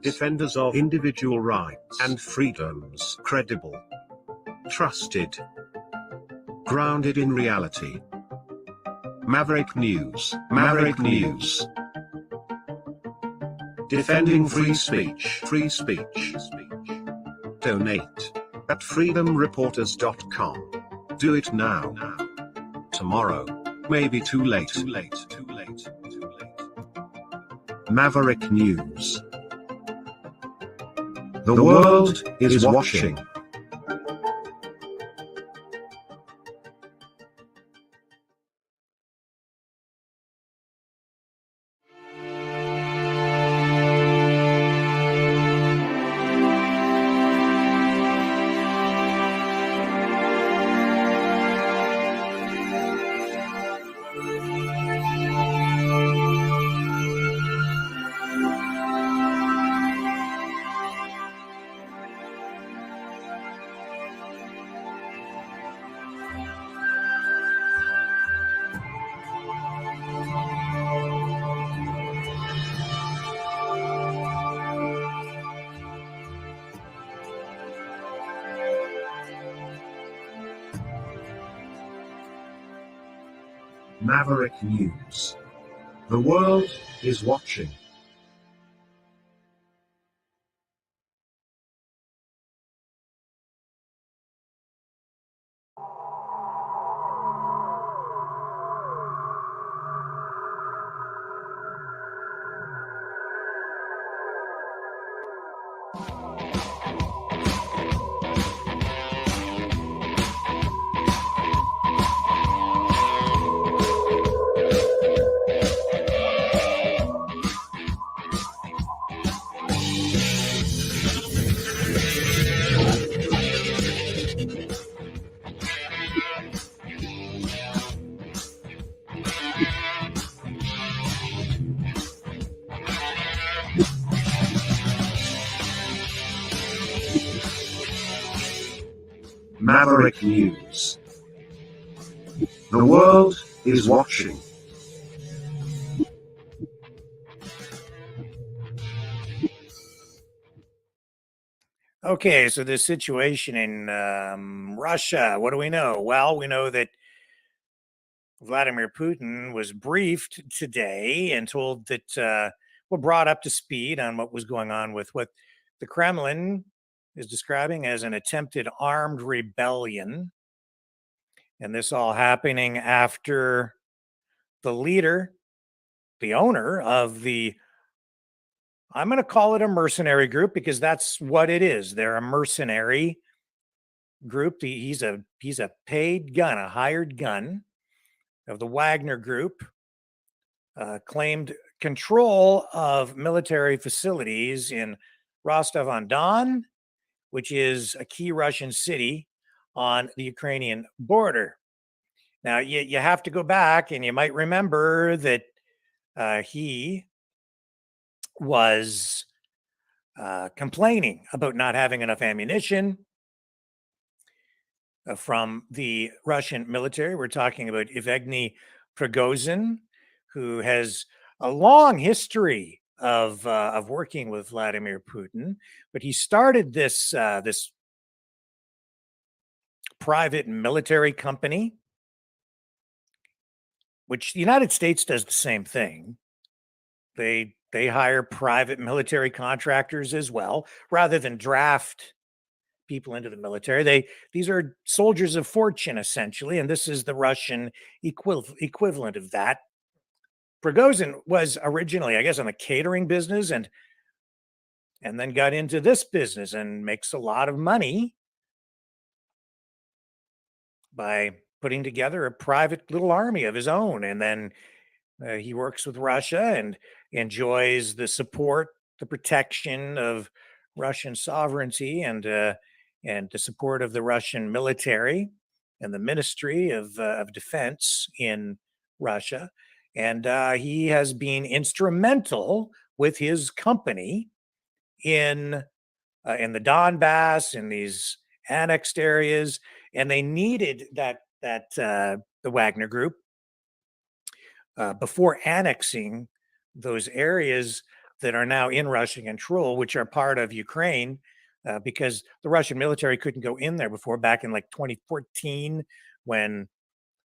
defenders of individual rights and freedoms, credible, trusted, grounded in reality. Maverick News, Maverick News. Defending free speech, free speech. Donate at freedomreporters.com. Do it now. Tomorrow may be too late. Maverick News. The world is watching. Maverick News. The world is watching. Maverick News. The world is watching. Okay, so the situation in Russia, what do we know? Well, we know that Vladimir Putin was briefed today and told that, brought up to speed on what was going on with what the Kremlin is describing as an attempted armed rebellion. And this all happening after the leader, the owner of I'm going to call it a mercenary group because that's what it is. They're a mercenary group. He's a paid gun, a hired gun of the Wagner Group, claimed control of military facilities in Rostov-on-Don, which is a key Russian city on the Ukrainian border. Now, you have to go back, and you might remember that he was complaining about not having enough ammunition from the Russian military. We're talking about Yevgeny Prigozhin, who has a long history of working with Vladimir Putin, but he started this private military company, which the United States does the same thing. They hire private military contractors as well, rather than draft people into the military. These are soldiers of fortune, essentially, and this is the Russian equivalent of that. Prigozhin was originally, I guess, in the catering business and then got into this business and makes a lot of money by putting together a private little army of his own. And then he works with Russia and enjoys the support, the protection of Russian sovereignty and the support of the Russian military and the Ministry of Defense in Russia. And he has been instrumental with his company in the Donbass, in these annexed areas, and they needed the Wagner Group before annexing those areas. that are now in Russian control, which are part of Ukraine, because the Russian military couldn't go in there before, back in like 2014, when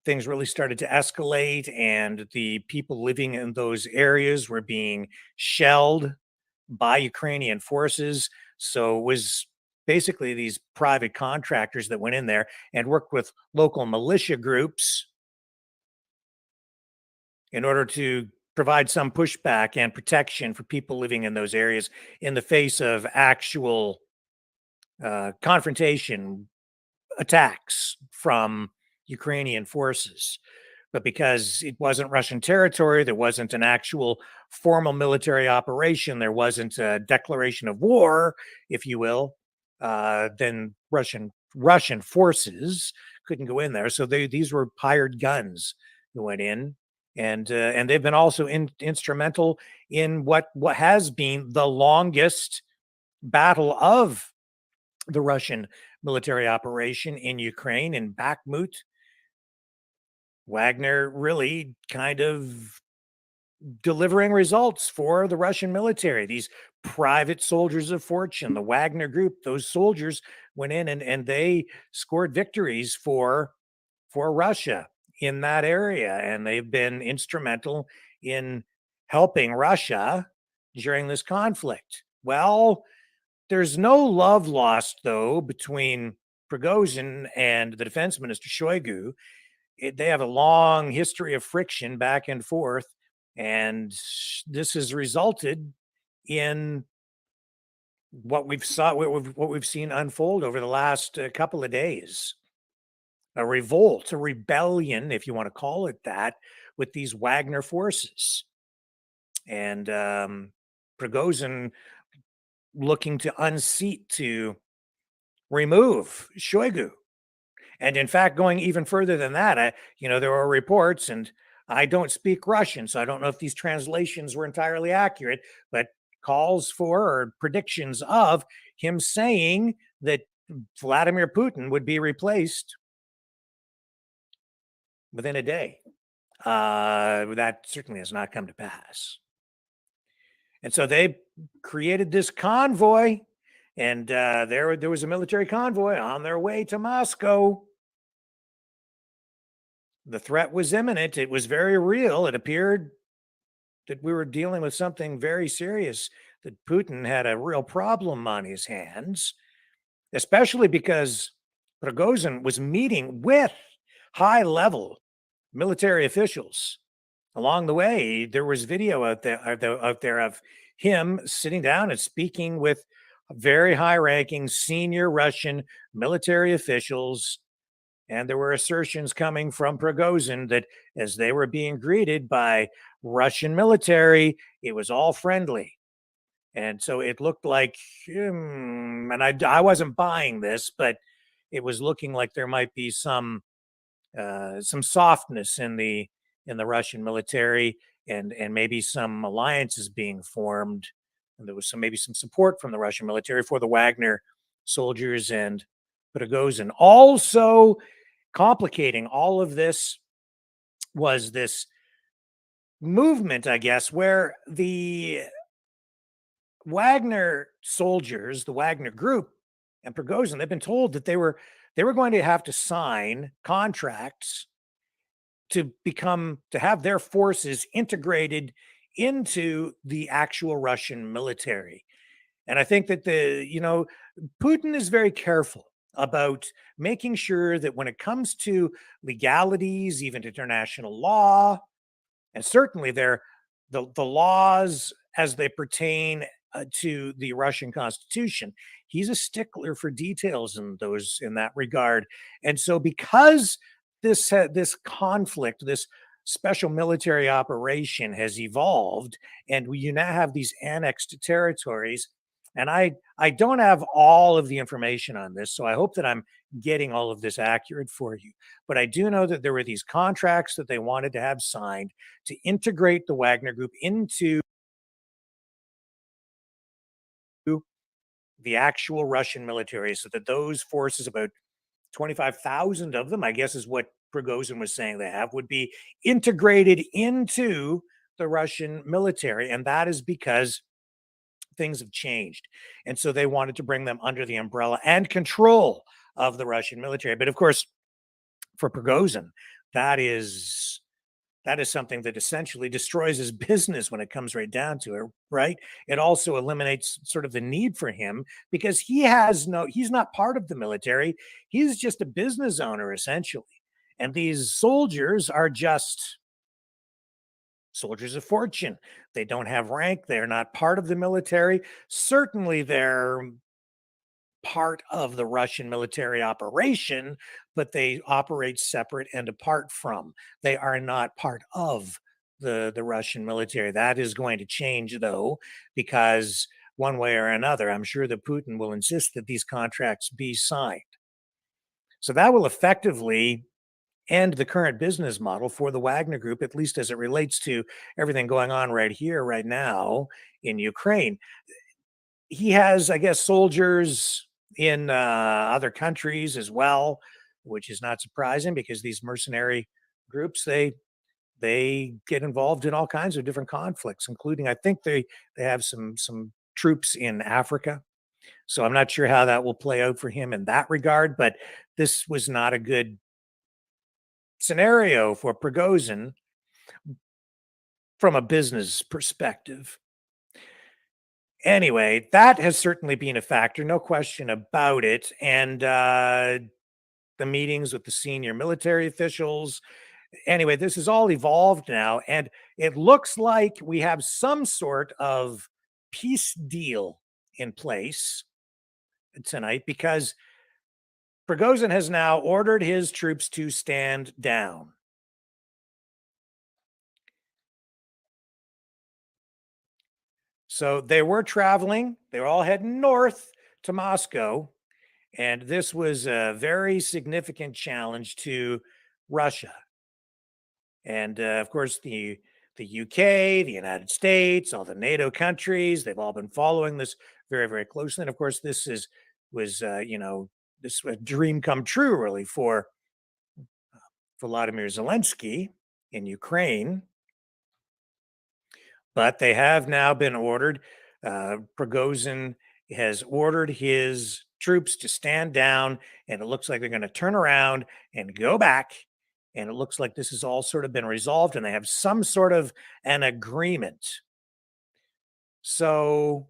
things really started to escalate and the people living in those areas were being shelled by Ukrainian forces. So it was basically these private contractors that went in there and worked with local militia groups in order to provide some pushback and protection for people living in those areas in the face of actual confrontation attacks from Ukrainian forces. But because it wasn't Russian territory, there wasn't an actual formal military operation, there wasn't a declaration of war, if you will, then Russian forces couldn't go in there. So these were hired guns who went in, and they've been also instrumental in what has been the longest battle of the Russian military operation in Ukraine, in Bakhmut. Wagner really kind of delivering results for the Russian military. These private soldiers of fortune, the Wagner Group, those soldiers went in and they scored victories for Russia in that area, and they've been instrumental in helping Russia during this conflict. Well, there's no love lost though between Prigozhin and the defense minister Shoigu. They have a long history of friction back and forth, and this has resulted in what we've seen unfold over the last couple of days. A revolt, a rebellion, if you want to call it that, with these Wagner forces. And Prigozhin looking to unseat, to remove Shoigu. And in fact, going even further than that, there are reports, and I don't speak Russian, so I don't know if these translations were entirely accurate, but calls for or predictions of him saying that Vladimir Putin would be replaced within a day. That certainly has not come to pass. And so they created this convoy, and there was a military convoy on their way to Moscow. The threat was imminent. It was very real. It appeared that we were dealing with something very serious, that Putin had a real problem on his hands, especially because Prigozhin was meeting with high-level military officials. Along the way, there was video out there of him sitting down and speaking with very high-ranking senior Russian military officials. And there were assertions coming from Prigozhin that as they were being greeted by Russian military, it was all friendly. And so it looked like, and I wasn't buying this, but it was looking like there might be some softness in the Russian military, and maybe some alliances being formed. And there was maybe some support from the Russian military for the Wagner soldiers and Prigozhin. Also complicating all of this was this movement, I guess, where the Wagner soldiers, the Wagner Group, and Prigozhin, they've been told that they were going to have to sign contracts to have their forces integrated into the actual Russian military. And I think that Putin is very careful about making sure that when it comes to legalities, even international law, and certainly the laws as they pertain to the Russian Constitution, he's a stickler for details in that regard. And so, because this conflict, this special military operation has evolved, and you now have these annexed territories. And I don't have all of the information on this, so I hope that I'm getting all of this accurate for you. But I do know that there were these contracts that they wanted to have signed to integrate the Wagner Group into the actual Russian military, so that those forces, about 25,000 of them, I guess is what Prigozhin was saying they have, would be integrated into the Russian military. And that is because things have changed. And so they wanted to bring them under the umbrella and control of the Russian military. But of course, for Prigozhin, that is that is something that essentially destroys his business when it comes right down to it, right? It also eliminates sort of the need for him because he's not part of the military. He's just a business owner essentially. And these soldiers are just soldiers of fortune. They don't have rank. They're not part of the military. Certainly, they're part of the Russian military operation, but they operate separate and apart from. They are not part of the Russian military. That is going to change, though, because one way or another, I'm sure that Putin will insist that these contracts be signed. So that will effectively end the current business model for the Wagner Group, at least as it relates to everything going on right here, right now in Ukraine. He has, I guess, soldiers in other countries as well, which is not surprising because these mercenary groups they get involved in all kinds of different conflicts, including I think they have some troops in Africa. So I'm not sure how that will play out for him in that regard, but this was not a good scenario for Prigozhin from a business perspective. Anyway, that has certainly been a factor, no question about it. And the meetings with the senior military officials. Anyway, this has all evolved now, and it looks like we have some sort of peace deal in place tonight because Prigozhin has now ordered his troops to stand down. So they were traveling, they were all heading north to Moscow. And this was a very significant challenge to Russia. And of course, the UK, the United States, all the NATO countries, they've all been following this very, very closely. And of course, this is was this was a dream come true really for Volodymyr Zelensky in Ukraine. But they have now been ordered. Prigozhin has ordered his troops to stand down, and it looks like they're going to turn around and go back. And it looks like this has all sort of been resolved, and they have some sort of an agreement. So,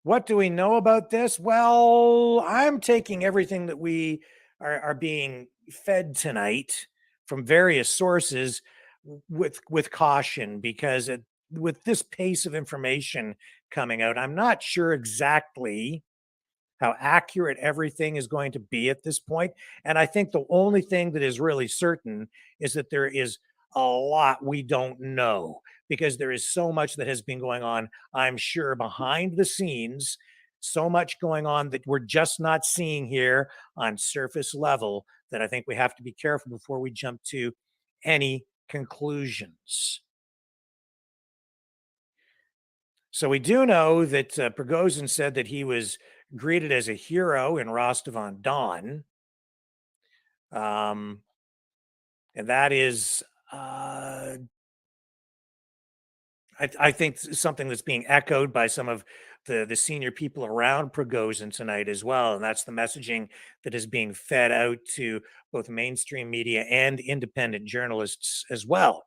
what do we know about this? Well, I'm taking everything that we are being fed tonight from various sources with caution because with this pace of information coming out, I'm not sure exactly how accurate everything is going to be at this point. And I think the only thing that is really certain is that there is a lot we don't know because there is so much that has been going on, I'm sure, behind the scenes, so much going on that we're just not seeing here on surface level that I think we have to be careful before we jump to any conclusions. So we do know that Prigozhin said that he was greeted as a hero in Rostov on Don. Um, and that is, I think, something that's being echoed by some of the senior people around Prigozhin tonight as well. And that's the messaging that is being fed out to both mainstream media and independent journalists as well.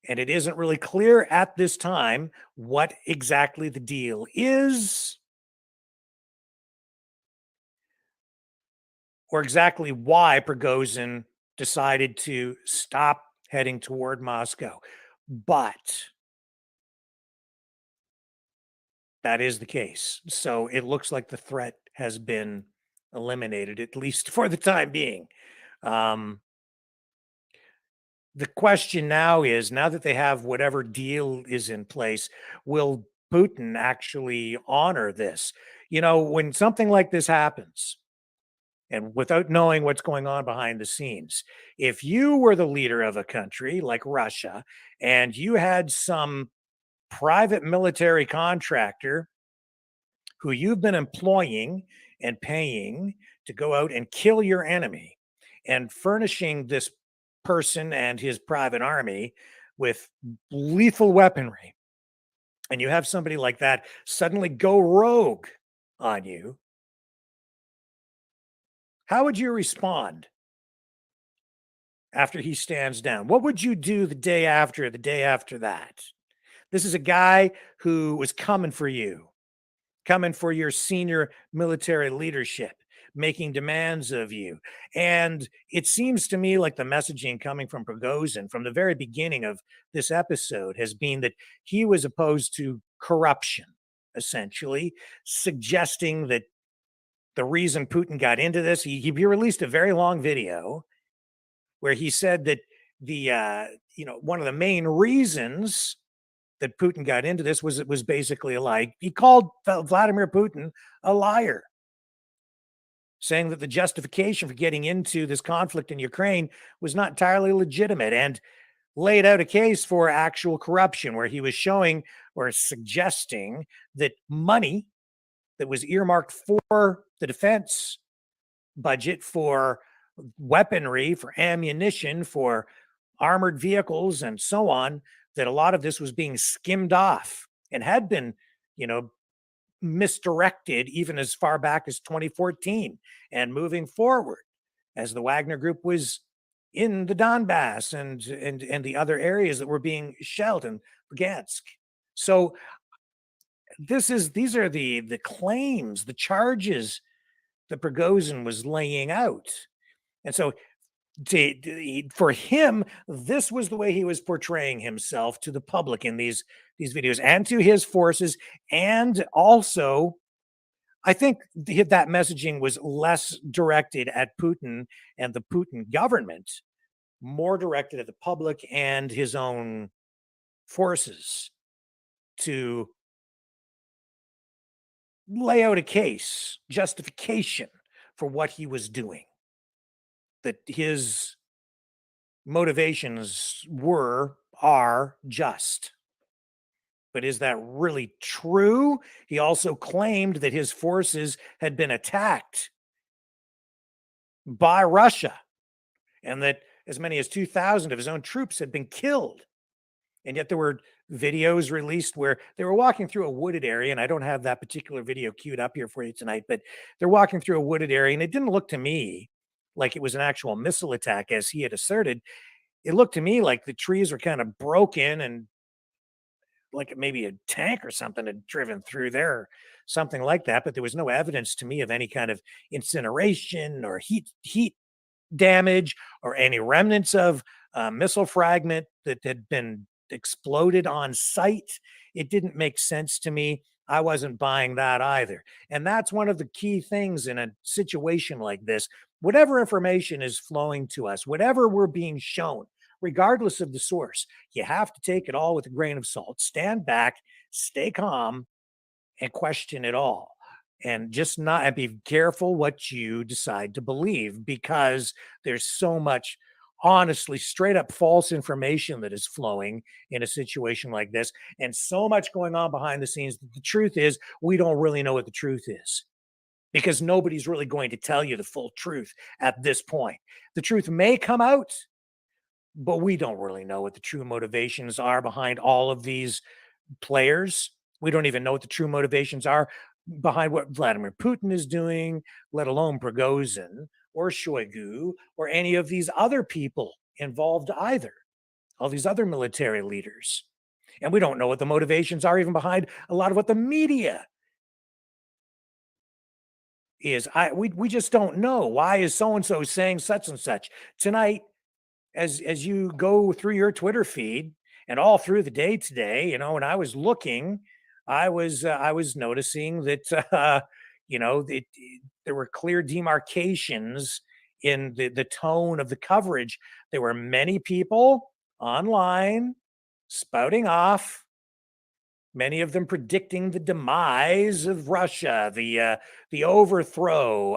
And it isn't really clear at this time what exactly the deal is or exactly why Prigozhin decided to stop heading toward Moscow. But that is the case. So it looks like the threat has been eliminated, at least for the time being. Um, the question now is now that they have whatever deal is in place, will Putin actually honor this? You know, when something like this happens, and without knowing what's going on behind the scenes, if you were the leader of a country like Russia and you had some private military contractor who you've been employing and paying to go out and kill your enemy and furnishing this person and his private army with lethal weaponry, and you have somebody like that suddenly go rogue on you, how would you respond after he stands down? What would you do the day after that? This is a guy who was coming for you, coming for your senior military leadership, making demands of you. And it seems to me like the messaging coming from Prigozhin from the very beginning of this episode has been that he was opposed to corruption, essentially, suggesting that the reason Putin got into this, he released a very long video where he said that one of the main reasons that Putin got into this was it was basically a lie. He called Vladimir Putin a liar, saying that the justification for getting into this conflict in Ukraine was not entirely legitimate, and laid out a case for actual corruption where he was showing or suggesting that money that was earmarked for the defense budget, for weaponry, for ammunition, for armored vehicles, and so on, that a lot of this was being skimmed off and had been, you know, misdirected even as far back as 2014 and moving forward as the Wagner Group was in the Donbass and the other areas that were being shelled in Bryansk. So these are the claims, the charges that Prigozhin was laying out. And so for him, this was the way he was portraying himself to the public in these videos and to his forces. And also, I think that messaging was less directed at Putin and the Putin government, more directed at the public and his own forces to lay out a case, justification for what he was doing, that his motivations are just. But is that really true? He also claimed that his forces had been attacked by Russia and that as many as 2,000 of his own troops had been killed. And yet there were videos released where they were walking through a wooded area, and I don't have that particular video queued up here for you tonight, but they're walking through a wooded area, and it didn't look to me like it was an actual missile attack, as he had asserted. It looked to me like the trees were kind of broken and like maybe a tank or something had driven through there, something like that. But there was no evidence to me of any kind of incineration or heat damage or any remnants of missile fragment that had been exploded on site. It didn't make sense to me. I wasn't buying that either. And that's one of the key things in a situation like this. Whatever information is flowing to us, whatever we're being shown, regardless of the source, you have to take it all with a grain of salt. Stand back, stay calm, and question it all. And just not and be careful what you decide to believe, because there's so much honestly straight up false information that is flowing in a situation like this, and so much going on behind the scenes that the truth is we don't really know what the truth is, because nobody's really going to tell you the full truth at this point. The truth may come out, but we don't really know what the true motivations are behind all of these players. We don't even know what the true motivations are behind what Vladimir Putin is doing, let alone Prigozhin or Shoigu or any of these other people involved either, all these other military leaders. And we don't know what the motivations are even behind a lot of what the media is. We just don't know. Why is so and so saying such and such? Tonight, as you go through your Twitter feed and all through the day today, when I was looking, I was noticing that there were clear demarcations in the tone of the coverage. There were many people online spouting off, many of them predicting the demise of Russia, the overthrow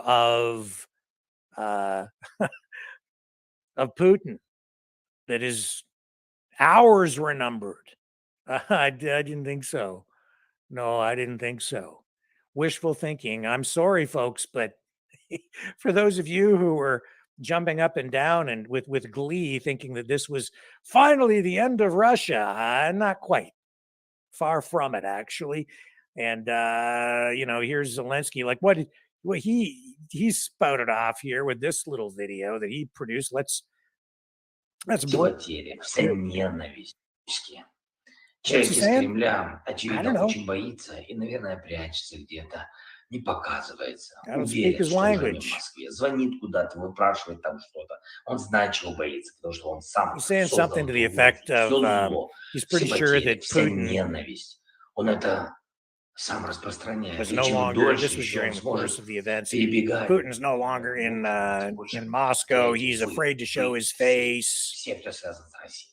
uh, of Putin, that his hours were numbered. I didn't think so. No, I didn't think so. Wishful thinking. I'm sorry, folks, but for those of you who were jumping up and down and with glee, thinking that this was finally the end of Russia, not quite. Far from it, actually. And here's Zelensky. Like, what he spouted off here with this little video that he produced. Let's потери, вся ненависть. Человек he из saying? Кремля, I очевидно, don't know. очень боится и, наверное, прячется где-то, не показывается. I don't speak Уверен, his что уже не в language. Москве. Звонит куда-то, выпрашивает там что-то. Он знает, чего боится, потому что он сам He's saying создал something to the эту effect угрозу. Все of зло, he's все pretty sure потери, that вся Putin ненависть. Он это сам распространяет. was И no чем longer. дольше This was еще он during the course сможет of the events. перебегать, Putin's no longer in Moscow. He's afraid to show his face. все, кто связан с Россией.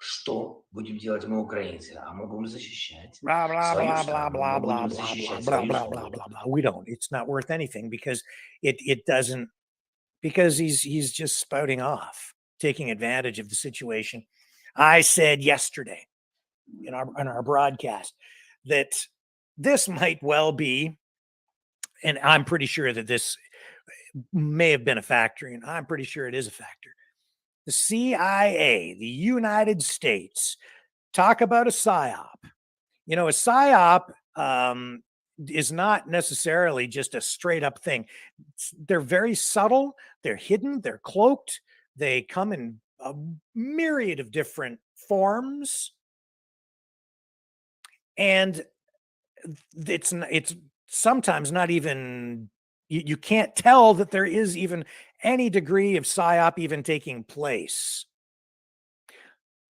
Что будем делать мы, украинцы? А мы будем защищать Blah blah свою blah blah страну, blah мы blah будем blah blah защищать blah свою blah blah свободу. blah blah. We don't. It's not worth anything because it doesn't, because he's just spouting off, taking advantage of the situation. I said yesterday in our broadcast that this might well be, and I'm pretty sure that this may have been a factor, and I'm pretty sure it is a factor. The CIA, the United States, talk about a psyop. A psyop is not necessarily just a straight up thing. They're very subtle, they're hidden, they're cloaked, they come in a myriad of different forms. And it's sometimes not even, you can't tell that there is even any degree of psyop even taking place.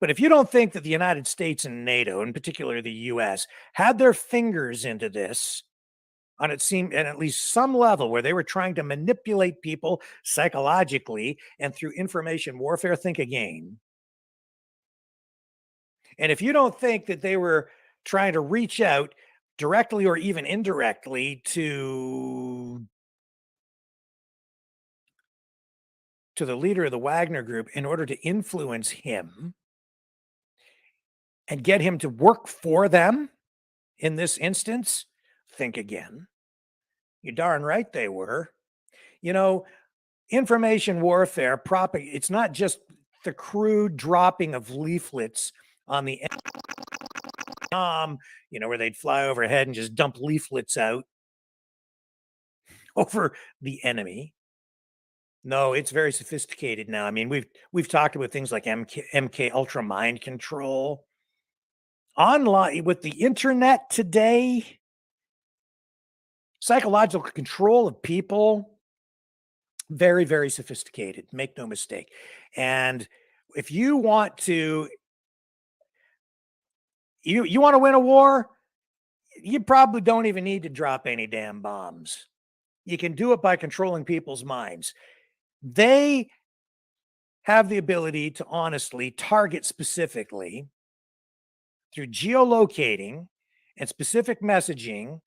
But if you don't think that the United States and NATO, in particular the US, had their fingers into this on it seemed at least some level where they were trying to manipulate people psychologically and through information warfare, think again. And if you don't think that they were trying to reach out directly or even indirectly to the leader of the Wagner Group in order to influence him and get him to work for them in this instance, think again. You're darn right they were. Information warfare, it's not just the crude dropping of leaflets on the where they'd fly overhead and just dump leaflets out over the enemy. No, it's very sophisticated now. I mean, we've talked about things like MK Ultra mind control. Online with the internet today, psychological control of people, very, very sophisticated. Make no mistake. And if you want to, you want to win a war, you probably don't even need to drop any damn bombs. You can do it by controlling people's minds. They have the ability to honestly target specifically through geolocating and specific messaging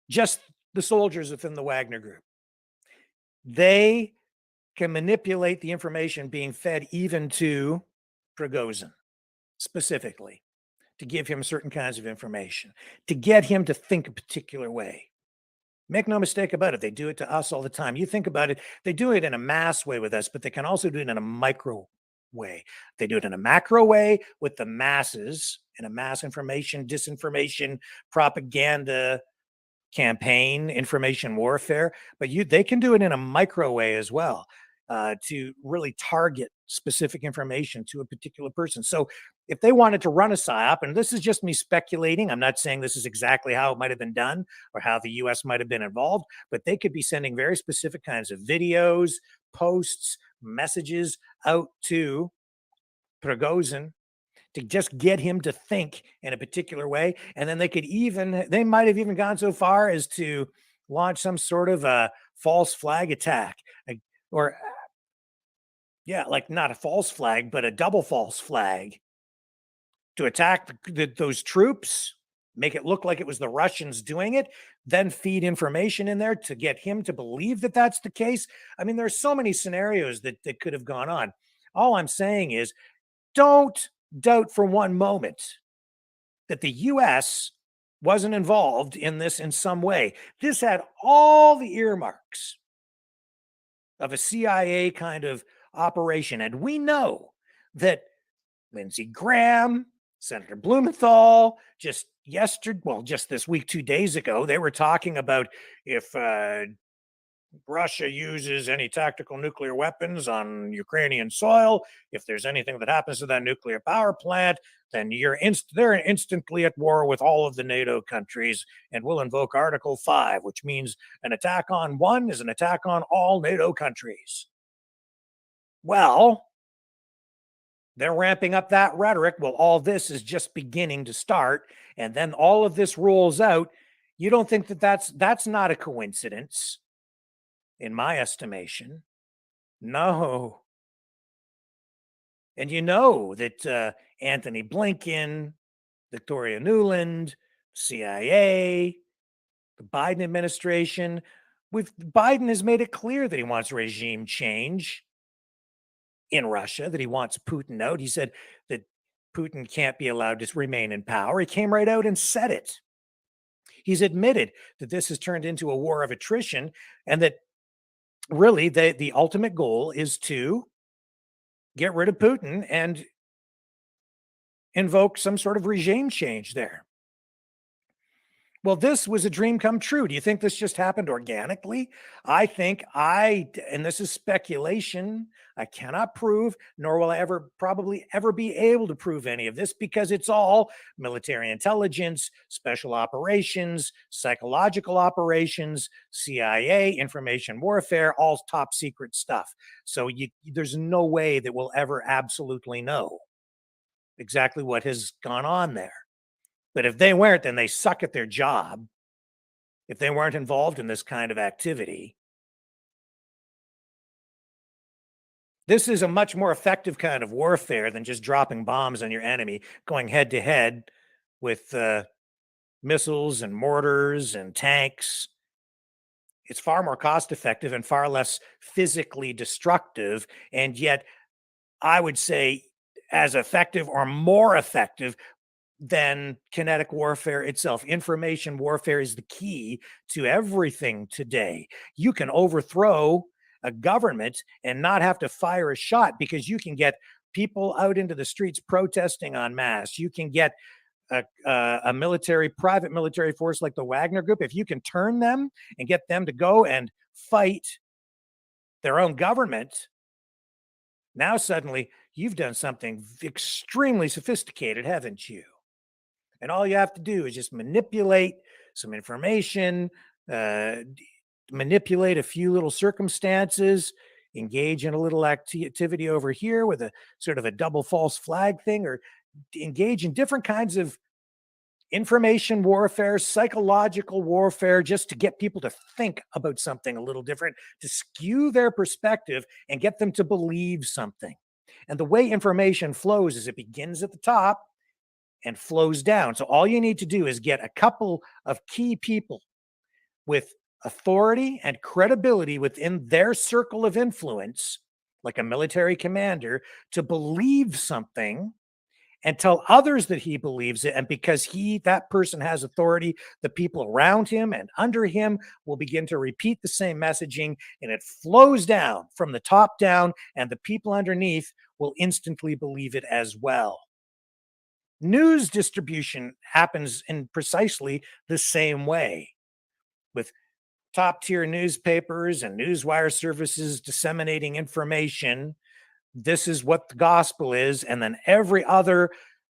just the soldiers within the Wagner Group. They can manipulate the information being fed even to Prigozhin specifically to give him certain kinds of information, to get him to think a particular way. Make no mistake about it. They do it to us all the time. You think about it, they do it in a mass way with us, but they can also do it in a micro way. They do it in a macro way with the masses in a mass information, disinformation, propaganda campaign, information warfare, but they can do it in a micro way as well, to really target specific information to a particular person. So if they wanted to run a psyop, and this is just me speculating, I'm not saying this is exactly how it might have been done or how the US might have been involved, but they could be sending very specific kinds of videos, posts, messages out to Prigozhin to just get him to think in a particular way. And then they might have even gone so far as to launch some sort of a false flag attack, or like not a false flag, but a double false flag to attack those troops, make it look like it was the Russians doing it, then feed information in there to get him to believe that that's the case. I mean, there's so many scenarios that could have gone on. All I'm saying is, don't doubt for one moment that the US wasn't involved in this in some way. This had all the earmarks of a CIA kind of operation. And we know that Lindsey Graham, Senator Blumenthal just this week, 2 days ago, they were talking about if Russia uses any tactical nuclear weapons on Ukrainian soil, if there's anything that happens to that nuclear power plant, then they're instantly at war with all of the NATO countries and will invoke Article 5, which means an attack on one is an attack on all NATO countries. Well, they're ramping up that rhetoric. Well, all this is just beginning to start, and then all of this rolls out. You don't think that that's not a coincidence, in my estimation? No. And you know that Anthony Blinken, Victoria Nuland, CIA, the Biden administration, Biden has made it clear that he wants regime change in Russia, that he wants Putin out. He said that Putin can't be allowed to remain in power. He came right out and said it. He's admitted that this has turned into a war of attrition and that really the ultimate goal is to get rid of Putin and invoke some sort of regime change there. Well, this was a dream come true. Do you think this just happened organically? I think and this is speculation, I cannot prove, nor will I probably ever be able to prove any of this because it's all military intelligence, special operations, psychological operations, CIA, information warfare, all top secret stuff. So there's no way that we'll ever absolutely know exactly what has gone on there. But if they weren't, then they suck at their job. If they weren't involved in this kind of activity, this is a much more effective kind of warfare than just dropping bombs on your enemy, going head to head with missiles and mortars and tanks. It's far more cost effective and far less physically destructive. And yet, I would say as effective or more effective than kinetic warfare itself. Information warfare is the key to everything today. You can overthrow a government and not have to fire a shot because you can get people out into the streets protesting en masse. You can get a private military force like the Wagner Group. If you can turn them and get them to go and fight their own government, now suddenly you've done something extremely sophisticated, haven't you? And all you have to do is just manipulate some information, manipulate a few little circumstances, engage in a little activity over here with a sort of a double false flag thing, or engage in different kinds of information warfare, psychological warfare, just to get people to think about something a little different, to skew their perspective and get them to believe something. And the way information flows is it begins at the top and flows down. So all you need to do is get a couple of key people with authority and credibility within their circle of influence, like a military commander, to believe something and tell others that he believes it. And because that person has authority, the people around him and under him will begin to repeat the same messaging, and it flows down from the top down, and the people underneath will instantly believe it as well. News distribution happens in precisely the same way, with top tier newspapers and newswire services disseminating information. This is what the gospel is. And then every other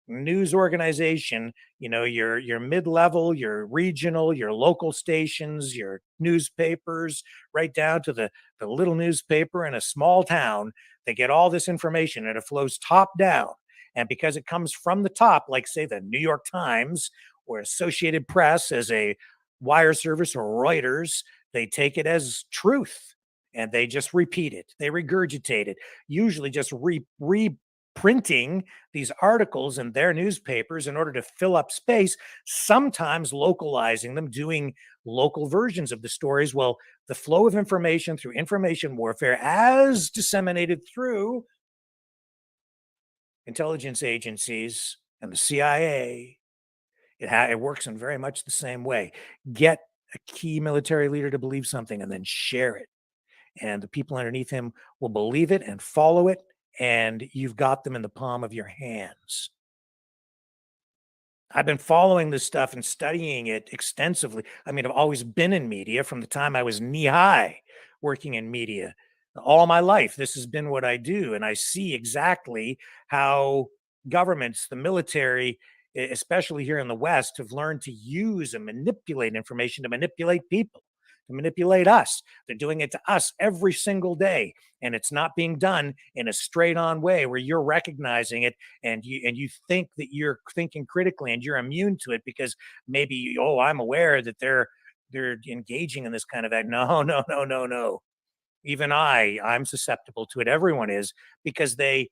news organization, your mid-level, your regional, your local stations, your newspapers, right down to the little newspaper in a small town, they get all this information and it flows top down. And because it comes from the top, like, say, the New York Times or Associated Press as a wire service, or Reuters, they take it as truth and they just repeat it. They regurgitate it, usually just reprinting these articles in their newspapers in order to fill up space, sometimes localizing them, doing local versions of the stories. Well, the flow of information through information warfare, as disseminated through intelligence agencies and the CIA, it works in very much the same way. Get a key military leader to believe something and then share it. And the people underneath him will believe it and follow it. And you've got them in the palm of your hands. I've been following this stuff and studying it extensively. I mean, I've always been in media from the time I was knee high working in media. All my life, this has been what I do. And I see exactly how governments, the military, especially here in the West, have learned to use and manipulate information to manipulate people, to manipulate us. They're doing it to us every single day. And it's not being done in a straight on way where you're recognizing it and you think that you're thinking critically and you're immune to it because maybe, oh, I'm aware that they're engaging in this kind of act. No, no, no, no, no. Even I'm susceptible to it. Everyone is, because they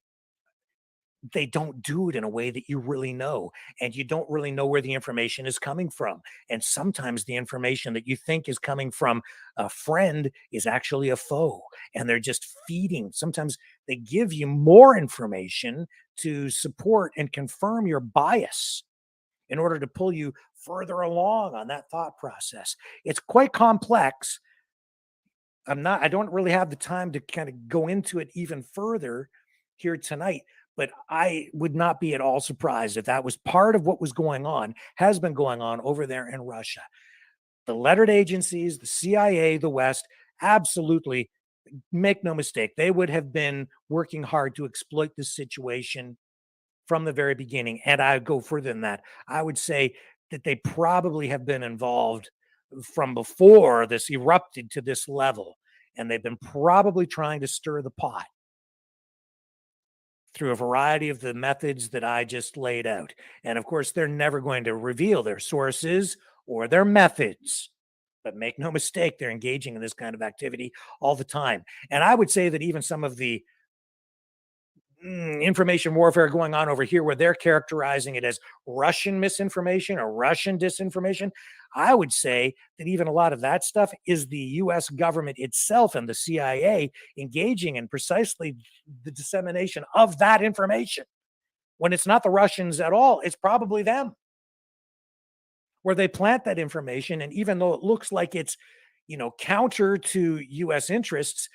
don't do it in a way that you really know, and you don't really know where the information is coming from. And sometimes the information that you think is coming from a friend is actually a foe, and they're just feeding. Sometimes they give you more information to support and confirm your bias in order to pull you further along on that thought process. It's quite complex. I don't really have the time to kind of go into it even further here tonight, but I would not be at all surprised if that was part of what was going on, has been going on over there in Russia. The lettered agencies, the CIA, the West, absolutely, make no mistake, they would have been working hard to exploit this situation from the very beginning. And I would go further than that. I would say that they probably have been involved from before this erupted to this level. And they've been probably trying to stir the pot through a variety of the methods that I just laid out. And of course, they're never going to reveal their sources or their methods. But make no mistake, they're engaging in this kind of activity all the time. And I would say that even some of the information warfare going on over here, where they're characterizing it as Russian misinformation or Russian disinformation, I would say that even a lot of that stuff is the US government itself and the CIA engaging in precisely the dissemination of that information. When it's not the Russians at all, it's probably them, where they plant that information. And even though it looks like it's, counter to US interests,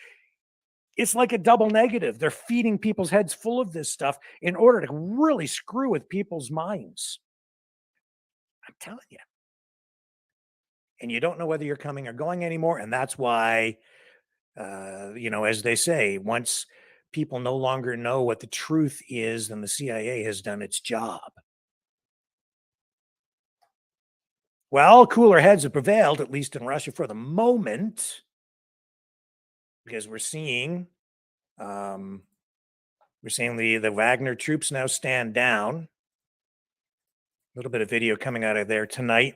it's like a double negative. They're feeding people's heads full of this stuff in order to really screw with people's minds. I'm telling you. And you don't know whether you're coming or going anymore. And that's why, as they say, once people no longer know what the truth is, then the CIA has done its job. Well, cooler heads have prevailed, at least in Russia for the moment, because we're seeing the Wagner troops now stand down. A little bit of video coming out of there tonight.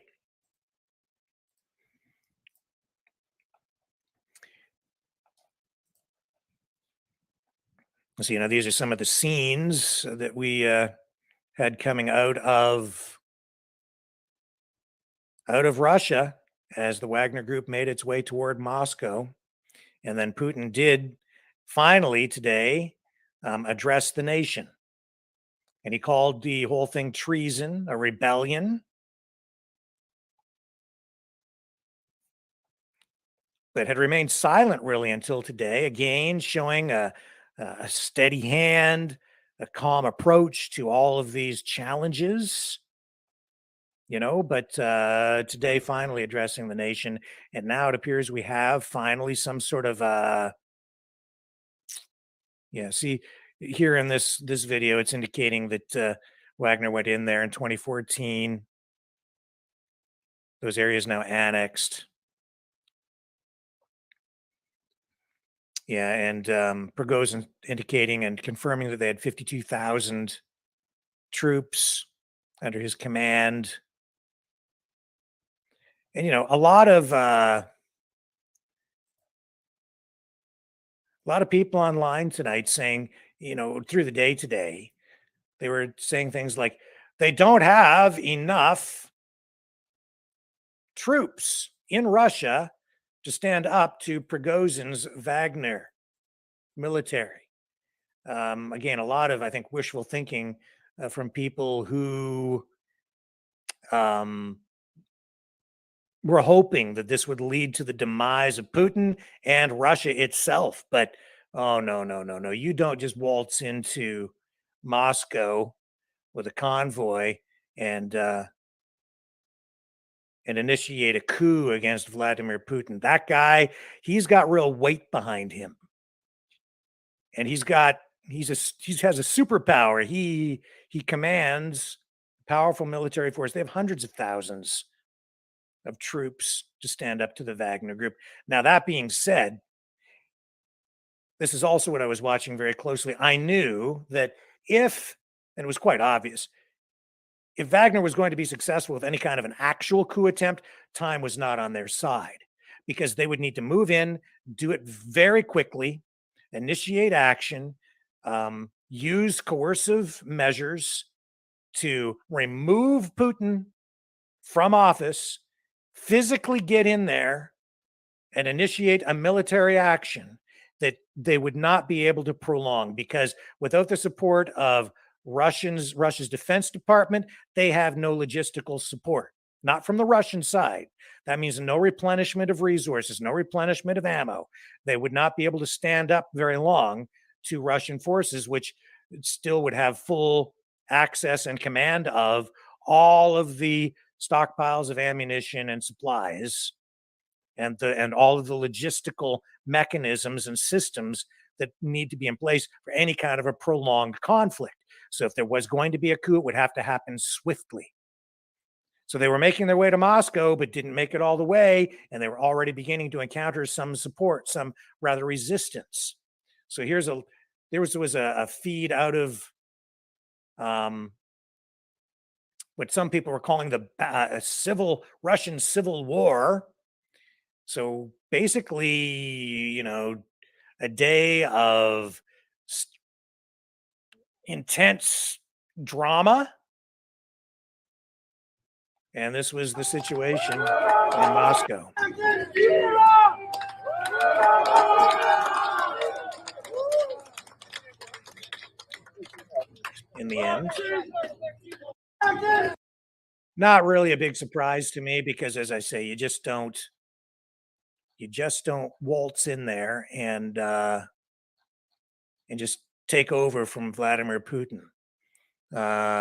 So, these are some of the scenes that we had coming out of Russia as the Wagner Group made its way toward Moscow. And then Putin did finally today address the nation. And he called the whole thing treason, a rebellion. But had remained silent really until today, again showing a steady hand, a calm approach to all of these challenges, but today finally addressing the nation. And now it appears we have finally some sort of, see here in this video, it's indicating that Wagner went in there in 2014. Those areas now annexed. Yeah, and Prigozhin indicating and confirming that they had 52,000 troops under his command. And a lot of people online tonight saying, through the day today, they were saying things like they don't have enough troops in Russia to stand up to Prigozhin's Wagner military. Again, a lot of, I think, wishful thinking from people who were hoping that this would lead to the demise of Putin and Russia itself. But, oh, no, no, no, no. You don't just waltz into Moscow with a convoy and initiate a coup against Vladimir Putin. That guy, he's got real weight behind him, and he has a superpower. He commands a powerful military force. They have hundreds of thousands of troops to stand up to the Wagner Group. Now, that being said, this is also what I was watching very closely. I knew that and it was quite obvious, if Wagner was going to be successful with any kind of an actual coup attempt, time was not on their side, because they would need to move in, do it very quickly, initiate action, use coercive measures to remove Putin from office, physically get in there and initiate a military action that they would not be able to prolong, because without the support of Russia's defense department, they have no logistical support, not from the Russian side. That means no replenishment of resources, no replenishment of ammo. They would not be able to stand up very long to Russian forces, which still would have full access and command of all of the stockpiles of ammunition and supplies, and all of the logistical mechanisms and systems that need to be in place for any kind of a prolonged conflict. So if there was going to be a coup, it would have to happen swiftly. So they were making their way to Moscow, but didn't make it all the way, and they were already beginning to encounter some support, some rather resistance. So there was a feed out of what some people were calling the Russian Civil War. So basically, a day of intense drama. And this was the situation in Moscow. In the end, not really a big surprise to me, because, as I say, you just don't waltz in there and just take over from Vladimir Putin.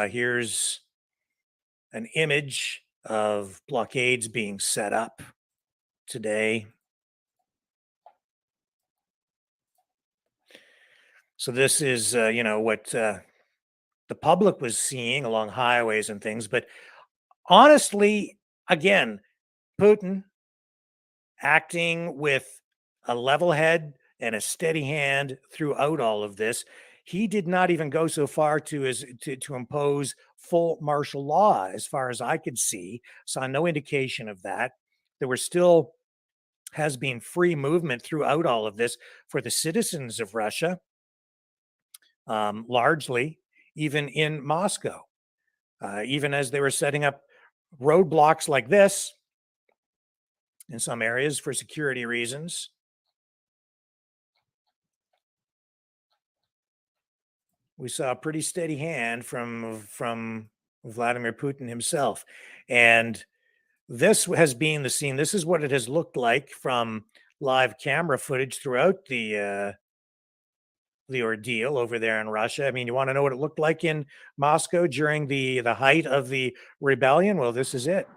Here's an image of blockades being set up today. So this is, what the public was seeing along highways and things. But honestly, again, Putin acting with a level head and a steady hand throughout all of this. He did not even go so far to impose full martial law, as far as I could see. Saw no indication of that. There has been free movement throughout all of this for the citizens of Russia, largely, even in Moscow, even as they were setting up roadblocks like this in some areas for security reasons. We saw a pretty steady hand from Vladimir Putin himself. And this has been the scene. This is what it has looked like from live camera footage throughout the ordeal over there in Russia. I mean, you want to know what it looked like in Moscow during the height of the rebellion? Well, this is it.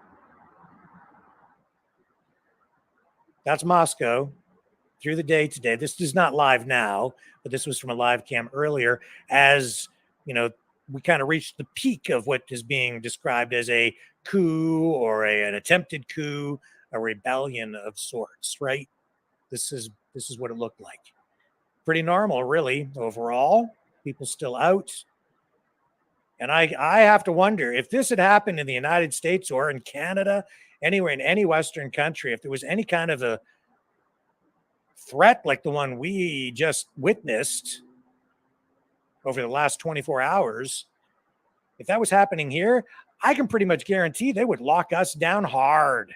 That's Moscow through the day today. This is not live now, but this was from a live cam earlier, as we kind of reached the peak of what is being described as a coup, or an attempted coup, a rebellion of sorts, right? This is what it looked like. Pretty normal, really, overall. People still out. And I have to wonder, if this had happened in the United States or in Canada, anywhere in any Western country, if there was any kind of a threat like the one we just witnessed over the last 24 hours, if that was happening here, I can pretty much guarantee they would lock us down hard.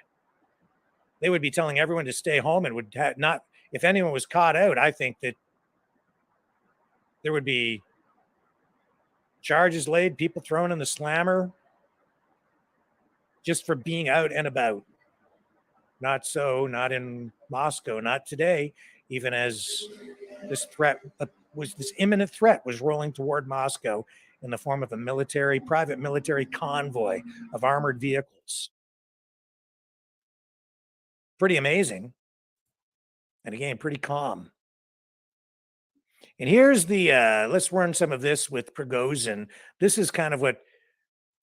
They would be telling everyone to stay home, and would not, if anyone was caught out, I think that there would be charges laid, people thrown in the slammer just for being out and about. Not so, not in Moscow, not today, even as this threat this imminent threat was rolling toward Moscow in the form of a private military convoy of armored vehicles. Pretty amazing. And again, pretty calm. And here's the, let's run some of this with Prigozhin. This is kind of what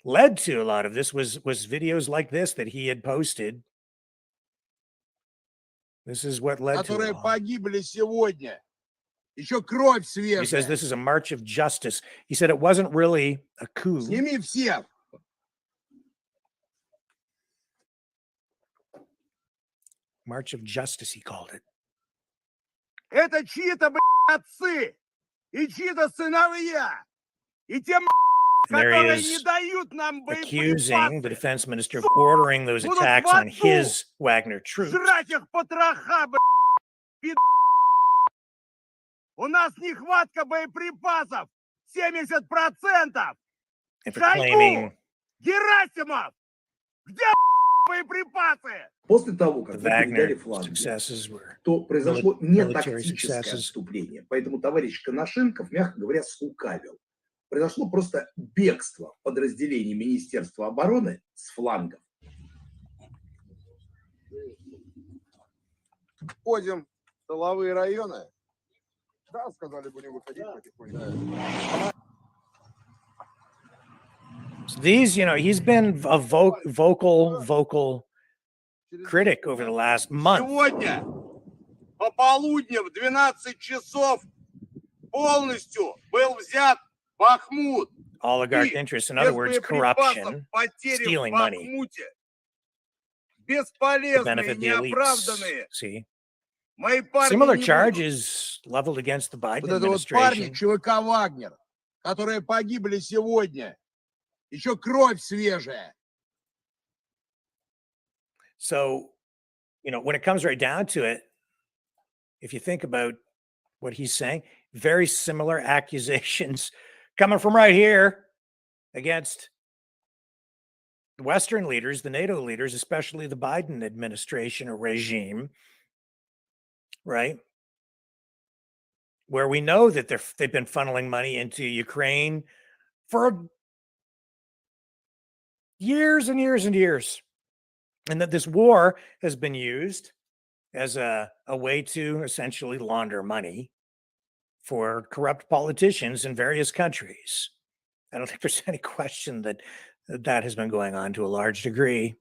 led to a lot of this was videos like this that he had posted. This is what led to it. He says this is a march of justice. He said it wasn't really a coup. March of justice, he called it. Это чьи-то, отцы, и чьи-то сыновья, и те, которые не дают нам боеприпасы, accusing the defense minister of ordering those attacks on his Wagner troops. Жрать их потроха, У нас нехватка боеприпасов 70%. And proclaiming Герасимов, где боеприпасы? После того, как Wagner фланги, successes were то произошло не military тактическое successes. отступление. Поэтому товарищ Коношенков, мягко говоря, слукавил. Произошло просто бегство подразделений Министерства обороны с флангов. Входим в тыловые районы. Да, сказали, будем выходить потихоньку. These, he's been a vocal critic over the last month. Сегодня пополудни в 12 часов полностью был взят Бахмут. Oligarch interests, in other words, corruption, stealing money to benefit the elites. See? Similar charges leveled against the Biden administration. ЧВК Вагнер, которые погибли сегодня. Еще кровь свежая. So, when it comes right down to it, if you think about what he's saying, very similar accusations coming from right here against the Western leaders, the NATO leaders, especially the Biden administration or regime, right? Where we know that they've been funneling money into Ukraine for years and years and years. And that this war has been used as a way to essentially launder money for corrupt politicians in various countries. I don't think there's any question that has been going on to a large degree.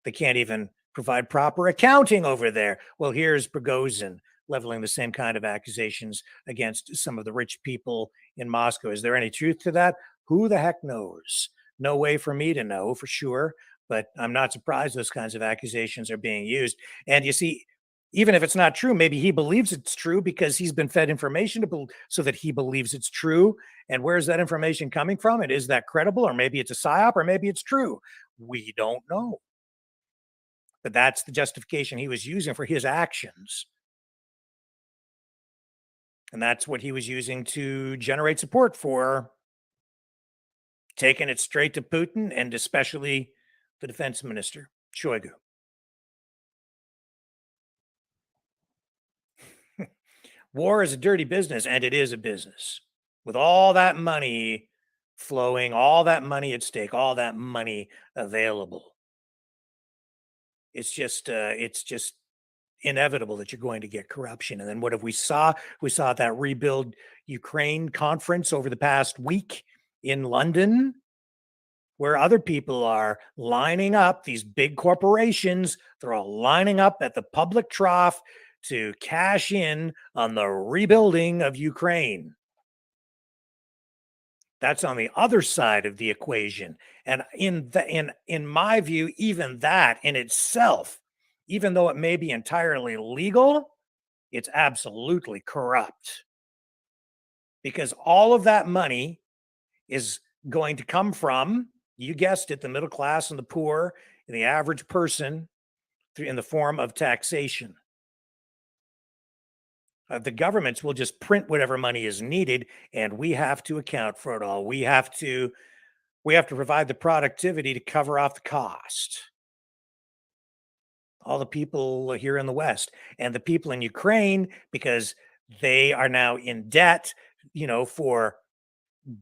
They can't even provide proper accounting over there. Well, here's Prigozhin leveling the same kind of accusations against some of the rich people in Moscow. Is there any truth to that? Who the heck knows? No way for me to know for sure, but I'm not surprised those kinds of accusations are being used. And you see, even if it's not true, maybe he believes it's true because he's been fed information so that he believes it's true. And where's that information coming from? And is that credible? Or maybe it's a psyop, or maybe it's true. We don't know. But that's the justification he was using for his actions. And that's what he was using to generate support for taking it straight to Putin and especially the defense minister, Shoigu. War is a dirty business, and it is a business. With all that money flowing, all that money at stake, all that money available, it's just inevitable that you're going to get corruption. And then what have we saw? We saw at that Rebuild Ukraine conference over the past week in London, where other people are lining up, these big corporations, they're all lining up at the public trough to cash in on the rebuilding of Ukraine. That's on the other side of the equation. And in my view, even that in itself, even though it may be entirely legal, it's absolutely corrupt. Because all of that money is going to come from, you guessed it, the middle class and the poor and the average person in the form of taxation. The governments will just print whatever money is needed, and we have to account for it all. We have to provide the productivity to cover off the cost. All the people here in the West and the people in Ukraine, because They are now in debt, for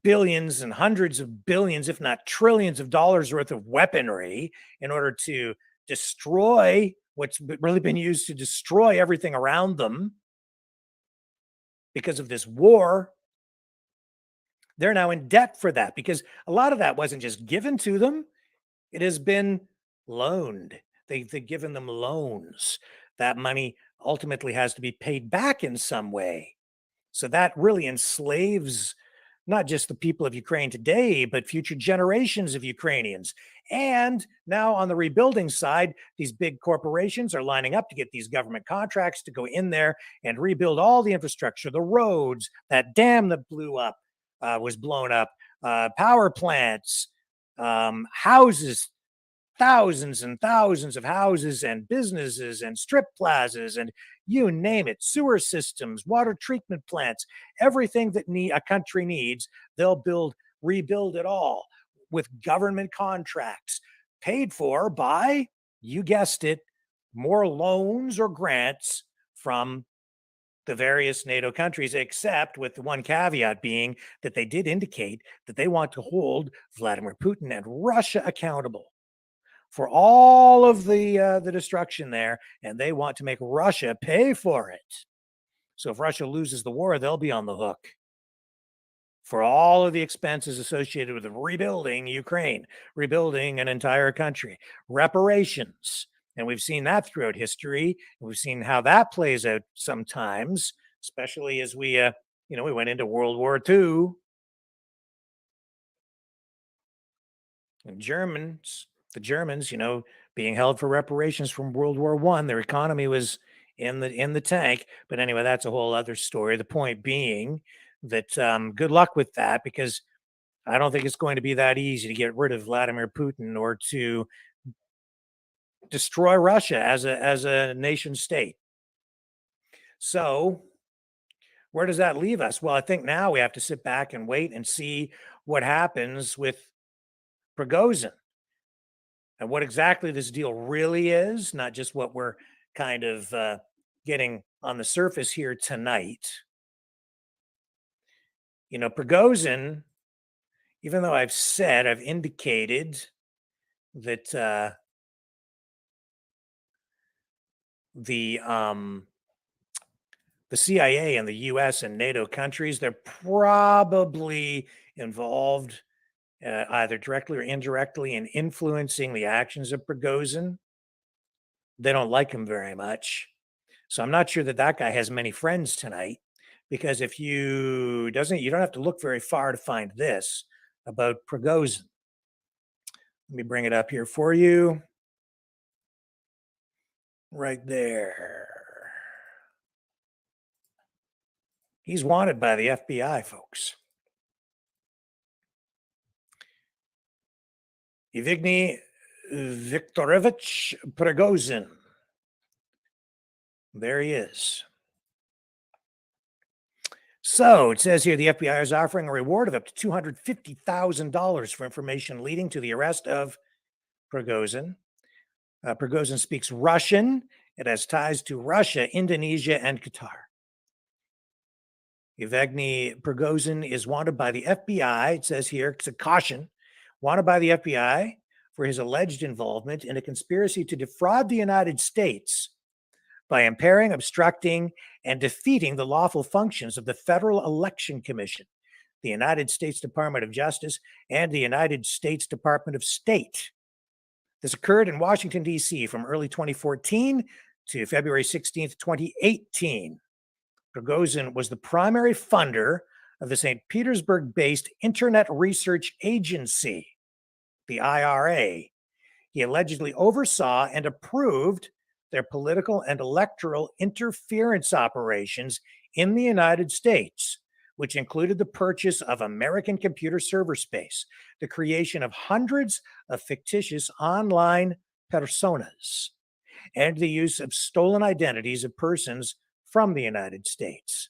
billions and hundreds of billions, if not trillions of dollars worth of weaponry in order to destroy what's really been used to destroy everything around them because of this war. They're now in debt for that because a lot of that wasn't just given to them. It has been loaned. They've given them loans. That money ultimately has to be paid back in some way. So that really enslaves not just the people of Ukraine today, but future generations of Ukrainians. And now on the rebuilding side, these big corporations are lining up to get these government contracts to go in there and rebuild all the infrastructure, the roads, that dam that was blown up, power plants, houses, thousands and thousands of houses and businesses and strip plazas and you name it, sewer systems, water treatment plants, everything that a country needs, they'll rebuild it all with government contracts paid for by, you guessed it, more loans or grants from the various NATO countries, except with the one caveat being that they did indicate that they want to hold Vladimir Putin and Russia accountable for all of the destruction there, and they want to make Russia pay for it. So if Russia loses the war, they'll be on the hook for all of the expenses associated with rebuilding Ukraine, rebuilding an entire country, reparations. And we've seen that throughout history. We've seen how that plays out sometimes, especially as we went into World War II. And the Germans, being held for reparations from World War I, their economy was in the tank. But anyway, that's a whole other story. The point being that good luck with that, because I don't think it's going to be that easy to get rid of Vladimir Putin or to destroy Russia as a nation state. So where does that leave us? Well, I think now we have to sit back and wait and see what happens with Prigozhin and what exactly this deal really is, not just what we're kind of getting on the surface here tonight. Prigozhin, even though I've indicated that the CIA and the US and NATO countries, they're probably involved either directly or indirectly in influencing the actions of Prigozhin. They don't like him very much. So I'm not sure that guy has many friends tonight, because if you don't have to look very far to find this about Prigozhin. Let me bring it up here for you. Right there. He's wanted by the FBI, folks. Yevgeny Viktorovich Prigozhin. There he is. So it says here the FBI is offering a reward of up to $250,000 for information leading to the arrest of Prigozhin. Prigozhin speaks Russian. It has ties to Russia, Indonesia, and Qatar. Yevgeny Prigozhin is wanted by the FBI. It says here, it's a caution, wanted by the FBI for his alleged involvement in a conspiracy to defraud the United States by impairing, obstructing, and defeating the lawful functions of the Federal Election Commission, the United States Department of Justice, and the United States Department of State. This occurred in Washington, D.C. from early 2014 to February 16th, 2018. Prigozhin was the primary funder of the St. Petersburg-based Internet Research Agency, the IRA. He allegedly oversaw and approved their political and electoral interference operations in the United States, which included the purchase of American computer server space, the creation of hundreds of fictitious online personas, and the use of stolen identities of persons from the United States.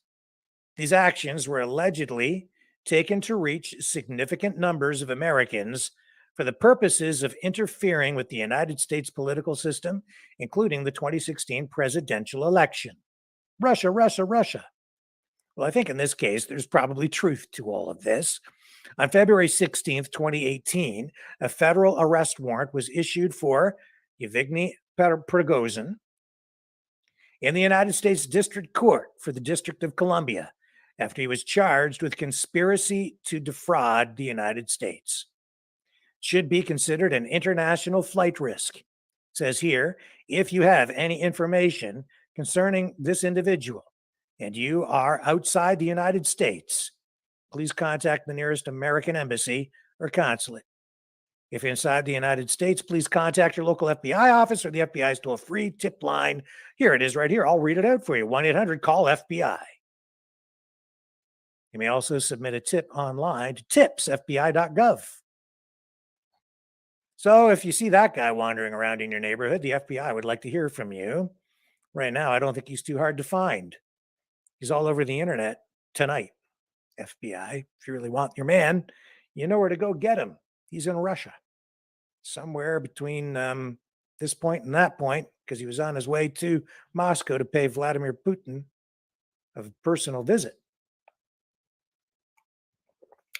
These actions were allegedly taken to reach significant numbers of Americans for the purposes of interfering with the United States political system, including the 2016 presidential election. Russia, Russia, Russia. Well, I think in this case, there's probably truth to all of this. On February 16th, 2018, a federal arrest warrant was issued for Yevgeny Prigozhin in the United States District Court for the District of Columbia after he was charged with conspiracy to defraud the United States. Should be considered an international flight risk. It says here, if you have any information concerning this individual and you are outside the United States, please contact the nearest American embassy or consulate. If inside the United States, please contact your local FBI office or the FBI's toll-free tip line. Here it is right here. I'll read it out for you. 1-800-CALL-FBI. You may also submit a tip online to tips.fbi.gov. So if you see that guy wandering around in your neighborhood, the FBI would like to hear from you. Right now, I don't think he's too hard to find. He's all over the internet tonight. FBI, if you really want your man, you know where to go get him. He's in Russia, somewhere between this point and that point, because he was on his way to Moscow to pay Vladimir Putin a personal visit.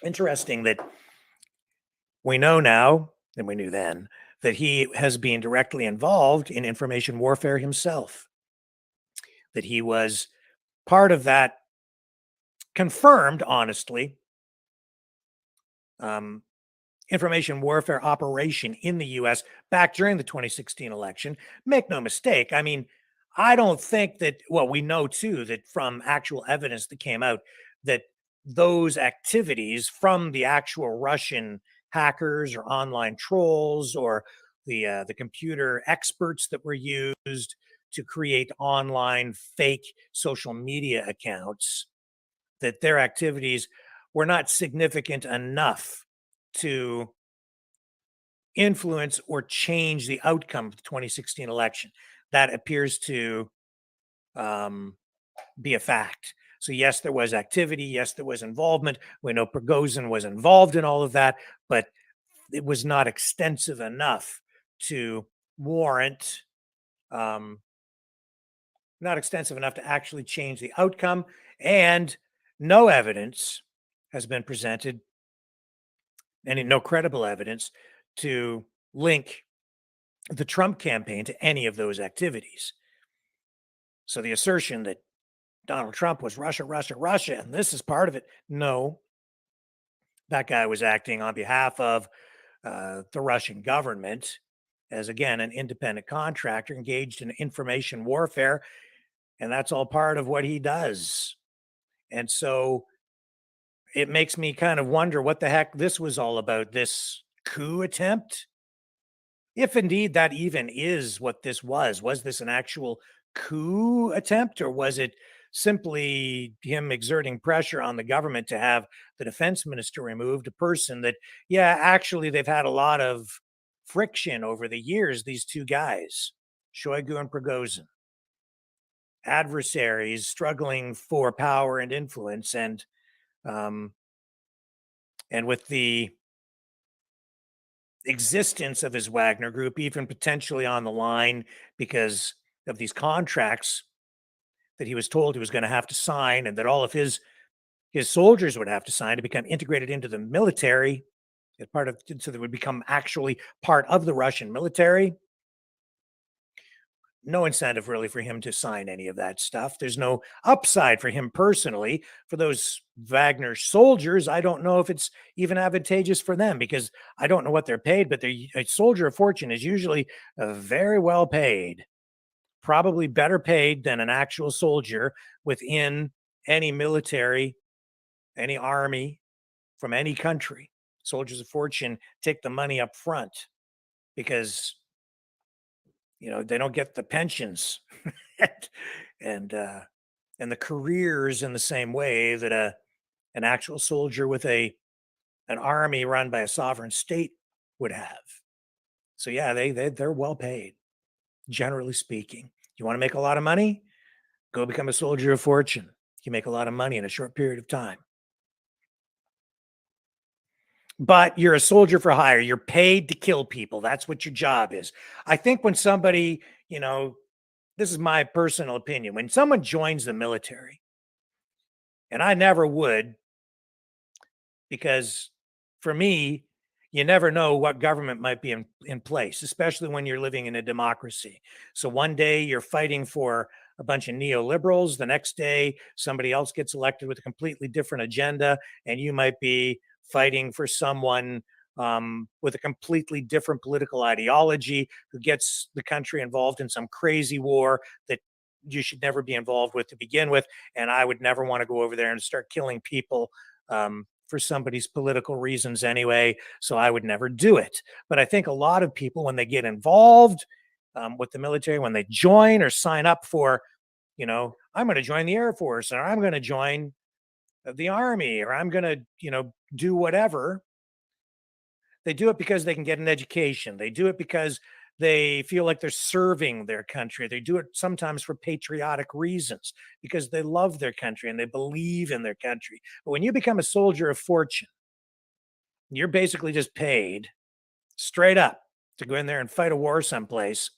Interesting that we know now, and we knew then, that he has been directly involved in information warfare himself, that he was part of that confirmed, honestly, information warfare operation in the U.S. back during the 2016 election. Make no mistake. I mean, I don't think that, well, we know too that from actual evidence that came out that those activities from the actual Russian hackers or online trolls or the computer experts that were used to create online fake social media accounts, that their activities were not significant enough to influence or change the outcome of the 2016 election. That appears to be a fact. So yes, there was activity. Yes, there was involvement. We know Prigozhin was involved in all of that, but it was not extensive enough to warrant, not extensive enough to actually change the outcome. And no evidence has been presented, no credible evidence to link the Trump campaign to any of those activities. So the assertion that Donald Trump was Russia, Russia, Russia, and this is part of it. No, that guy was acting on behalf of the Russian government as, again, an independent contractor engaged in information warfare. And that's all part of what he does. And so it makes me kind of wonder what the heck this was all about, this coup attempt. If indeed that even is what this was this an actual coup attempt, or was it simply him exerting pressure on the government to have the defense minister removed, a person that, yeah, actually they've had a lot of friction over the years, these two guys, Shoigu and Prigozhin, adversaries struggling for power and influence, and with the existence of his Wagner Group even potentially on the line because of these contracts that he was told he was going to have to sign, and that all of his soldiers would have to sign to become integrated into the military, so they would become actually part of the Russian military. No incentive really for him to sign any of that stuff. There's no upside for him personally. For those Wagner soldiers, I don't know if it's even advantageous for them, because I don't know what they're paid, but a soldier of fortune is usually very well paid, probably better paid than an actual soldier within any military, any army from any country. Soldiers of fortune take the money up front because they don't get the pensions and the careers in the same way that an actual soldier with an army run by a sovereign state would have. So yeah, they're well paid, generally speaking. You want to make a lot of money? Go become a soldier of fortune. You make a lot of money in a short period of time. But you're a soldier for hire. You're paid to kill people. That's what your job is. I think when somebody, this is my personal opinion, when someone joins the military And I never would, because for me, you never know what government might be in place, especially when you're living in a democracy. So one day you're fighting for a bunch of neoliberals. The next day, somebody else gets elected with a completely different agenda, and you might be fighting for someone with a completely different political ideology who gets the country involved in some crazy war that you should never be involved with to begin with. And I would never want to go over there and start killing people for somebody's political reasons anyway. So I would never do it. But I think a lot of people, when they get involved with the military, when they join or sign up for, I'm going to join the Air Force, or I'm going to join the Army, or I'm going to, do whatever. They do it because they can get an education. They do it because they feel like they're serving their country. They do it sometimes for patriotic reasons because they love their country and they believe in their country. But when you become a soldier of fortune, you're basically just paid straight up to go in there and fight a war someplace.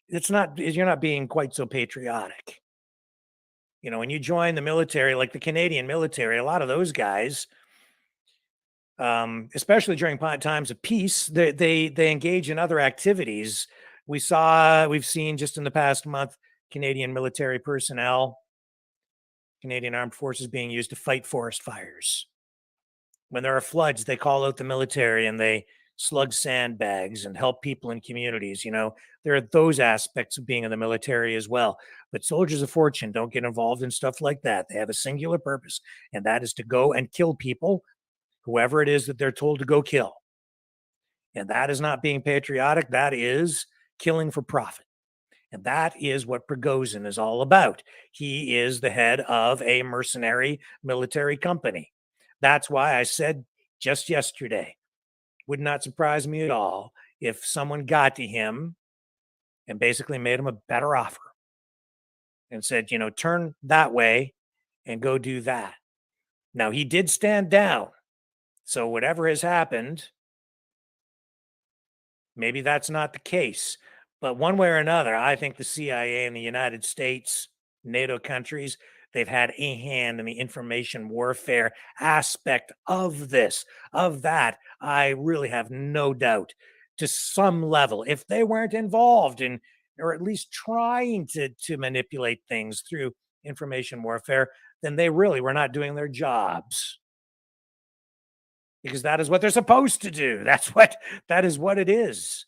You're not being quite so patriotic. When you join the military, like the Canadian military, a lot of those guys, especially during times of peace, they engage in other activities. We've seen just in the past month, Canadian military personnel, Canadian Armed Forces being used to fight forest fires. When there are floods, they call out the military and they slug sandbags and help people in communities. There are those aspects of being in the military as well. But soldiers of fortune don't get involved in stuff like that. They have a singular purpose, and that is to go and kill people, whoever it is that they're told to go kill. And that is not being patriotic. That is killing for profit. And that is what Prigozhin is all about. He is the head of a mercenary military company. That's why I said just yesterday, would not surprise me at all if someone got to him and basically made him a better offer and said, turn that way and go do that. Now, he did stand down. So whatever has happened, maybe that's not the case. But one way or another, I think the CIA and the United States, NATO countries, they've had a hand in the information warfare aspect of this, of that. I really have no doubt to some level, if they weren't involved in, or at least trying to manipulate things through information warfare, then they really were not doing their jobs. Because that is what they're supposed to do. That is what it is.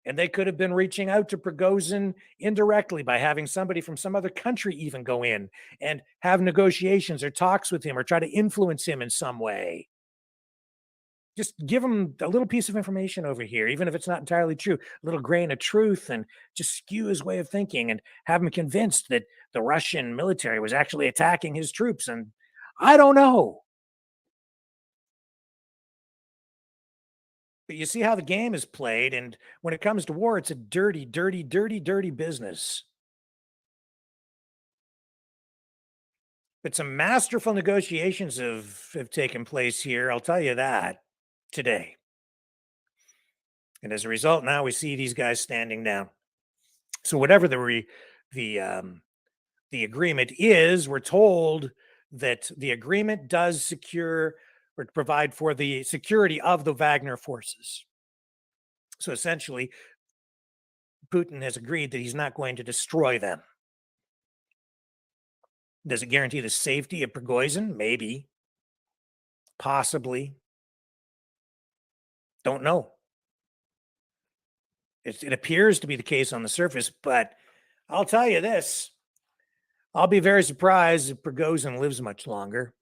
And they could have been reaching out to Prigozhin indirectly by having somebody from some other country even go in and have negotiations or talks with him or try to influence him in some way. Just give him a little piece of information over here, even if it's not entirely true, a little grain of truth, and just skew his way of thinking and have him convinced that the Russian military was actually attacking his troops. And I don't know. But you see how the game is played, and when it comes to war, it's a dirty, dirty, dirty, dirty business. But some masterful negotiations have taken place here, I'll tell you that, today. And as a result, now we see these guys standing down. So whatever the agreement is, we're told that the agreement does secure or provide for the security of the Wagner forces. So essentially, Putin has agreed that he's not going to destroy them. Does it guarantee the safety of Prigozhin? Maybe. Possibly. Don't know. It appears to be the case on the surface, but I'll tell you this. I'll be very surprised if Prigozhin lives much longer.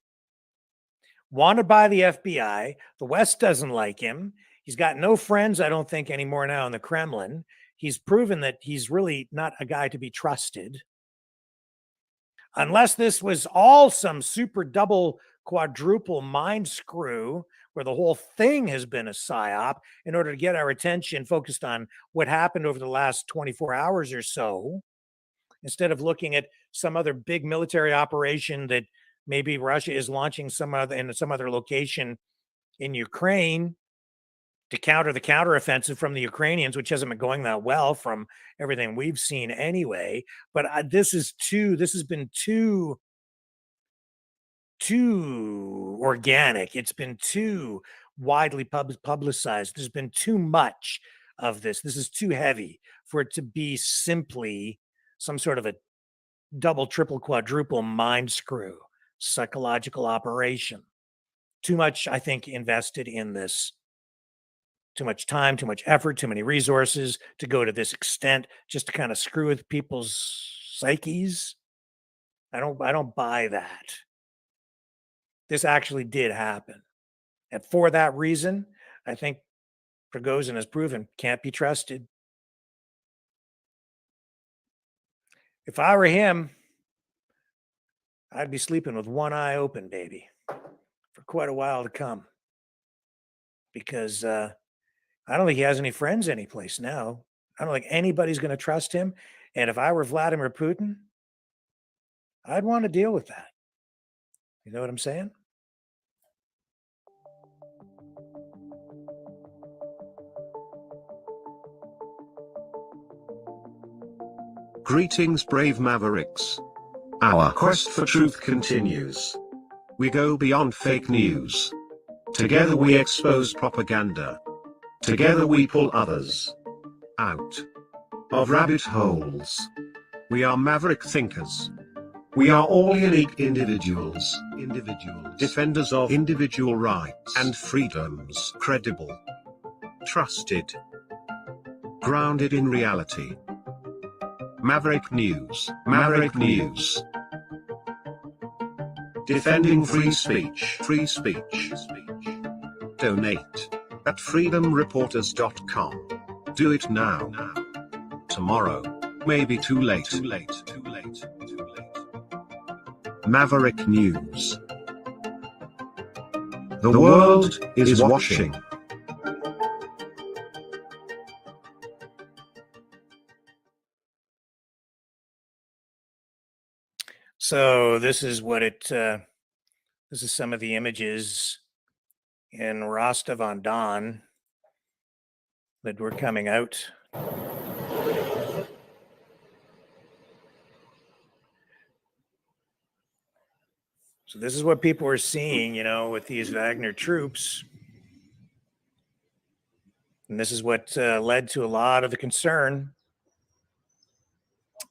Wanted by the FBI. The West doesn't like him. He's got no friends, I don't think, anymore now in the Kremlin. He's proven that he's really not a guy to be trusted. Unless this was all some super double quadruple mind screw where the whole thing has been a psyop in order to get our attention focused on what happened over the last 24 hours or so, instead of looking at some other big military operation that maybe Russia is launching in some other location in Ukraine to counter the counteroffensive from the Ukrainians, which hasn't been going that well from everything we've seen anyway. But this has been too too organic. It's been too widely publicized. There's been too much of this. This is too heavy for it to be simply some sort of a double, triple, quadruple mind screw, psychological operation. Too much, I think, invested in this. Too much time, too much effort, too many resources to go to this extent just to kind of screw with people's psyches. I don't buy that. This actually did happen. And for that reason, I think Prigozhin has proven can't be trusted. If I were him, I'd be sleeping with one eye open, baby, for quite a while to come. Because I don't think he has any friends anyplace now. I don't think anybody's going to trust him. And if I were Vladimir Putin, I'd want to deal with that. You know what I'm saying? Greetings, brave Mavericks. Our quest for truth continues. We go beyond fake news. Together we expose propaganda. Together we pull others out of rabbit holes. We are maverick thinkers. We are all unique individuals, defenders of individual rights and freedoms, credible, trusted, grounded in reality. Maverick News, Maverick News. Defending free speech, free speech. Donate at freedomreporters.com. Do it now. Tomorrow may be too late. Maverick News. The world is watching. So this is what it. This is some of the images in Rostov-on-Don that were coming out. So this is what people were seeing, with these Wagner troops. And this is what led to a lot of the concern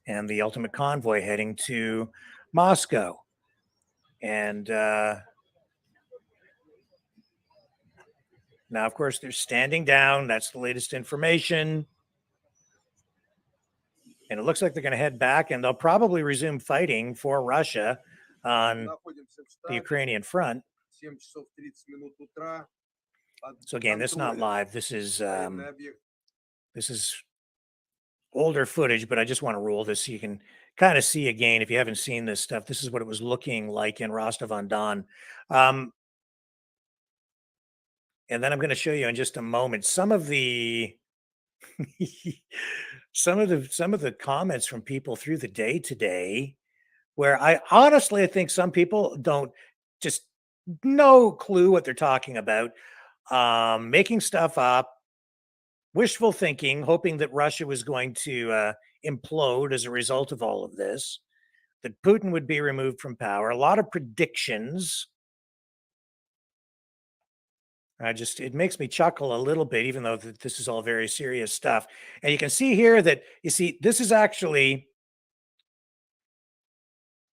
and the ultimate convoy heading to Moscow. And now, of course, they're standing down. That's the latest information. And it looks like they're going to head back, and they'll probably resume fighting for Russia on the Ukrainian front. So again, this is not live. This is older footage, but I just want to roll this so you can kind of see again, if you haven't seen this stuff. This is what it was looking like in Rostov-on-Don. And then I'm going to show you in just a moment some of the some of the comments from people through the day today, where I think some people don't, just no clue what they're talking about, making stuff up, wishful thinking, hoping that Russia was going to implode as a result of all of this, that Putin would be removed from power. A lot of predictions. It makes me chuckle a little bit, even though this is all very serious stuff. And you can see here that, this is actually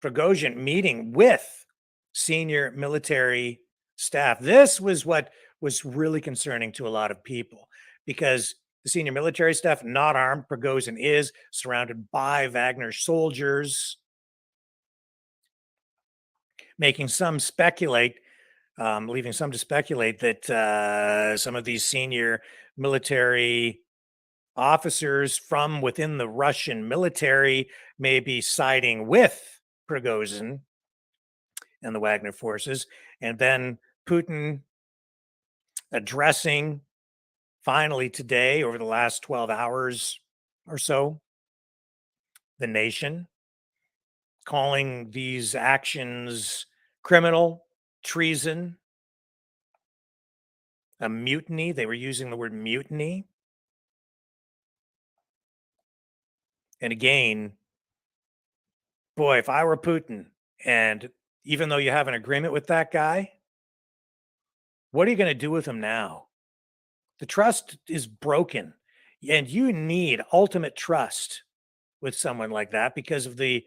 Prigozhin meeting with senior military staff. This was what was really concerning to a lot of people, because the senior military staff, not armed. Prigozhin is surrounded by Wagner soldiers, making some speculate, leaving some to speculate that some of these senior military officers from within the Russian military may be siding with Prigozhin and the Wagner forces. And then Putin addressing finally today, over the last 12 hours or so, the nation, calling these actions criminal, treason, a mutiny. They were using the word mutiny. And again, boy, if I were Putin and even though you have an agreement with that guy, what are you going to do with him now? The trust is broken, and you need ultimate trust with someone like that because of the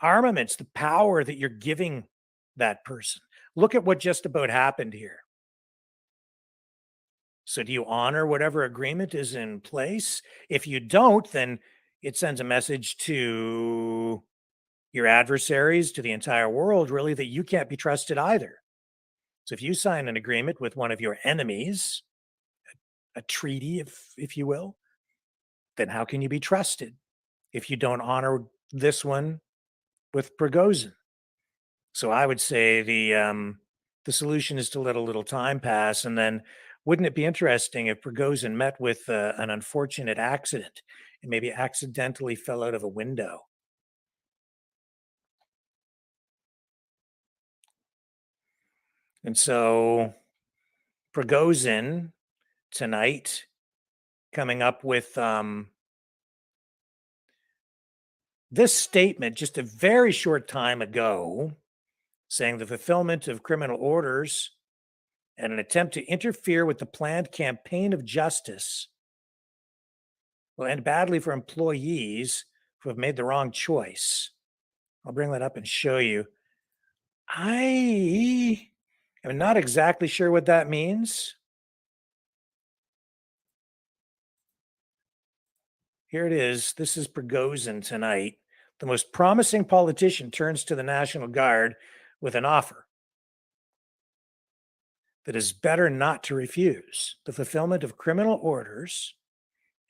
armaments, the power that you're giving that person. Look at what just about happened here. So do you honor whatever agreement is in place? If you don't, then it sends a message to your adversaries, to the entire world, really, that you can't be trusted either. So if you sign an agreement with one of your enemies, a treaty, if you will, then how can you be trusted if you don't honor this one with Prigozhin? So I would say the solution is to let a little time pass, and then wouldn't it be interesting if Prigozhin met with an unfortunate accident and maybe accidentally fell out of a window? And so Prigozhin tonight coming up with this statement just a very short time ago, saying the fulfillment of criminal orders and an attempt to interfere with the planned campaign of justice will end badly for employees who have made the wrong choice. I'll bring that up and show you. I am not exactly sure what that means. Here it is. This is Prigozhin tonight. The most promising politician turns to the National Guard with an offer that is better not to refuse: the fulfillment of criminal orders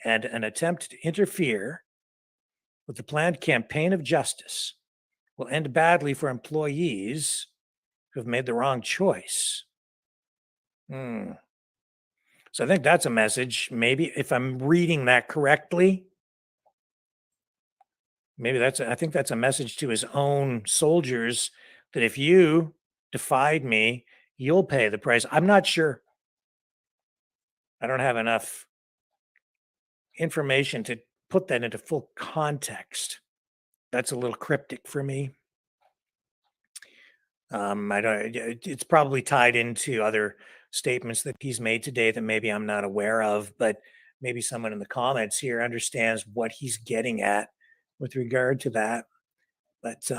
and an attempt to interfere with the planned campaign of justice will end badly for employees who have made the wrong choice. So I think that's a message. Maybe if I'm reading that correctly, I think that's a message to his own soldiers that if you defied me, you'll pay the price. I'm not sure. I don't have enough information to put that into full context. That's a little cryptic for me. I don't. It's probably tied into other statements that he's made today that maybe I'm not aware of, but maybe someone in the comments here understands what he's getting at with regard to that. But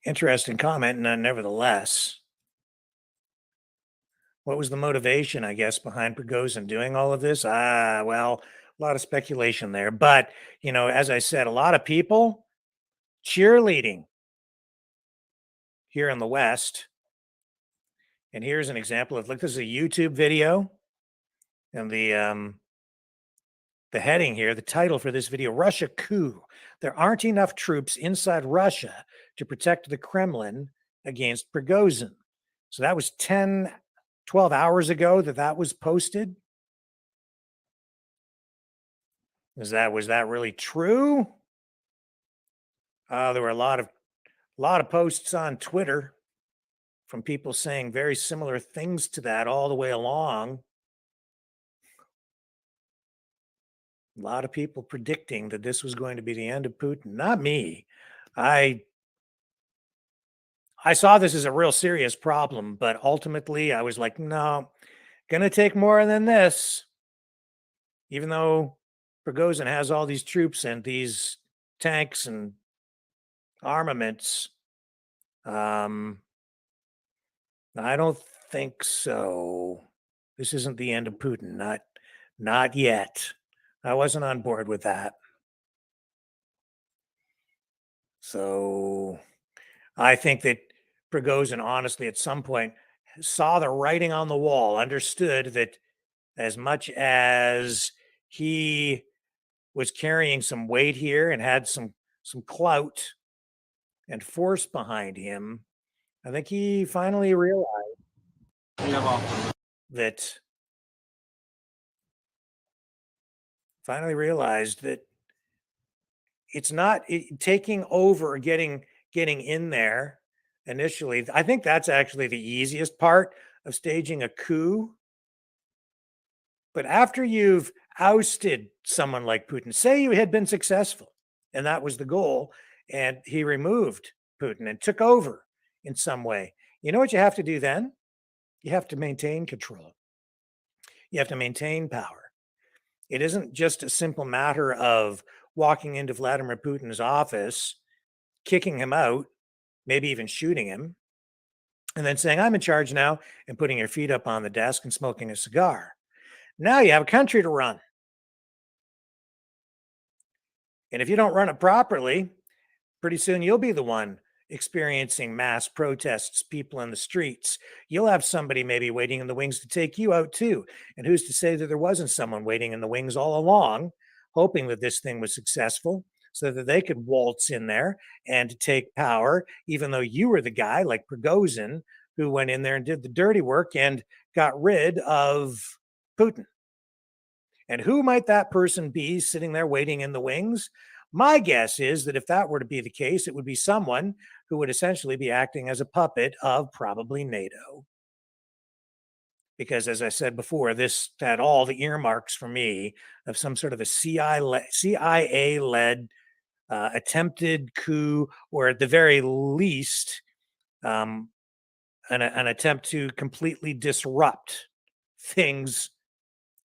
interesting comment, nevertheless. What was the motivation, I guess, behind Prigozhin doing all of this? Well, a lot of speculation there. But, as I said, a lot of people cheerleading here in the West. And here's an example of, look, this is a YouTube video. And the heading here, the title for this video, Russia Coup. There aren't enough troops inside Russia to protect the Kremlin against Prigozhin. So that was 12 hours ago that was posted. Was that really true? There were a lot of posts on Twitter from people saying very similar things to that all the way along. A lot of people predicting that this was going to be the end of Putin. Not me. I saw this as a real serious problem, but ultimately I was like, no, gonna take more than this. Even though Prigozhin has all these troops and these tanks and armaments, I don't think so. This isn't the end of Putin. Not yet. I wasn't on board with that. So I think that Prigozhin, honestly, at some point saw the writing on the wall, understood that as much as he was carrying some weight here and had some clout and force behind him, I think he finally realized that it's not taking over, getting in there initially. I think that's actually the easiest part of staging a coup. But after you've ousted someone like Putin, say you had been successful and that was the goal, and he removed Putin and took over in some way, you know what you have to do then? You have to maintain control. You have to maintain power. It isn't just a simple matter of walking into Vladimir Putin's office, kicking him out, maybe even shooting him, and then saying, I'm in charge now, and putting your feet up on the desk and smoking a cigar. Now you have a country to run. And if you don't run it properly, pretty soon you'll be the one experiencing mass protests, people in the streets. You'll have somebody maybe waiting in the wings to take you out too. And who's to say that there wasn't someone waiting in the wings all along, hoping that this thing was successful so that they could waltz in there and take power, even though you were the guy like Prigozhin who went in there and did the dirty work and got rid of Putin. And who might that person be sitting there waiting in the wings? My guess is that if that were to be the case, it would be someone who would essentially be acting as a puppet of probably NATO. Because as I said before, this had all the earmarks for me of some sort of a CIA-led attempted coup, or at the very least, an attempt to completely disrupt things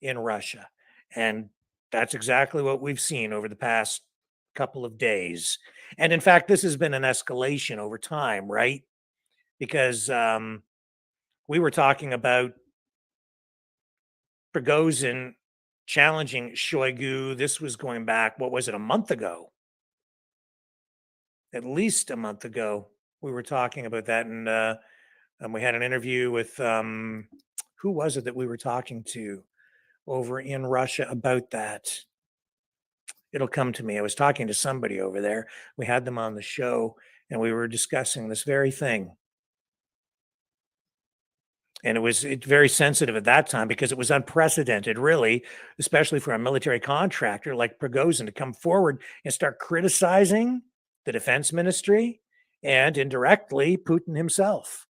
in Russia. And that's exactly what we've seen over the past couple of days. And in fact, this has been an escalation over time, right? Because we were talking about Prigozhin challenging Shoigu. This was going back, what was it, a month ago? At least a month ago, we were talking about that. And we had an interview with, who was it that we were talking to over in Russia about that? It'll come to me. I was talking to somebody over there. We had them on the show and we were discussing this very thing. And it was very sensitive at that time because it was unprecedented, really, especially for a military contractor like Prigozhin to come forward and start criticizing the defense ministry and indirectly Putin himself.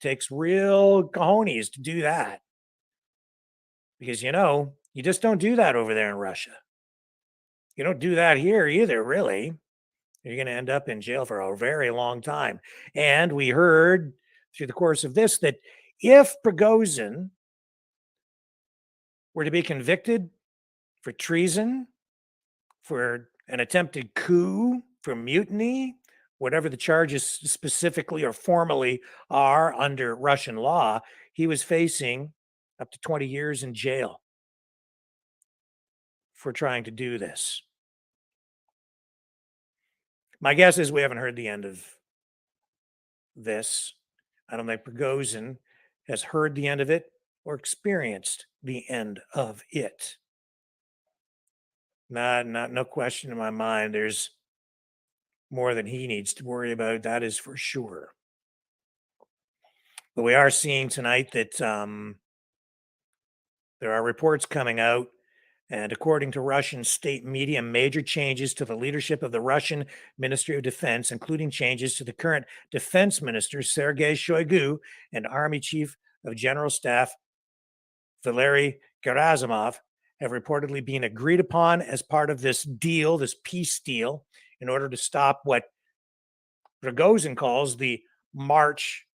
It takes real cojones to do that. Because, you know, you just don't do that over there in Russia. You don't do that here either, really. You're going to end up in jail for a very long time. And we heard through the course of this that if Prigozhin were to be convicted for treason, for an attempted coup, for mutiny, whatever the charges specifically or formally are under Russian law, he was facing up to 20 years in jail for trying to do this. My guess is we haven't heard the end of this. I don't think Prigozhin has heard the end of it or experienced the end of it. No question in my mind. There's more than he needs to worry about. That is for sure. But we are seeing tonight that there are reports coming out, and according to Russian state media, major changes to the leadership of the Russian Ministry of Defense, including changes to the current defense minister, Sergei Shoigu, and Army Chief of General Staff, Valery Gerasimov, have reportedly been agreed upon as part of this deal, this peace deal, in order to stop what Prigozhin calls the march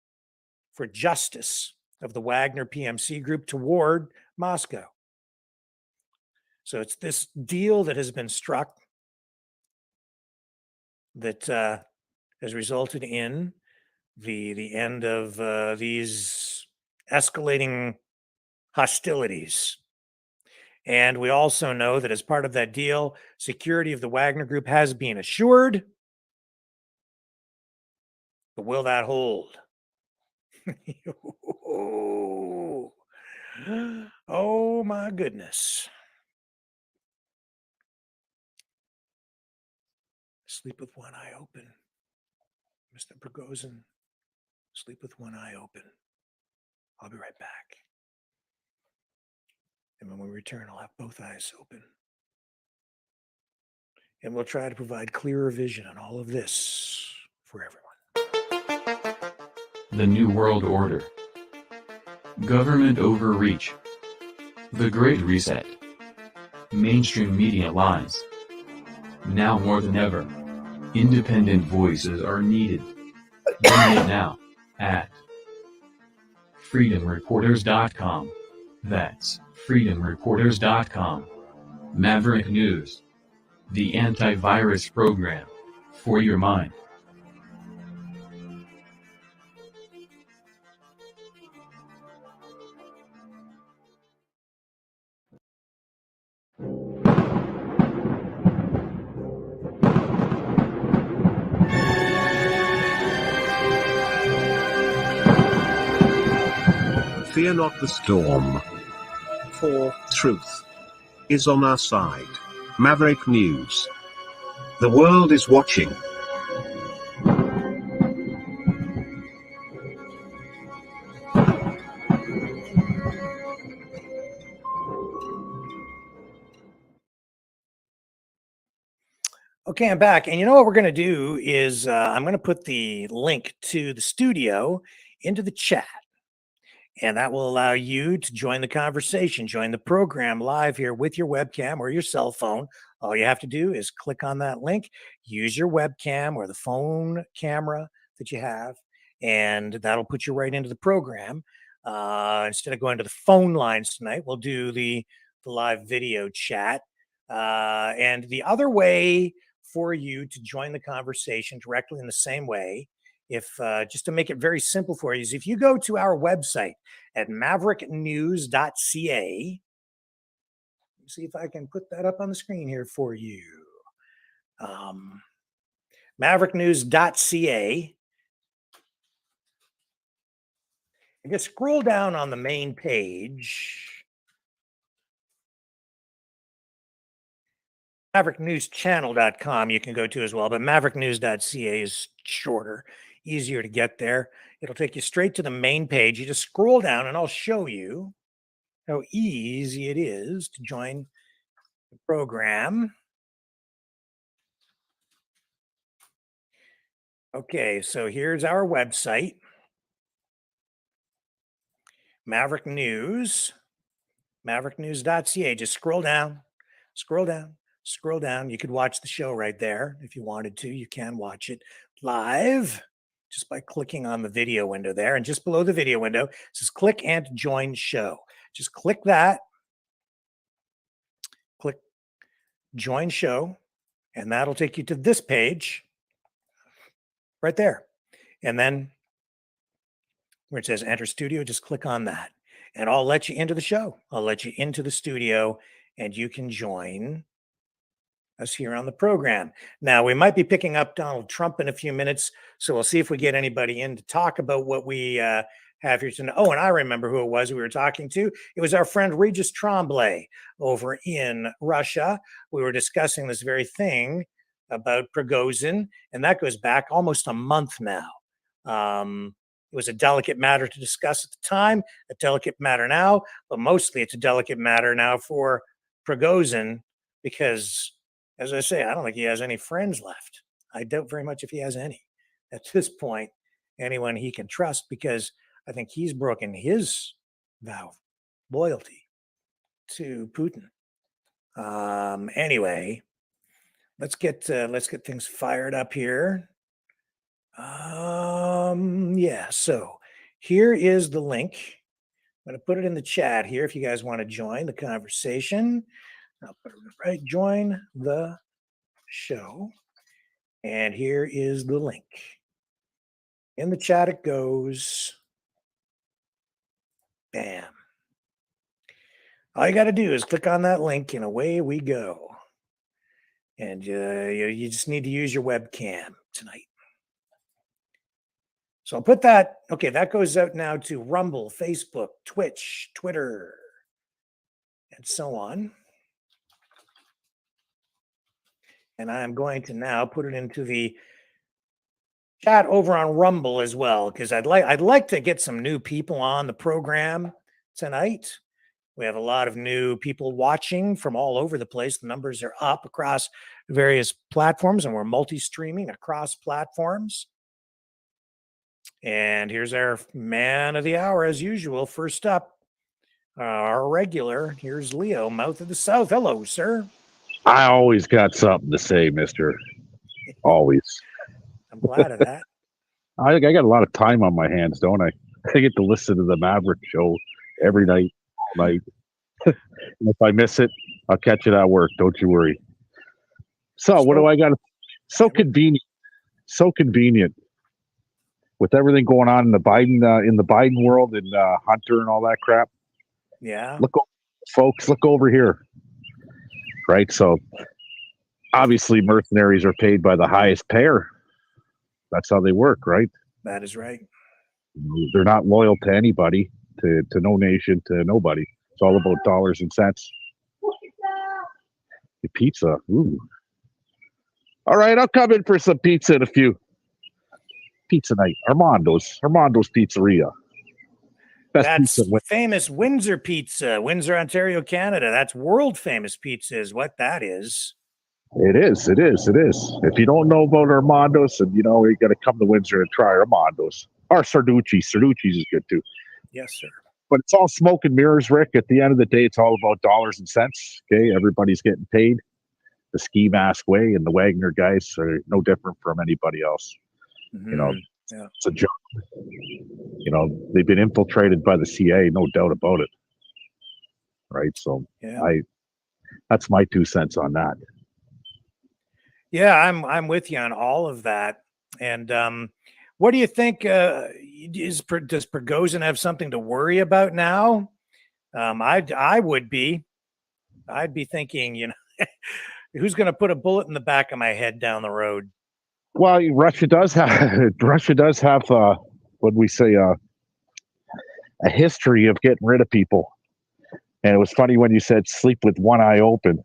for justice of the Wagner PMC group toward Moscow. So it's this deal that has been struck that has resulted in the end of these escalating hostilities. And we also know that as part of that deal, security of the Wagner Group has been assured. But will that hold? Oh my goodness. Sleep with one eye open. Mr. Prigozhin, sleep with one eye open. I'll be right back. And when we return, I'll have both eyes open. And we'll try to provide clearer vision on all of this for everyone. The New World Order. Government overreach. The Great Reset. Mainstream media lies. Now more than ever, independent voices are needed. Join it now at freedomreporters.com. That's freedomreporters.com. Maverick News, the antivirus program for your mind. Fear not the storm, for truth is on our side. Maverick News. The world is watching. Okay, I'm back. And you know what we're going to do is I'm going to put the link to the studio into the chat. And that will allow you to join the conversation, join the program live here with your webcam or your cell phone. All you have to do is click on that link, use your webcam or the phone camera that you have, and that'll put you right into the program. Instead of going to the phone lines tonight, we'll do the live video chat. And the other way for you to join the conversation directly in the same way, if just to make it very simple for you, is if you go to our website at mavericknews.ca. See if I can put that up on the screen here for you. Mavericknews.ca. And just scroll down on the main page. MaverickNewsChannel.com you can go to as well, but MaverickNews.ca is shorter, easier to get there. It'll take you straight to the main page. You just scroll down and I'll show you how easy it is to join the program. Okay, so here's our website, Maverick News, MaverickNews.ca. Just scroll down, scroll down, scroll down. You could watch the show right there if you wanted to. You can watch it live just by clicking on the video window there. And just below the video window, it says click and join show. Just click that, click join show, and that'll take you to this page right there. And then where it says enter studio, just click on that. And I'll let you into the show. I'll let you into the studio and you can join us here on the program. Now, we might be picking up Donald Trump in a few minutes, so we'll see if we get anybody in to talk about what we have here tonight. Oh, and I remember who it was we were talking to. It was our friend Regis Tremblay over in Russia. We were discussing this very thing about Prigozhin, and that goes back almost a month now. It was a delicate matter to discuss at the time, a delicate matter now, but mostly it's a delicate matter now for Prigozhin because, as I say, I don't think he has any friends left. I doubt very much if he has any at this point, anyone he can trust, because I think he's broken his vow of loyalty to Putin. Anyway, let's get things fired up here. Yeah, so here is the link. I'm going to put it in the chat here if you guys want to join the conversation. I'll put it right, join the show. And here is the link. In the chat it goes. Bam. All you got to do is click on that link and away we go. And you just need to use your webcam tonight. So I'll put that, okay, that goes out now to Rumble, Facebook, Twitch, Twitter, and so on. And I'm going to now put it into the chat over on Rumble as well, because I'd like to get some new people on the program tonight. We have a lot of new people watching from all over the place. The numbers are up across various platforms, and we're multi-streaming across platforms. And here's our man of the hour, as usual. First up, Our regular, here's Leo, mouth of the South. Hello, sir. I always got something to say, mister. Always. I'm glad of that. I got a lot of time on my hands, don't I? I get to listen to the Maverick show every night, all night. And if I miss it, I'll catch it at work. Don't you worry. So what do I got? So convenient. So convenient. With everything going on in the Biden world and Hunter and all that crap. Yeah. Look, folks, look over here. Right? So obviously mercenaries are paid by the highest payer. That's how they work, right? That is right. They're not loyal to anybody, to no nation, to nobody. It's all about dollars and cents. The pizza. Ooh. All right, I'll come in for some pizza in a few. Pizza night. Armando's Pizzeria. Best That's pizza. famous Windsor pizza, Windsor, Ontario, Canada. That's world famous pizza is what that is. It is. If you don't know about Armando's, and you got to come to Windsor and try Armando's. Or Sarducci's. Sarducci's is good too. Yes, sir. But it's all smoke and mirrors, Rick. At the end of the day, it's all about dollars and cents. Okay, everybody's getting paid the ski mask way, and the Wagner guys are no different from anybody else. Mm-hmm. It's a job. They've been infiltrated by the CIA, no doubt about it. Right, so that's my 2 cents on that. Yeah, I'm with you on all of that. And what do you think? Does Prigozhin have something to worry about now? I would be. I'd be thinking, who's going to put a bullet in the back of my head down the road? Well, Russia does have what we say a history of getting rid of people. And it was funny when you said sleep with one eye open.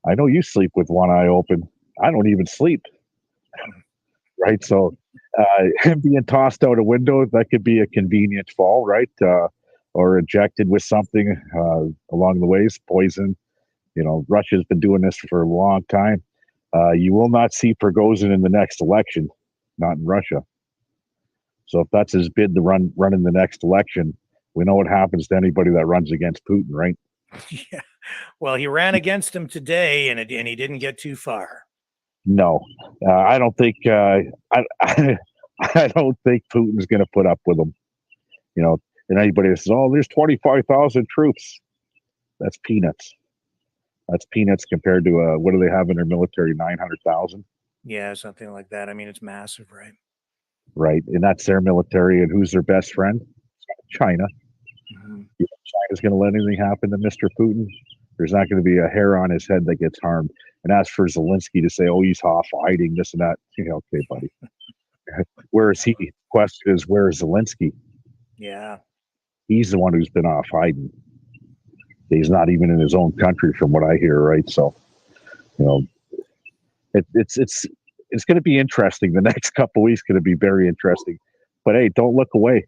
I know you sleep with one eye open. I don't even sleep. Right. So him being tossed out a window, that could be a convenient fall, right? Or ejected with something along the ways, poison. Russia's been doing this for a long time. You will not see Prigozhin in the next election, not in Russia. So if that's his bid to run in the next election, we know what happens to anybody that runs against Putin, right? Yeah. Well, he ran against him today, and he didn't get too far. No, I don't think. I don't think Putin's going to put up with him. And anybody that says, "Oh, there's 25,000 troops," that's peanuts. That's peanuts compared to what do they have in their military? 900,000. Yeah, something like that. I mean, it's massive, right? Right, and that's their military. And who's their best friend? China. Mm-hmm. China's going to let anything happen to Mr. Putin. There's not going to be a hair on his head that gets harmed. And as for Zelensky to say, "Oh, he's off hiding this and that," okay, buddy. Where is he? The question is, where is Zelensky? Yeah, he's the one who's been off hiding. He's not even in his own country, from what I hear. Right, so it's going to be interesting. The next couple of weeks going to be very interesting. But hey, don't look away.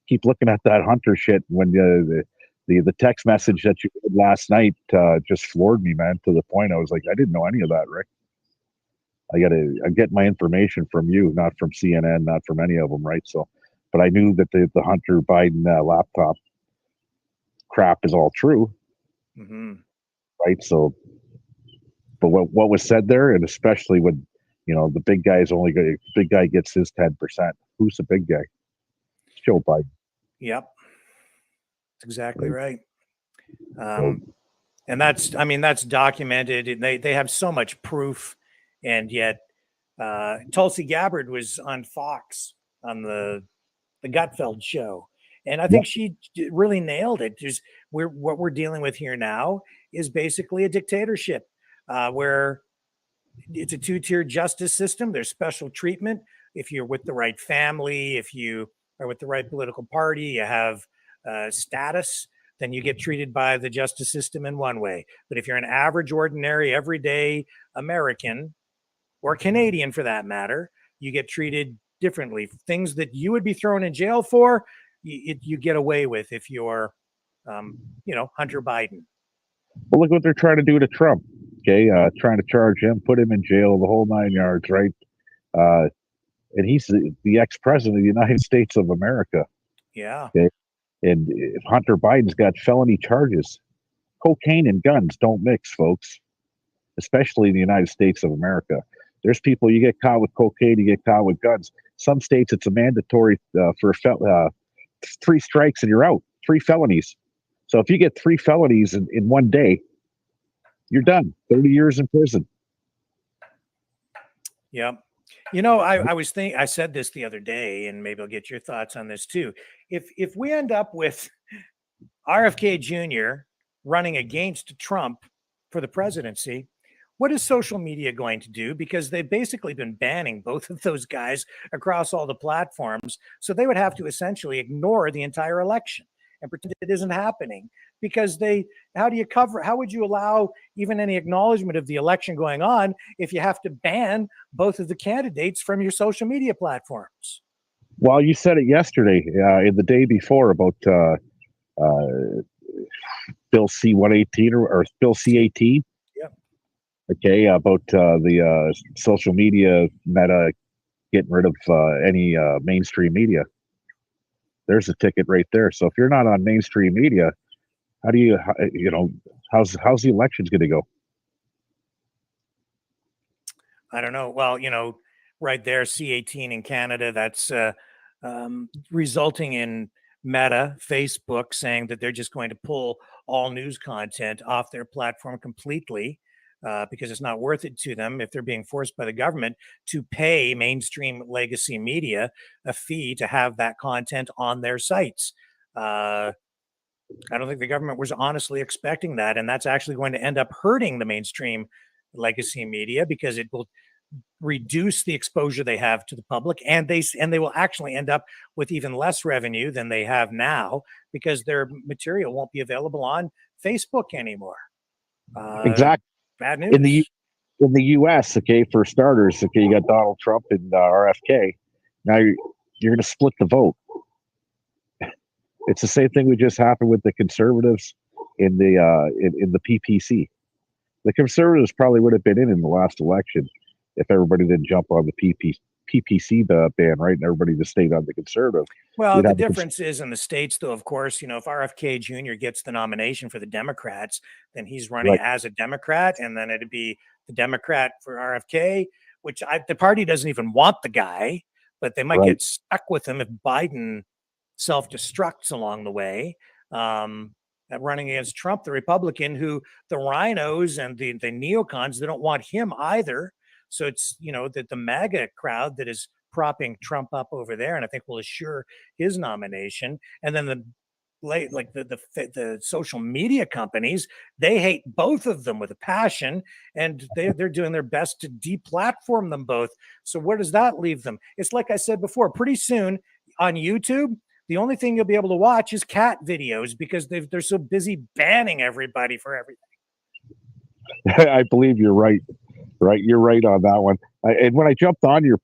Keep looking at that Hunter shit. When the text message that you did last night just floored me, man, to the point I was like, I didn't know any of that, Rick. I get my information from you, not from CNN, not from any of them, right? So, but I knew that the Hunter Biden laptop crap is all true, right? So, but what was said there, and especially when the big guy gets his 10%. Who's the big guy? Joe Biden. Yep, that's exactly right. And that's documented. They have so much proof, and yet Tulsi Gabbard was on Fox on the Gutfeld show, and I think she really nailed it. What we're dealing with here now is basically a dictatorship, where it's a two-tier justice system. There's special treatment if you're with the right family, if you are with the right political party, you have status, then you get treated by the justice system in one way. But if you're an average, ordinary, everyday American or Canadian for that matter, you get treated differently. Things that you would be thrown in jail for, you get away with if you're, Hunter Biden. Well, look what they're trying to do to Trump. Okay, trying to charge him, put him in jail, the whole 9 yards, right? And he's the ex-president of the United States of America. Yeah. Okay? And if Hunter Biden's got felony charges. Cocaine and guns don't mix, folks, especially in the United States of America. There's people, you get caught with cocaine, you get caught with guns. Some states, it's a mandatory for 3 strikes and you're out, 3 felonies. So if you get 3 felonies in one day, you're done. 30 years in prison. Yeah. You know, I said this the other day, and maybe I'll get your thoughts on this too. If we end up with RFK Jr. running against Trump for the presidency, what is social media going to do? Because they've basically been banning both of those guys across all the platforms. So they would have to essentially ignore the entire election and pretend it isn't happening, because how would you allow even any acknowledgement of the election going on if you have to ban both of the candidates from your social media platforms? Well, you said it yesterday, in the day before, about Bill C-118 or Bill C-18. Yeah. Okay, about the social media meta getting rid of any mainstream media. There's a ticket right there. So if you're not on mainstream media, how do how's the elections going to go? I don't know. Well, right there, C-18 in Canada, that's resulting in Meta, Facebook, saying that they're just going to pull all news content off their platform completely, because it's not worth it to them if they're being forced by the government to pay mainstream legacy media a fee to have that content on their sites. I don't think the government was honestly expecting that, and that's actually going to end up hurting the mainstream legacy media, because it will reduce the exposure they have to the public, and they will actually end up with even less revenue than they have now, because their material won't be available on Facebook anymore. Exactly. Bad news. In the U.S., okay, for starters, okay, you got Donald Trump and RFK. Now you're going to split the vote. It's the same thing that just happened with the conservatives in the PPC. The conservatives probably would have been in the last election if everybody didn't jump on the PPC ban, right? And everybody just stayed on the conservative. Well, the difference is in the States, though, of course, if RFK Jr. gets the nomination for the Democrats, then he's running as a Democrat, and then it'd be the Democrat for RFK, which the party doesn't even want the guy, but they might get stuck with him if Biden self-destructs along the way. Running against Trump, the Republican, who the rhinos and the neocons, they don't want him either. So it's, that the MAGA crowd that is propping Trump up over there, and I think will assure his nomination. And then the social media companies, they hate both of them with a passion, and they're doing their best to deplatform them both. So where does that leave them? It's like I said before, pretty soon on YouTube, the only thing you'll be able to watch is cat videos, because they're so busy banning everybody for everything. I believe you're right. Right, you're right on that one. And when I jumped on your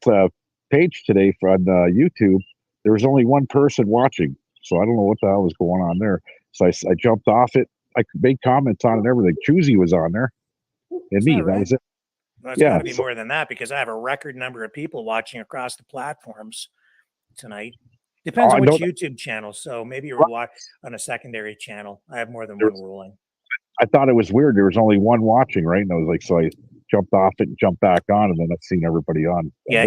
page today on YouTube, there was only one person watching, so I don't know what the hell was going on there. So I jumped off it. I made comments on it and everything. Choosy was on there, and me. That was it. Well, it's got to be more than that, because I have a record number of people watching across the platforms tonight. Depends on which YouTube channel. So maybe you're watching on a secondary channel. I have more than one ruling. I thought it was weird. There was only one watching, right? And I was like, so I jumped off it and jumped back on, and then I've seen everybody on. Yeah,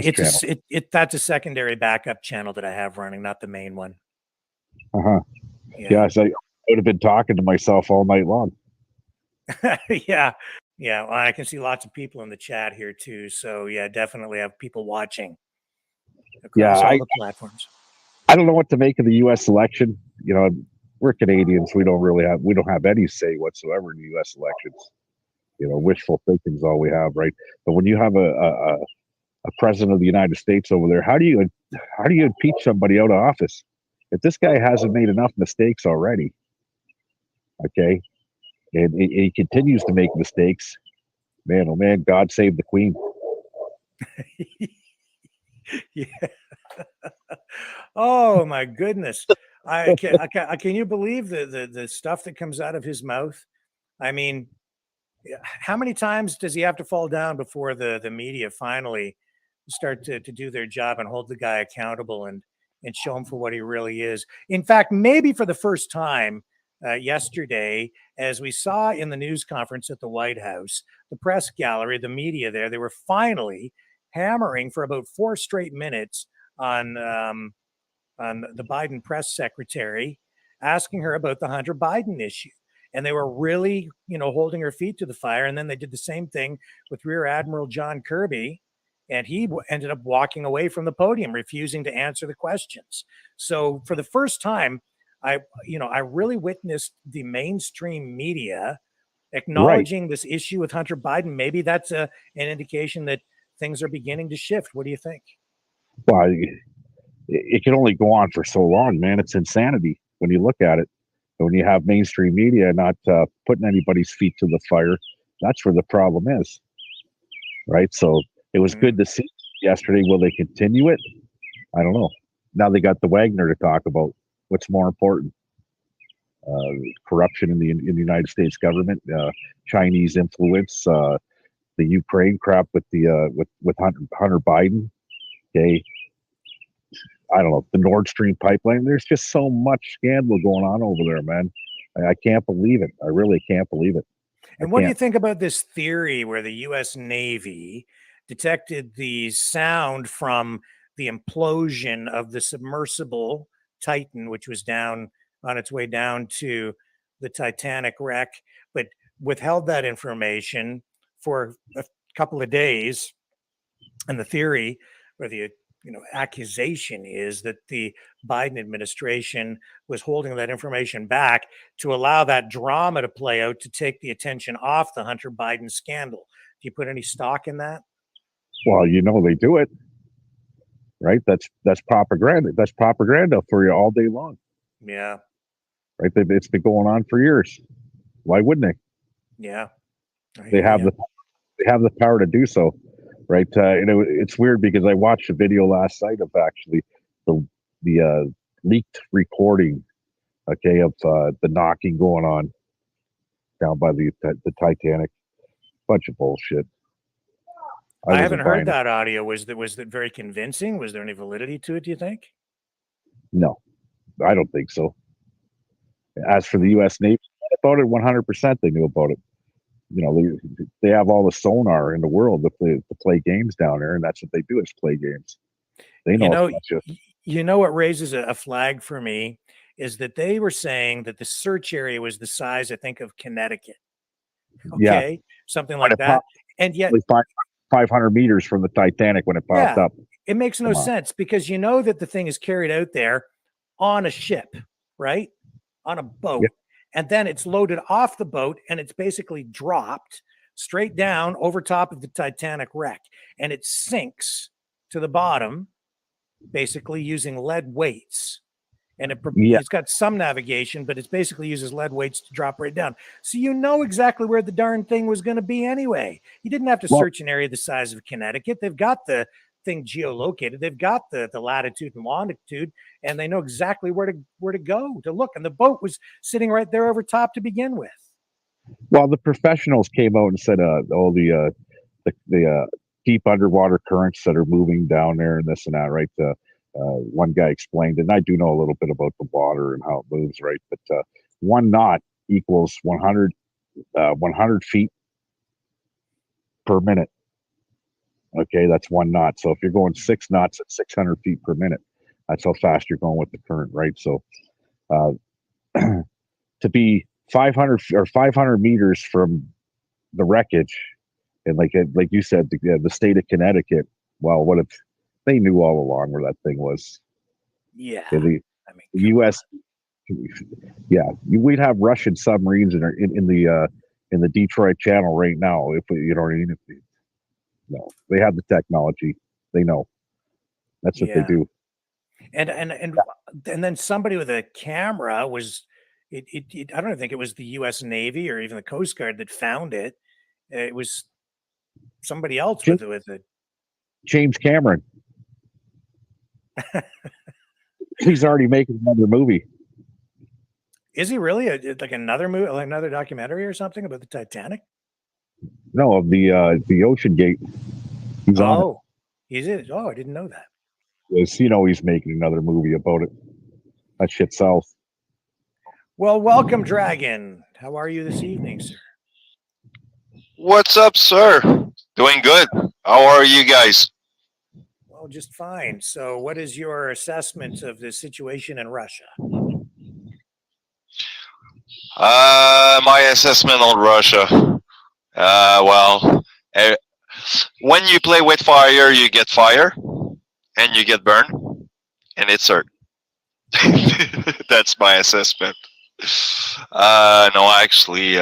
that's a secondary backup channel that I have running, not the main one. Yeah, so I would have been talking to myself all night long. Yeah. Well, I can see lots of people in the chat here too. So yeah, definitely have people watching across all the platforms. I don't know what to make of the U.S. election. We're Canadians. We don't have any say whatsoever in the U.S. elections. Wishful thinking is all we have, right? But when you have a president of the United States over there, how do you impeach somebody out of office? If this guy hasn't made enough mistakes already, okay, and he continues to make mistakes, man, oh man, God save the Queen. Yeah. Oh my goodness. Can you believe the stuff that comes out of his mouth? I mean, how many times does he have to fall down before the media finally start to do their job and hold the guy accountable and and show him for what he really is. In fact, maybe for the first time yesterday, as we saw in the news conference at the White House, the press gallery, the media there, they were finally hammering for about 4 straight minutes on the Biden press secretary, asking her about the Hunter Biden issue. And they were really, holding her feet to the fire. And then they did the same thing with Rear Admiral John Kirby. And he ended up walking away from the podium, refusing to answer the questions. So for the first time, I really witnessed the mainstream media acknowledging this issue with Hunter Biden. Maybe that's an indication that things are beginning to shift. What do you think? Well, it can only go on for so long, man. It's insanity when you look at it. And when you have mainstream media not putting anybody's feet to the fire, that's where the problem is, right? So it was good to see yesterday. Will they continue it? I don't know. Now they got the Wagner to talk about. What's more important? Corruption in the United States government, Chinese influence, the Ukraine crap with the with Hunter Biden. Okay, I don't know, the Nord Stream pipeline. There's just so much scandal going on over there, man. I can't believe it. I really can't believe it. And what do you think about this theory where the U.S. Navy detected the sound from the implosion of the submersible Titan, which was down on its way down to the Titanic wreck, but withheld that information for a couple of days? And the theory, or the accusation, is that the Biden administration was holding that information back to allow that drama to play out, to take the attention off the Hunter Biden scandal. Do you put any stock in that? Well, they do it, right? That's propaganda. That's propaganda for you all day long. Yeah. Right. It's been going on for years. Why wouldn't they? Yeah. They have the power to do so. Right. It's weird because I watched a video last night of actually the leaked recording, okay, of the knocking going on down by the Titanic. Bunch of bullshit. I haven't heard that audio. Was that very convincing? Was there any validity to it, do you think? No, I don't think so. As for the U.S. Navy about it, 100% they knew about it. They have all the sonar in the world to play games down there, and that's what they do, is play games. They know. What raises a flag for me is that they were saying that the search area was the size, I think, of Connecticut. Okay, yeah. Something like that. And yet 500 meters from the Titanic when it popped up. It makes no sense, because that the thing is carried out there on a ship, right? On a boat. Yeah. And then it's loaded off the boat, and it's basically dropped straight down over top of the Titanic wreck. And it sinks to the bottom, basically using lead weights. And it's got some navigation, but it basically uses lead weights to drop right down. So exactly where the darn thing was going to be anyway. You didn't have to search an area the size of Connecticut. They've got the thing geolocated. They've got the latitude and longitude, and they know exactly where to go to look. And the boat was sitting right there over top to begin with. Well, the professionals came out and said, the deep underwater currents that are moving down there and this and that, right? One guy explained, and I do know a little bit about the water and how it moves, right? But 1 knot equals 100 feet per minute. Okay, that's 1 knot. So if you're going 6 knots at 600 feet per minute, that's how fast you're going with the current, right? So to be 500 meters from the wreckage, and like you said, the state of Connecticut. Well, what if they knew all along where that thing was? Yeah, the U.S. Yeah, we'd have Russian submarines in the Detroit Channel right now, if you know what I mean. No, they have the technology. They know. That's what they do. And then somebody with a camera was. I don't think it was the U.S. Navy or even the Coast Guard that found it. It was somebody else with it. James Cameron. He's already making another movie. Is he really? Like another movie, like another documentary or something about the Titanic? No, of the Ocean Gate. He's on it. He's in it. Oh, I didn't know that. is. He's making another movie about it. That shit sells. Well, welcome, Dragon. How are you this evening, sir? What's up, sir? Doing good. How are you guys? Well, just fine. So, what is your assessment of the situation in Russia? My assessment on Russia. Well, when you play with fire, you get fire, and you get burned, and it's hurt. That's my assessment. No, actually,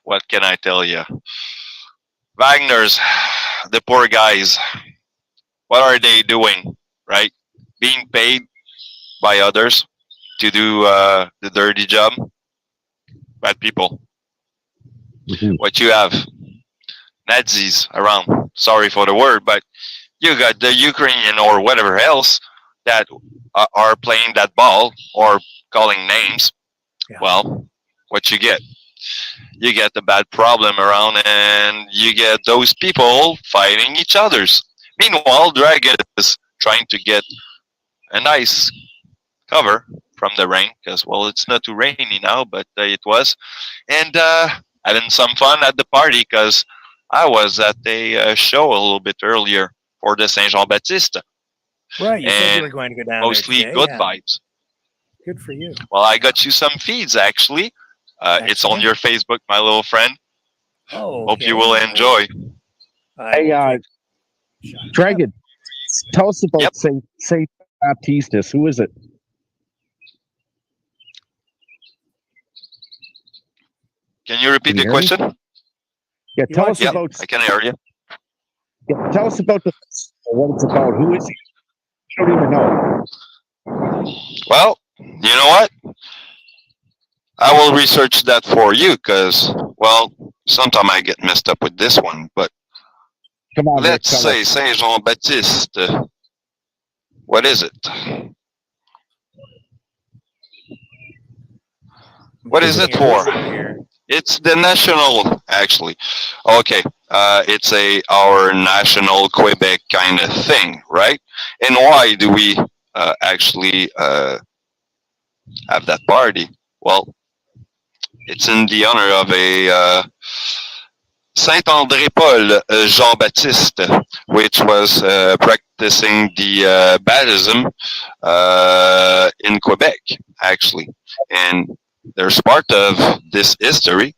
what can I tell you? Wagner's, the poor guys, what are they doing, right? Being paid by others to do the dirty job? Bad people. What you have? Nazis around. Sorry for the word, but you got the Ukrainian or whatever else that are playing that ball or calling names. Yeah. Well, what you get? You get the bad problem around, and you get those people fighting each others. Meanwhile, Dragon is trying to get a nice cover from the rain, because, well, it's not too rainy now, but it was. And having some fun at the party, because I was at a show a little bit earlier for the Saint Jean Baptiste. Right, you said you And were going to go down mostly there today. good Yeah. vibes. Good for you. Well, I got you some feeds, actually. It's on Excellent. your Facebook, my little friend. Oh, Hope you okay. will enjoy. I Hey, will take a shot. Dragon, tell us about Yep. Saint Baptistus. Who is it? Can you repeat Can you the hear me? question? Yeah, You tell want us to- Yeah, about. I can hear you. Yeah, tell us about what it's about. Who is he? You don't even know. Well, you know what? I will research that for you, because, well, sometimes I get messed up with this one. But Come on, Rick, let's tell say us. Saint Jean Baptiste. What is it? What is Taking it your for? word here. It's the national, actually. Okay, it's our national Quebec kind of thing, right? And why do we actually have that party? Well, it's in the honor of a Saint André Paul Jean Baptiste, which was practicing the baptism in Quebec, actually. And there's part of this history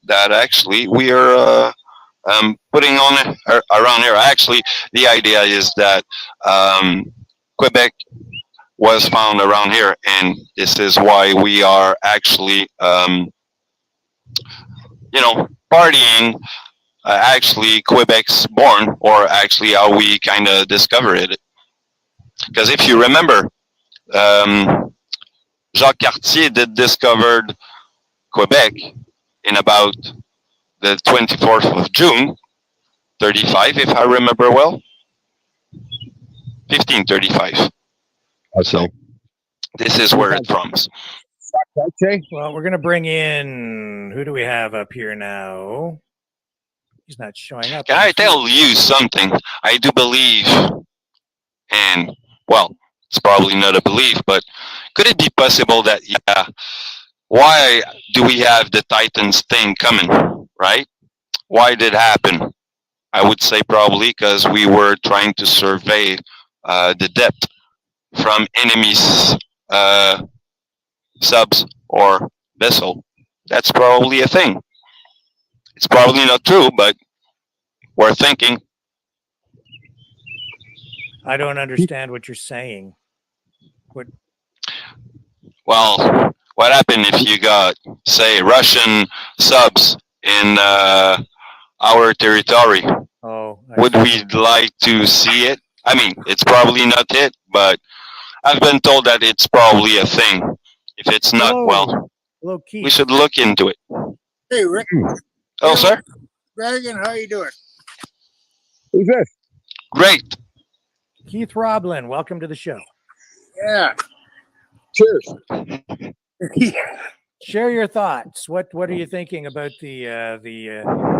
that actually we are putting on around here. Actually, the idea is that Quebec was found around here, and this is why we are actually, partying. Actually, Quebec's born, or actually how we kind of discovered it. Because if you remember, Jacques Cartier did discovered Quebec in about the 24th of June, 35, if I remember well. 1535. Okay. So this is where it from. Okay. Well, we're going to bring in, who do we have up here now? He's not showing up. Can I tell you something? I do believe, and, well, it's probably not a belief, but could it be possible that, yeah, why do we have the Titans thing coming, right? Why did it happen? I would say probably because we were trying to survey the depth from enemies' subs or vessel. That's probably a thing. It's probably not true, but we're thinking. I don't understand what you're saying. Well, what happened if you got, say, Russian subs in our territory? Oh, I Would see. we like to see it? I mean, it's probably not it, but I've been told that it's probably a thing. If it's not, Hello. well, Hello, Keith. we should look into it. Hey, Rick. Oh, sir? Dragon, how you doing? Who's this? Great. Keith Roblin, welcome to the show. Yeah. Cheers. Share your thoughts. What are you thinking about the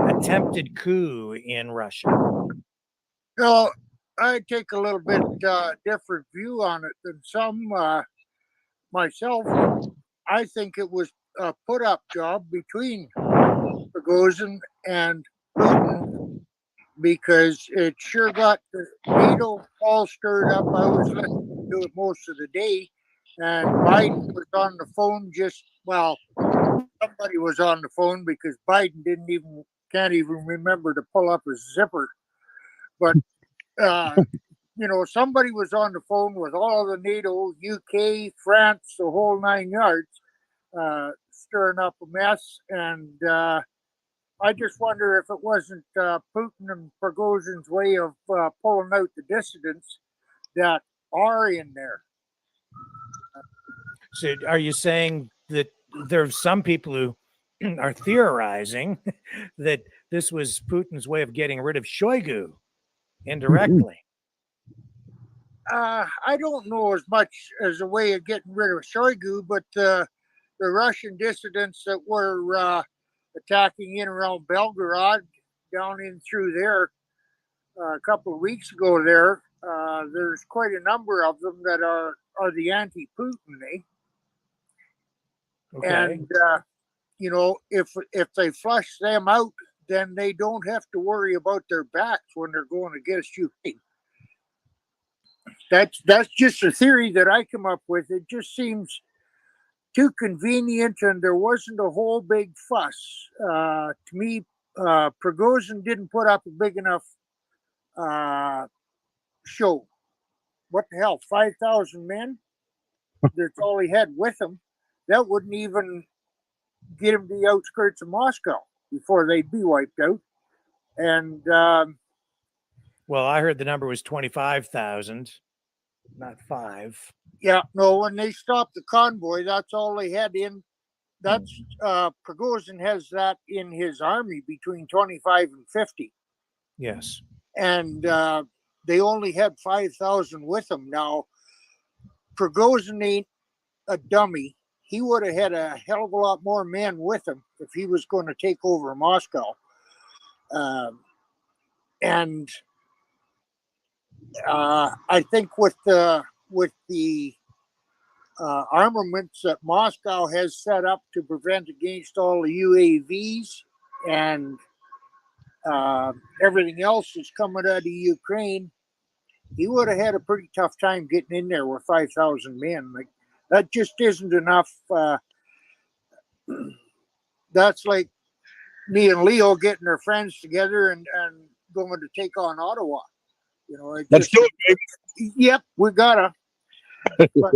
attempted coup in Russia? So I take a little bit different view on it than some. Myself, I think it was a put-up job between Prigozhin and Putin because it sure got the NATO all stirred up. I was listening to it most of the day, and Biden was on the phone. Somebody was on the phone because Biden can't even remember to pull up his zipper. But somebody was on the phone with all the NATO, UK, France, the whole 9 yards, stirring up a mess. And I just wonder if it wasn't Putin and Prigozhin's way of pulling out the dissidents that are in there. So are you saying that there's some people who are theorizing that this was Putin's way of getting rid of Shoigu indirectly? I don't know as much as a way of getting rid of Shoigu, but the Russian dissidents that were attacking in around Belgorod, down in through there a couple of weeks ago there's quite a number of them that are the anti-Putin, eh? Okay. And, if they flush them out, then they don't have to worry about their backs when they're going against Ukraine. That's just a theory that I come up with. It just seems too convenient, and there wasn't a whole big fuss. To me, Prigozhin didn't put up a big enough show. What the hell, 5,000 men? That's all he had with him. That wouldn't even get him to the outskirts of Moscow before they'd be wiped out. And well, I heard the number was 25,000, not 5. Yeah, no, when they stopped the convoy, that's all they had in. That's Prigozhin has that in his army between 25 and 50. Yes. And they only had 5,000 with them. Now, Prigozhin ain't a dummy. He would have had a hell of a lot more men with him if he was going to take over Moscow. And I think with the armaments that Moscow has set up to prevent against all the UAVs and everything else that's coming out of Ukraine, he would have had a pretty tough time getting in there with 5,000 men. Like, that just isn't enough. That's like me and Leo getting our friends together and going to take on Ottawa. Let's do it, baby. Yep, we gotta. But,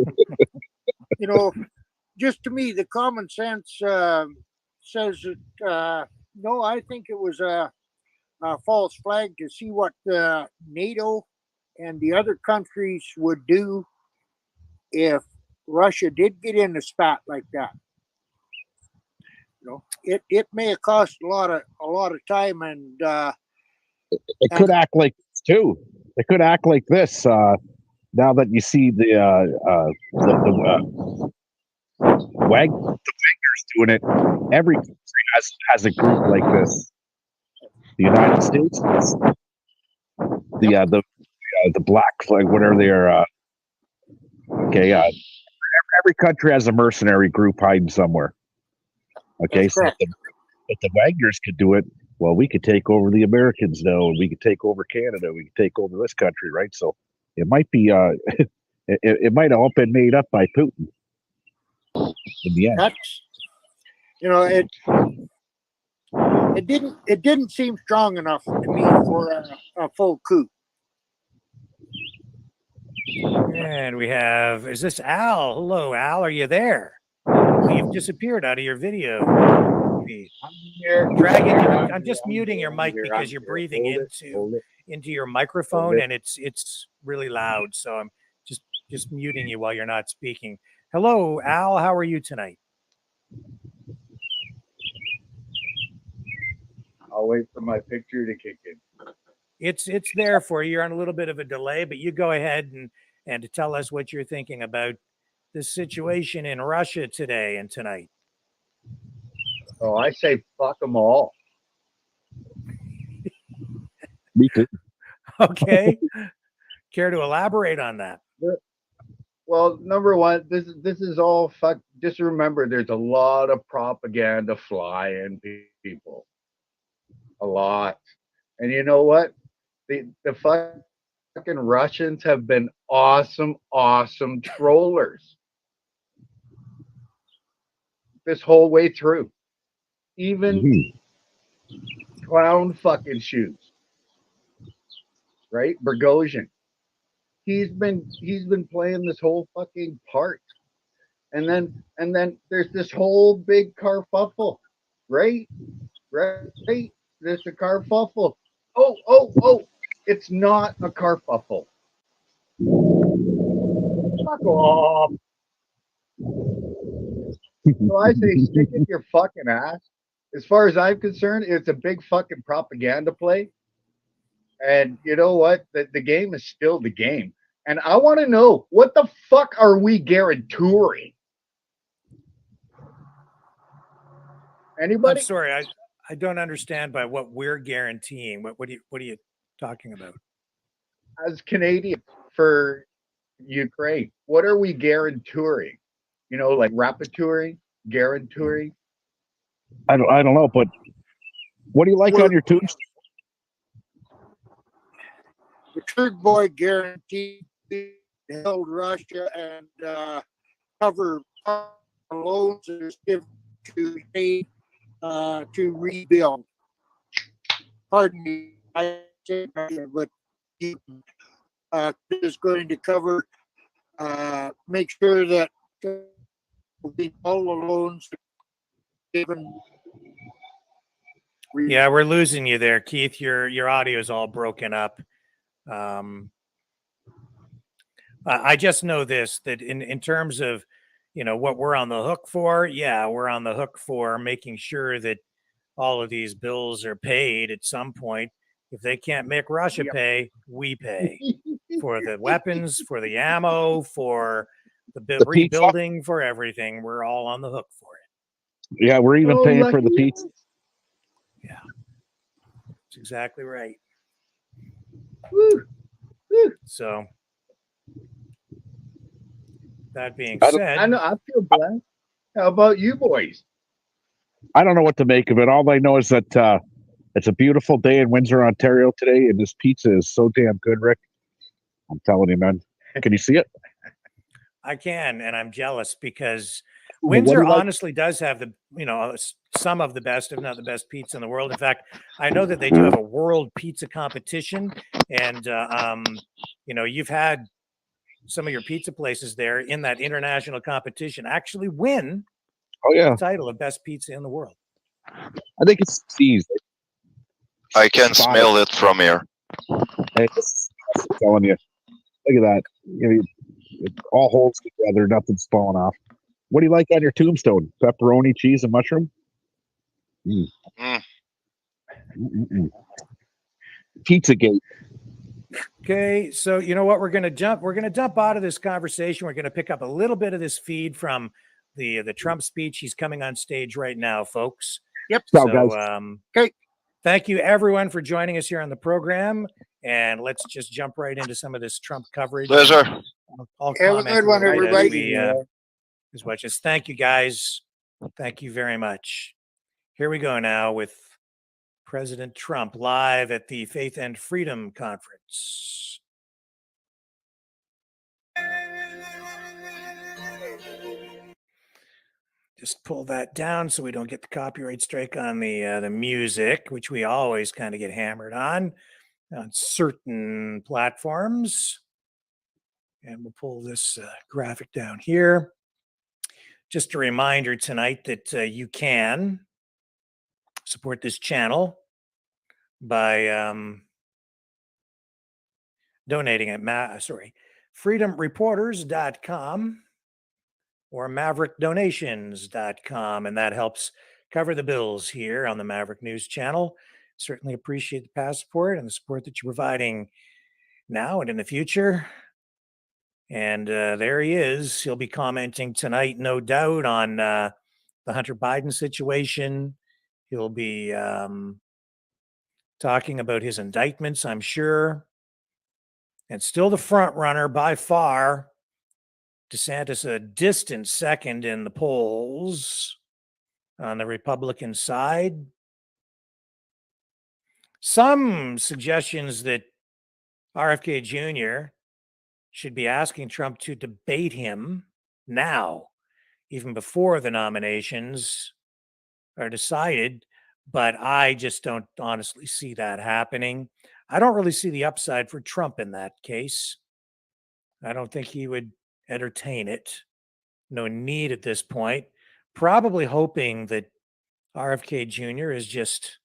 just to me, the common sense says that no, I think it was a false flag to see what NATO and the other countries would do if Russia did get in a spat like that. It may have cost a lot of time, and it could act like this too. It could act like this. Now that you see the Wagner's doing it, every country has a group like this. The United States, the Black Flag, whatever they are. Okay, every country has a mercenary group hiding somewhere. Okay, so if the Wagners could do it, well, we could take over the Americans now, and we could take over Canada, we could take over this country, right? So it might be, it might have all been made up by Putin in the end. It didn't seem strong enough to me for a full coup. And we have, is this Al? Hello, Al, are you there? Well, you've disappeared out of your video. I'm just muting your mic because you're breathing into your microphone, and it's really loud. So I'm just muting you while you're not speaking. Hello, Al, how are you tonight? I'll wait for my picture to kick in. It's there for you. You're on a little bit of a delay, but you go ahead and to tell us what you're thinking about the situation in Russia today and tonight. Oh, I say fuck them all. Me too. Okay. Care to elaborate on that? Well, number one, this is all fuck. Just remember, there's a lot of propaganda flying people, a lot. And you know what? The fucking Russians have been awesome trollers this whole way through. Even clown fucking shoes, right? Prigozhin. He's been playing this whole fucking part. And then there's this whole big kerfuffle, right? Right? There's a kerfuffle. Oh! It's not a kerfuffle. Fuck off. So I say, stick it your fucking ass. As far as I'm concerned, it's a big fucking propaganda play. And you know what? The game is still the game. And I want to know, what the fuck are we guaranteeing? Anybody? I'm sorry, I don't understand by what we're guaranteeing. What are you talking about? As Canadians for Ukraine, what are we guaranteeing? You know, like rapporteuring, guaranteeing. I don't know, but what do you like on your tombstone? The third boy guaranteed to held Russia and cover loans that is given to aid to rebuild. Pardon me, I say Russia, but is going to cover, make sure that all the loans given. Yeah, we're losing you there, Keith. Your audio is all broken up. I just know this, that in terms of, you know, what we're on the hook for, yeah, we're on the hook for making sure that all of these bills are paid at some point. If they can't make Russia pay, we pay for the weapons, for the ammo, for the rebuilding, for everything. We're all on the hook for it. Yeah, we're even paying for the pizza. Yeah, that's exactly right. Woo. So that being I said, know I feel blessed. How about you boys? I don't know what to make of it. All I know is that it's a beautiful day in Windsor, Ontario today, and this pizza is so damn good, Rick. I'm telling you, man. Can you see it? I can, and I'm jealous because Windsor honestly does have the, you know, some of the best, if not the best pizza in the world. In fact, I know that they do have a world pizza competition, and you know, you've had some of your pizza places there in that international competition actually win the title of best pizza in the world. I think it's seized. I can smell it from here. I'm telling you. Look at that. You know, it all holds together. Nothing's falling off. What do you like on your tombstone? Pepperoni, cheese, and mushroom? Pizzagate. Okay, so you know what? We're gonna jump out of this conversation. We're gonna pick up a little bit of this feed from the Trump speech. He's coming on stage right now, folks. Yep. So okay. Thank you everyone for joining us here on the program. And let's just jump right into some of this Trump coverage. Pleasure. I'll Have a good one, everybody. As much as thank you guys. Thank you very much. Here we go now with President Trump live at the Faith and Freedom Conference. Just pull that down so we don't get the copyright strike on the music, which we always kind of get hammered on certain platforms. And we'll pull this graphic down here. Just a reminder tonight that you can support this channel by donating at freedomreporters.com or maverickdonations.com, and that helps cover the bills here on the Maverick News Channel. Certainly appreciate the past support and the support that you're providing now and in the future. And there he is. He'll be commenting tonight, no doubt, on the Hunter Biden situation. He'll be talking about his indictments, I'm sure. and still the front runner by far. DeSantis a distant second in the polls on the Republican side. Some suggestions that RFK Jr. should be asking Trump to debate him now, even before the nominations are decided. But I just don't honestly see that happening. I don't really see the upside for Trump in that case. I don't think he would entertain it. No need at this point. Probably hoping that RFK Jr. is just,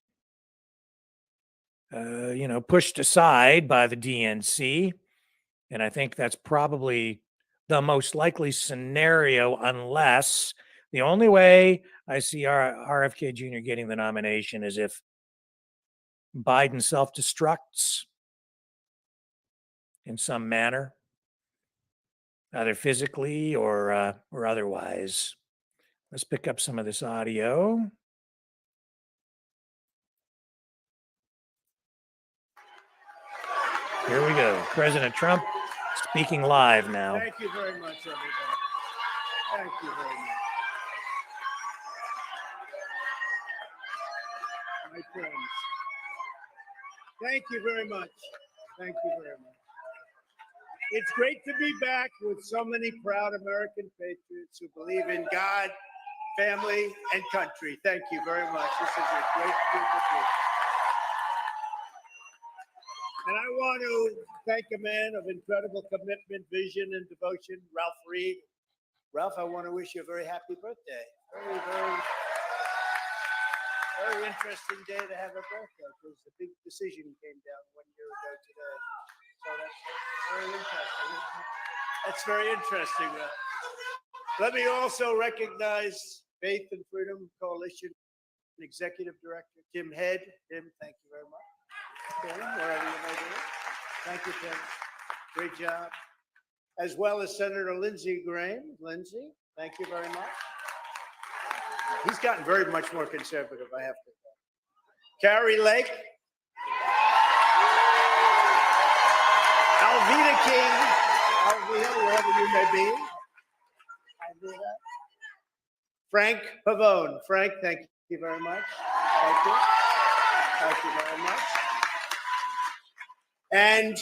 pushed aside by the DNC. And I think that's probably the most likely scenario, unless the only way I see RFK Jr. getting the nomination is if Biden self-destructs in some manner, either physically or otherwise. Let's pick up some of this audio. Here we go. President Trump speaking live now. Thank you very much, everybody. Thank you very much. My friends. Thank you very much. Thank you very much. It's great to be back with so many proud American patriots who believe in God, family, and country. Thank you very much. This is a great group of people. And I want to thank a man of incredible commitment, vision, and devotion, Ralph Reed. Ralph, I want to wish you a very happy birthday. Very interesting day to have a birthday because the big decision came down 1 year ago today. So that's very interesting. That's very interesting, Ralph. Let me also recognize Faith and Freedom Coalition Executive Director, Tim Head. Tim, thank you very much. Tim, wherever you may be. Thank you, Tim. Great job. As well as Senator Lindsey Graham. Lindsey, thank you very much. He's gotten very much more conservative, I have to say. Carrie Lake. Alveda King. Alveda, wherever you may be. Alveda. Frank Pavone. Frank, thank you very much. Thank you. Thank you very much. And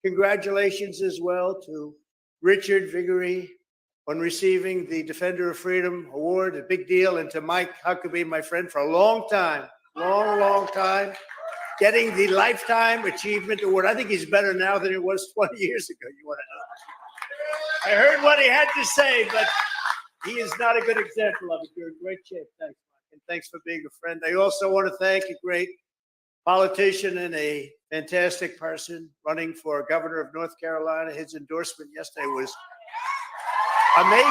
congratulations as well to Richard Viguerie on receiving the Defender of Freedom Award, a big deal, and to Mike Huckabee, my friend, for a long time, long time, getting the Lifetime Achievement Award. I think he's better now than he was 20 years ago. You want to know? I heard what he had to say, but he is not a good example of it. You're in great shape. Thanks, Mike, and thanks for being a friend. I also want to thank a great politician and a fantastic person running for governor of North Carolina. His endorsement yesterday was amazing.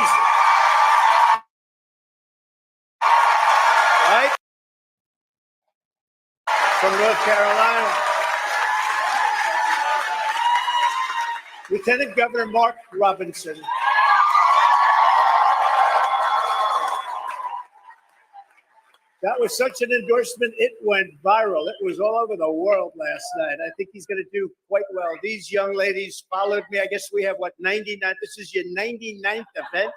Right? From North Carolina. Lieutenant Governor Mark Robinson. That was such an endorsement, it went viral. It was all over the world last night. I think he's going to do quite well. These young ladies followed me. I guess we have, 99? This is your 99th event.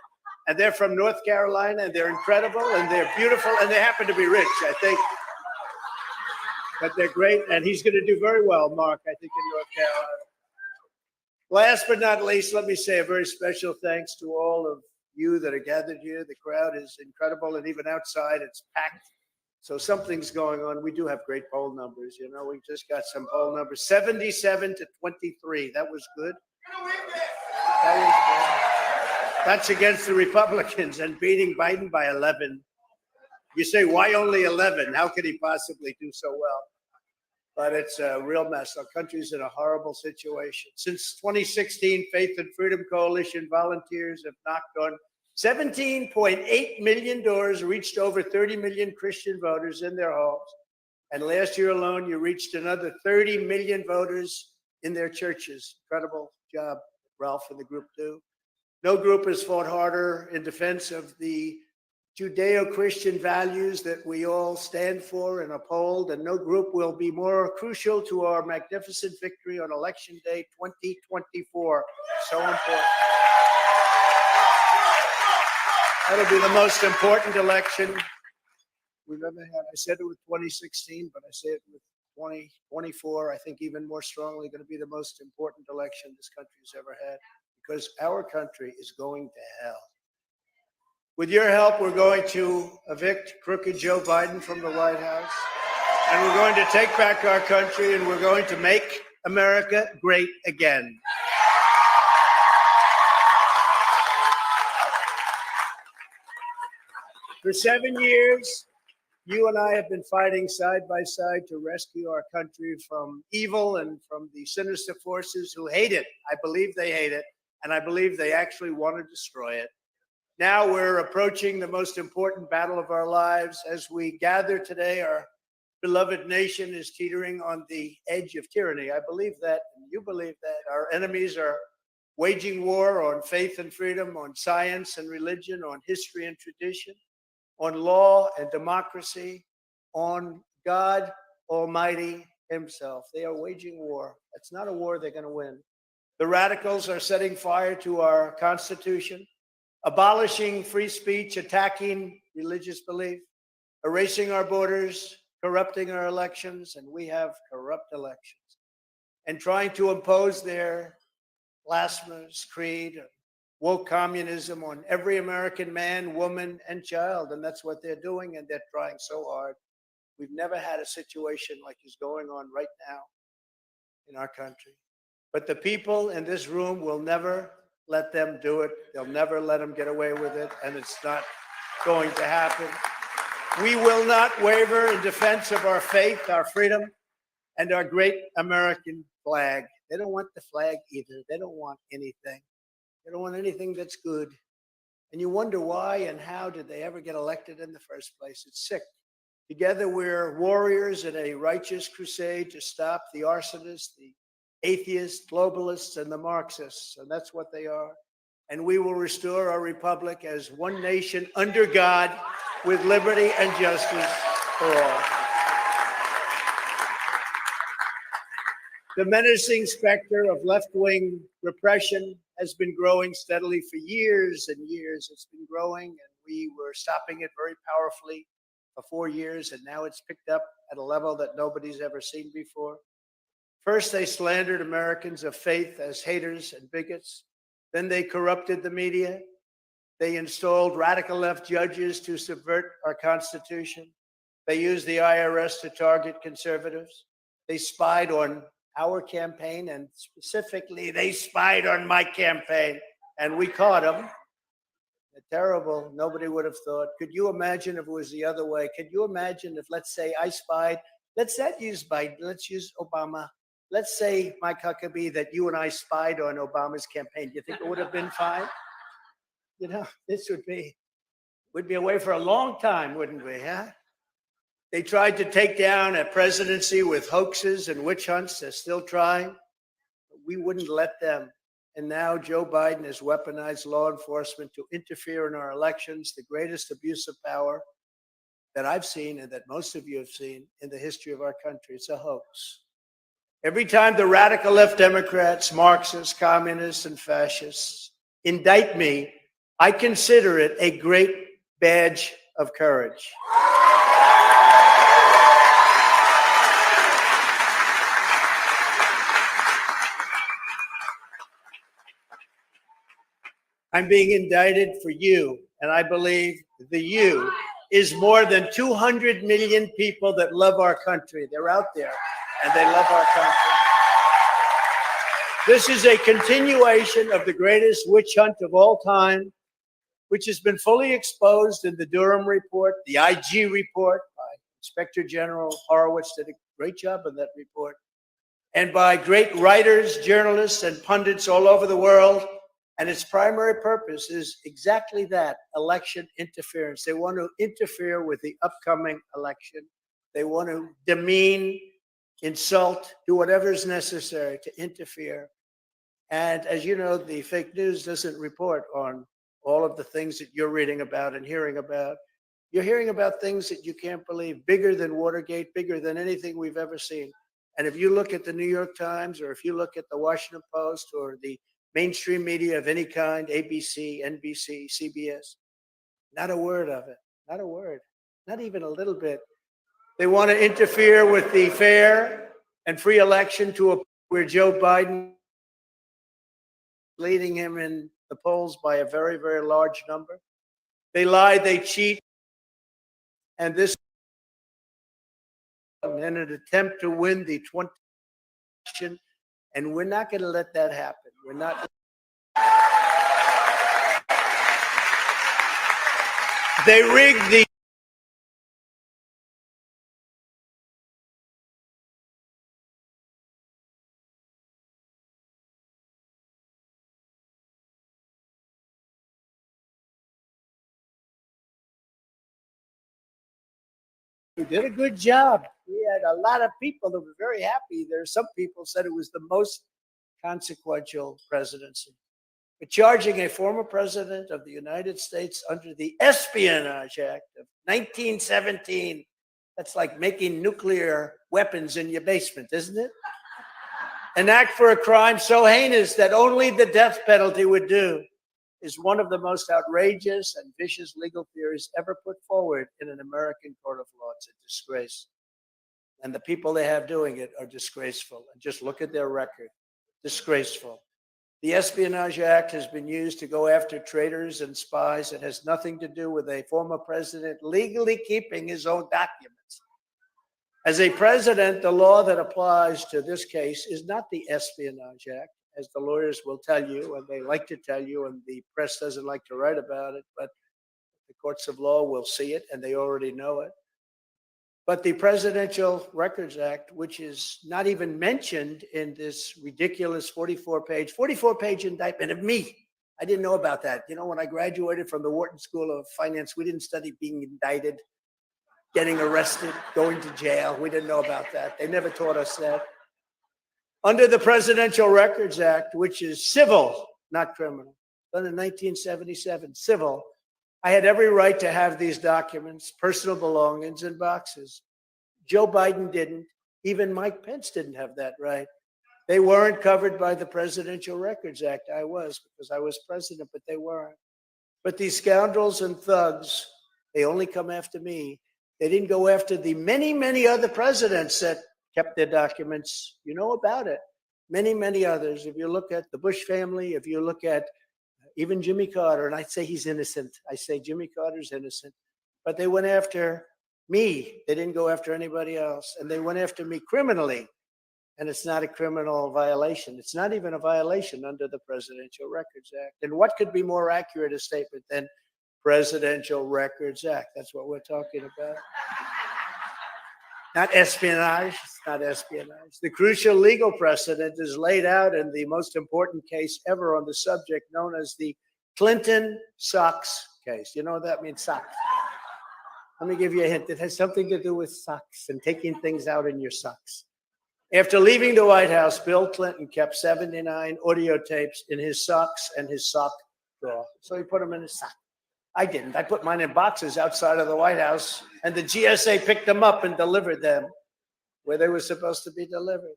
And they're from North Carolina, and they're incredible, and they're beautiful, and they happen to be rich, I think. But they're great, and he's going to do very well, Mark, I think, in North Carolina. Last but not least, let me say a very special thanks to all of you that are gathered here. The crowd is incredible, and even outside, it's packed. So something's going on. We do have great poll numbers. You know, we just got some poll numbers. 77 to 23. That was good. That was good. That's against the Republicans and beating Biden by 11. You say, why only 11? How could he possibly do so well? But it's a real mess. Our country's in a horrible situation. Since 2016, Faith and Freedom Coalition volunteers have knocked on $17.8 million, reached over 30 million Christian voters in their homes. And last year alone, you reached another 30 million voters in their churches. Incredible job, Ralph, and the group do. No group has fought harder in defense of the Judeo-Christian values that we all stand for and uphold, and no group will be more crucial to our magnificent victory on Election Day 2024. So important. That'll be the most important election we've ever had. I said it with 2016, but I say it with 2024. I think even more strongly going to be the most important election this country's ever had, because our country is going to hell. With your help, we're going to evict crooked Joe Biden from the White House, and we're going to take back our country, and we're going to make America great again. For 7 years, you and I have been fighting side by side to rescue our country from evil and from the sinister forces who hate it. I believe they hate it, and I believe they actually want to destroy it. Now we're approaching the most important battle of our lives. As we gather today, our beloved nation is teetering on the edge of tyranny. I believe that, and you believe that. Our enemies are waging war on faith and freedom, on science and religion, on history and tradition, on law and democracy, on God Almighty himself. They are waging war. That's not a war they're going to win. The radicals are setting fire to our Constitution, abolishing free speech, attacking religious belief, erasing our borders, corrupting our elections, and we have corrupt elections, and trying to impose their blasphemous creed, woke communism on every American man, woman, and child. And that's what they're doing, and they're trying so hard. We've never had a situation like is going on right now in our country. But the people in this room will never let them do it. They'll never let them get away with it, and it's not going to happen. We will not waver in defense of our faith, our freedom, and our great American flag. They don't want the flag either. They don't want anything. They don't want anything that's good. And you wonder why and how did they ever get elected in the first place? It's sick. Together, we're warriors in a righteous crusade to stop the arsonists, the atheists, globalists, and the Marxists. And that's what they are. And we will restore our republic as one nation under God with liberty and justice for all. The menacing specter of left-wing repression has been growing steadily for years and years. It's been growing, and we were stopping it very powerfully for 4 years, and now it's picked up at a level that nobody's ever seen before. First, they slandered Americans of faith as haters and bigots. Then they corrupted the media. They installed radical left judges to subvert our Constitution. They used the IRS to target conservatives. They spied on our campaign, and specifically, they spied on my campaign, and we caught them. They're terrible. Nobody would have thought. Could you imagine if it was the other way? Could you imagine if, let's say, I spied? Let's not use Biden. Let's use Obama. Let's say, Mike Huckabee, that you and I spied on Obama's campaign. Do you think it would have been fine? You know, this we'd be away for a long time, wouldn't we, huh? They tried to take down a presidency with hoaxes and witch hunts. They're still trying. But we wouldn't let them. And now Joe Biden has weaponized law enforcement to interfere in our elections, the greatest abuse of power that I've seen and that most of you have seen in the history of our country. It's a hoax. Every time the radical left Democrats, Marxists, communists, and fascists indict me, I consider it a great badge of courage. I'm being indicted for you, and I believe the you is more than 200 million people that love our country. They're out there, and they love our country. This is a continuation of the greatest witch hunt of all time, which has been fully exposed in the Durham report, the IG report by Inspector General Horowitz did a great job in that report, and by great writers, journalists, and pundits all over the world. And its primary purpose is exactly that, election interference. They want to interfere with the upcoming election. They want to demean, insult, do whatever is necessary to interfere. And as you know, the fake news doesn't report on all of the things that you're reading about and hearing about. You're hearing about things that you can't believe, bigger than Watergate, bigger than anything we've ever seen. And if you look at the New York Times, or if you look at the Washington Post, or the mainstream media of any kind, ABC, NBC, CBS, not a word of it, not a word, not even a little bit. They want to interfere with the fair and free election to a where Joe Biden leading him in the polls by a very, very large number. They lie, they cheat, and this in an attempt to win the 20 election, and we're not going to let that happen. We're not. They rigged the We did a good job. We had a lot of people that were very happy. There are some people said it was the most consequential presidency. But charging a former president of the United States under the Espionage Act of 1917, that's like making nuclear weapons in your basement, isn't it? An act for a crime so heinous that only the death penalty would do, is one of the most outrageous and vicious legal theories ever put forward in an American court of law. It's a disgrace. And the people they have doing it are disgraceful. And just look at their record. Disgraceful. The Espionage Act has been used to go after traitors and spies. It has nothing to do with a former president legally keeping his own documents. As a president, the law that applies to this case is not the Espionage Act, as the lawyers will tell you, and they like to tell you, and the press doesn't like to write about it, but the courts of law will see it, and they already know it. But the Presidential Records Act, which is not even mentioned in this ridiculous 44-page indictment of me. I didn't know about that. You know, when I graduated from the Wharton School of Finance, we didn't study being indicted, getting arrested, going to jail. We didn't know about that. They never taught us that. Under the Presidential Records Act, which is civil, not criminal, done in 1977, civil, I had every right to have these documents, personal belongings, in boxes. Joe Biden didn't. Even Mike Pence didn't have that right. They weren't covered by the Presidential Records Act. I was, because I was president, but they weren't. But these scoundrels and thugs, they only come after me. They didn't go after the many, many other presidents that kept their documents. You know about it. Many, many others. If you look at the Bush family, if you look at even Jimmy Carter, and I say he's innocent. I say Jimmy Carter's innocent. But they went after me. They didn't go after anybody else. And they went after me criminally. And it's not a criminal violation. It's not even a violation under the Presidential Records Act. And what could be more accurate a statement than Presidential Records Act? That's what we're talking about. Not espionage. It's not espionage. The crucial legal precedent is laid out in the most important case ever on the subject, known as the Clinton socks case. You know what that means, socks? Let me give you a hint. It has something to do with socks and taking things out in your socks. After leaving the White House, Bill Clinton kept 79 audio tapes in his socks and his sock drawer. So he put them in his sock. I didn't. I put mine in boxes outside of the White House, and the GSA picked them up and delivered them where they were supposed to be delivered.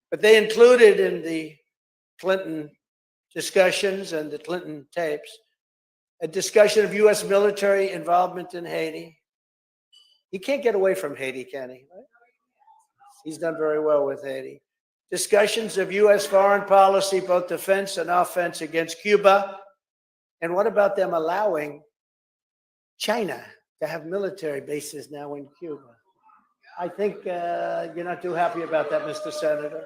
But they included in the Clinton discussions and the Clinton tapes a discussion of U.S. military involvement in Haiti. He can't get away from Haiti, can he? Right? He's done very well with Haiti. Discussions of U.S. foreign policy, both defense and offense, against Cuba. And what about them allowing China to have military bases now in Cuba? I think you're not too happy about that, Mr. Senator.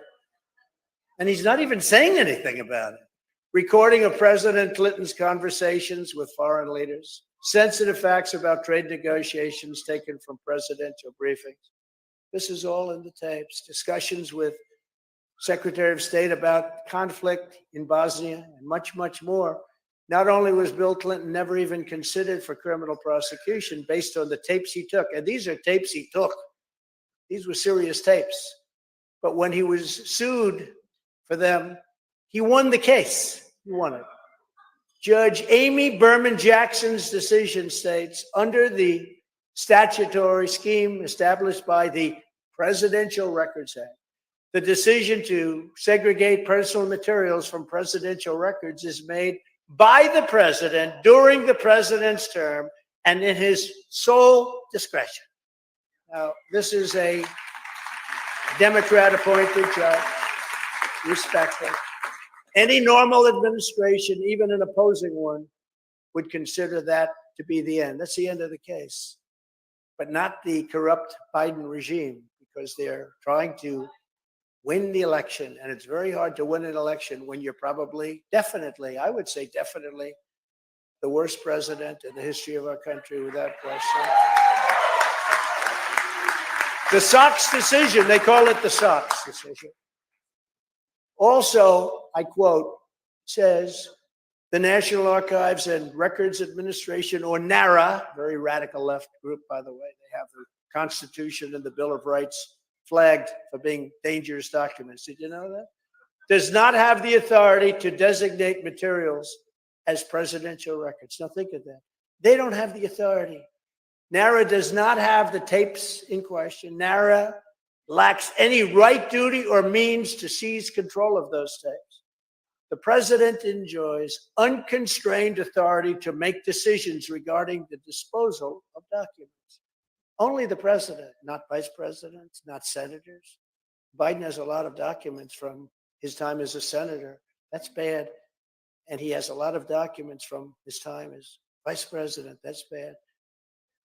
And he's not even saying anything about it. Recording of President Clinton's conversations with foreign leaders, sensitive facts about trade negotiations taken from presidential briefings. This is all in the tapes. Discussions with Secretary of State about conflict in Bosnia and much, much more. Not only was Bill Clinton never even considered for criminal prosecution based on the tapes he took, and these are tapes he took. These were serious tapes. But when he was sued for them, he won the case. He won it. Judge Amy Berman Jackson's decision states, under the statutory scheme established by the Presidential Records Act, the decision to segregate personal materials from presidential records is made by the president during the president's term and in his sole discretion. Now, this is a Democrat-appointed judge, respected. Any normal administration, even an opposing one, would consider that to be the end. That's the end of the case. But not the corrupt Biden regime, because they're trying to win the election. And it's very hard to win an election when you're probably, definitely, I would say definitely, the worst president in the history of our country, without question. The Sox decision, they call it the Sox decision. Also, I quote, says, the National Archives and Records Administration, or NARA, very radical left group, by the way, they have the Constitution and the Bill of Rights flagged for being dangerous documents. Did you know that? Does not have the authority to designate materials as presidential records. Now think of that. They don't have the authority. NARA does not have the tapes in question. NARA lacks any right, duty, or means to seize control of those tapes. The president enjoys unconstrained authority to make decisions regarding the disposal of documents. Only the president, not vice presidents, not senators. Biden has a lot of documents from his time as a senator. That's bad. And he has a lot of documents from his time as vice president. That's bad.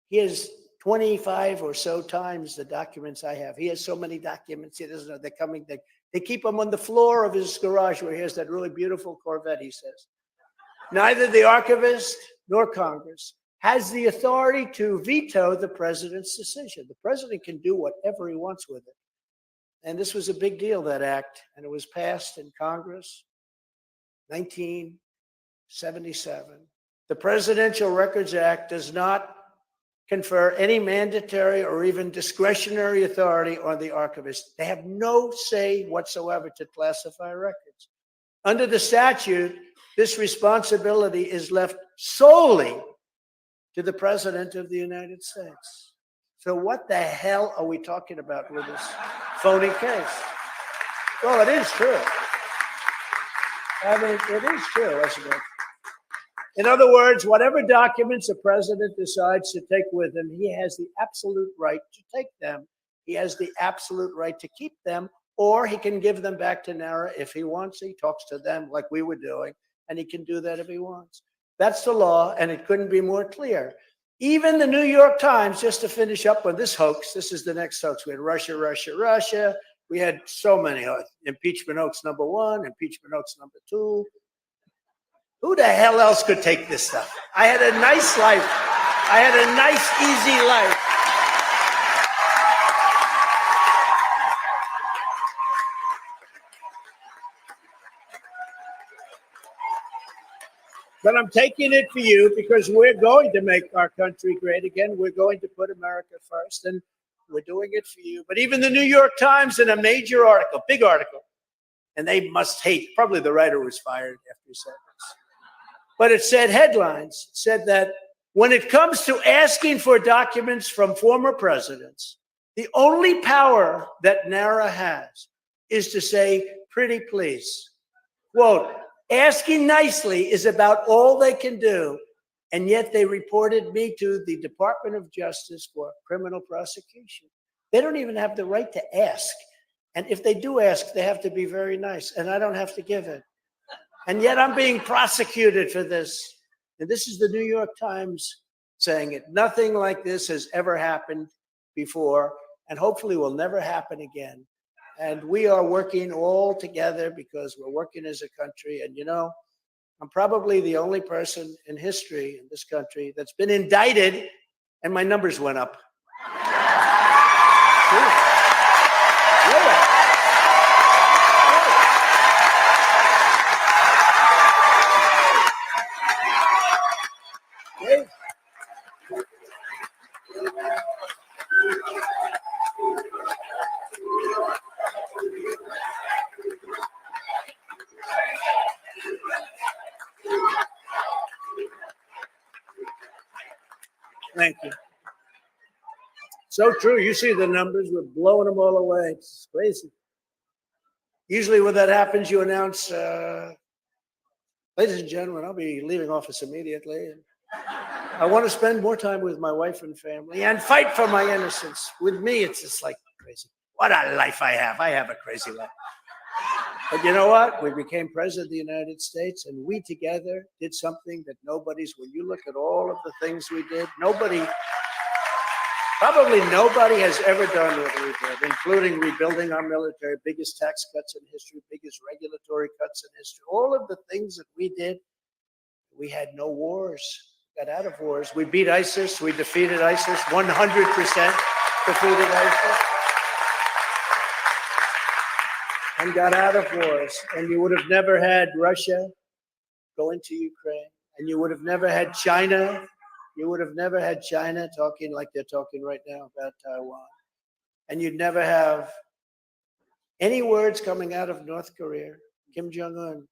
He has 25 or so times the documents I have. He has so many documents. He doesn't know they're coming. They keep them on the floor of his garage where he has that really beautiful Corvette, he says. Neither the archivist nor Congress has the authority to veto the president's decision. The president can do whatever he wants with it. And this was a big deal, that act, and it was passed in Congress, 1977. The Presidential Records Act does not confer any mandatory or even discretionary authority on the archivist. They have no say whatsoever to classify records. Under the statute, this responsibility is left solely to the President of the United States. So what the hell are we talking about with this phony case? Well, it is true. I mean, it is true, isn't it? In other words, whatever documents a president decides to take with him, he has the absolute right to take them. He has the absolute right to keep them, or he can give them back to NARA if he wants. He talks to them like we were doing, and he can do that if he wants. That's the law, and it couldn't be more clear. Even the New York Times, just to finish up on this hoax, this is the next hoax. We had Russia, Russia, Russia. We had so many impeachment hoax number 1, impeachment hoax number 2. Who the hell else could take this stuff? I had a nice life. I had a nice, easy life. But I'm taking it for you because we're going to make our country great again. We're going to put America first, and we're doing it for you. But even the New York Times, in a major article, big article, and they must hate, probably the writer was fired after he said this. But it said headlines, said that when it comes to asking for documents from former presidents, the only power that NARA has is to say, pretty please. Quote, asking nicely is about all they can do, and yet they reported me to the Department of Justice for criminal prosecution. They don't even have the right to ask. And if they do ask, they have to be very nice, and I don't have to give it. And yet I'm being prosecuted for this. And this is the New York Times saying it. Nothing like this has ever happened before, and hopefully will never happen again. And we are working all together because we're working as a country. And you know, I'm probably the only person in history in this country that's been indicted, and my numbers went up. Thank you. So true. You see the numbers. We're blowing them all away. It's crazy. Usually when that happens, you announce, ladies and gentlemen, I'll be leaving office immediately. And I want to spend more time with my wife and family and fight for my innocence. With me, it's just like crazy. What a life I have. I have a crazy life. But you know what? We became president of the United States, and we together did something that nobody's, when you look at all of the things we did, probably nobody has ever done what we did, including rebuilding our military, biggest tax cuts in history, biggest regulatory cuts in history. All of the things that we did, we had no wars, got out of wars. We beat ISIS, we defeated ISIS, 100% defeated ISIS. And got out of wars. And you would have never had Russia go into Ukraine. And you would have never had China. You would have never had China talking like they're talking right now about Taiwan. And you'd never have any words coming out of North Korea, Kim Jong-un,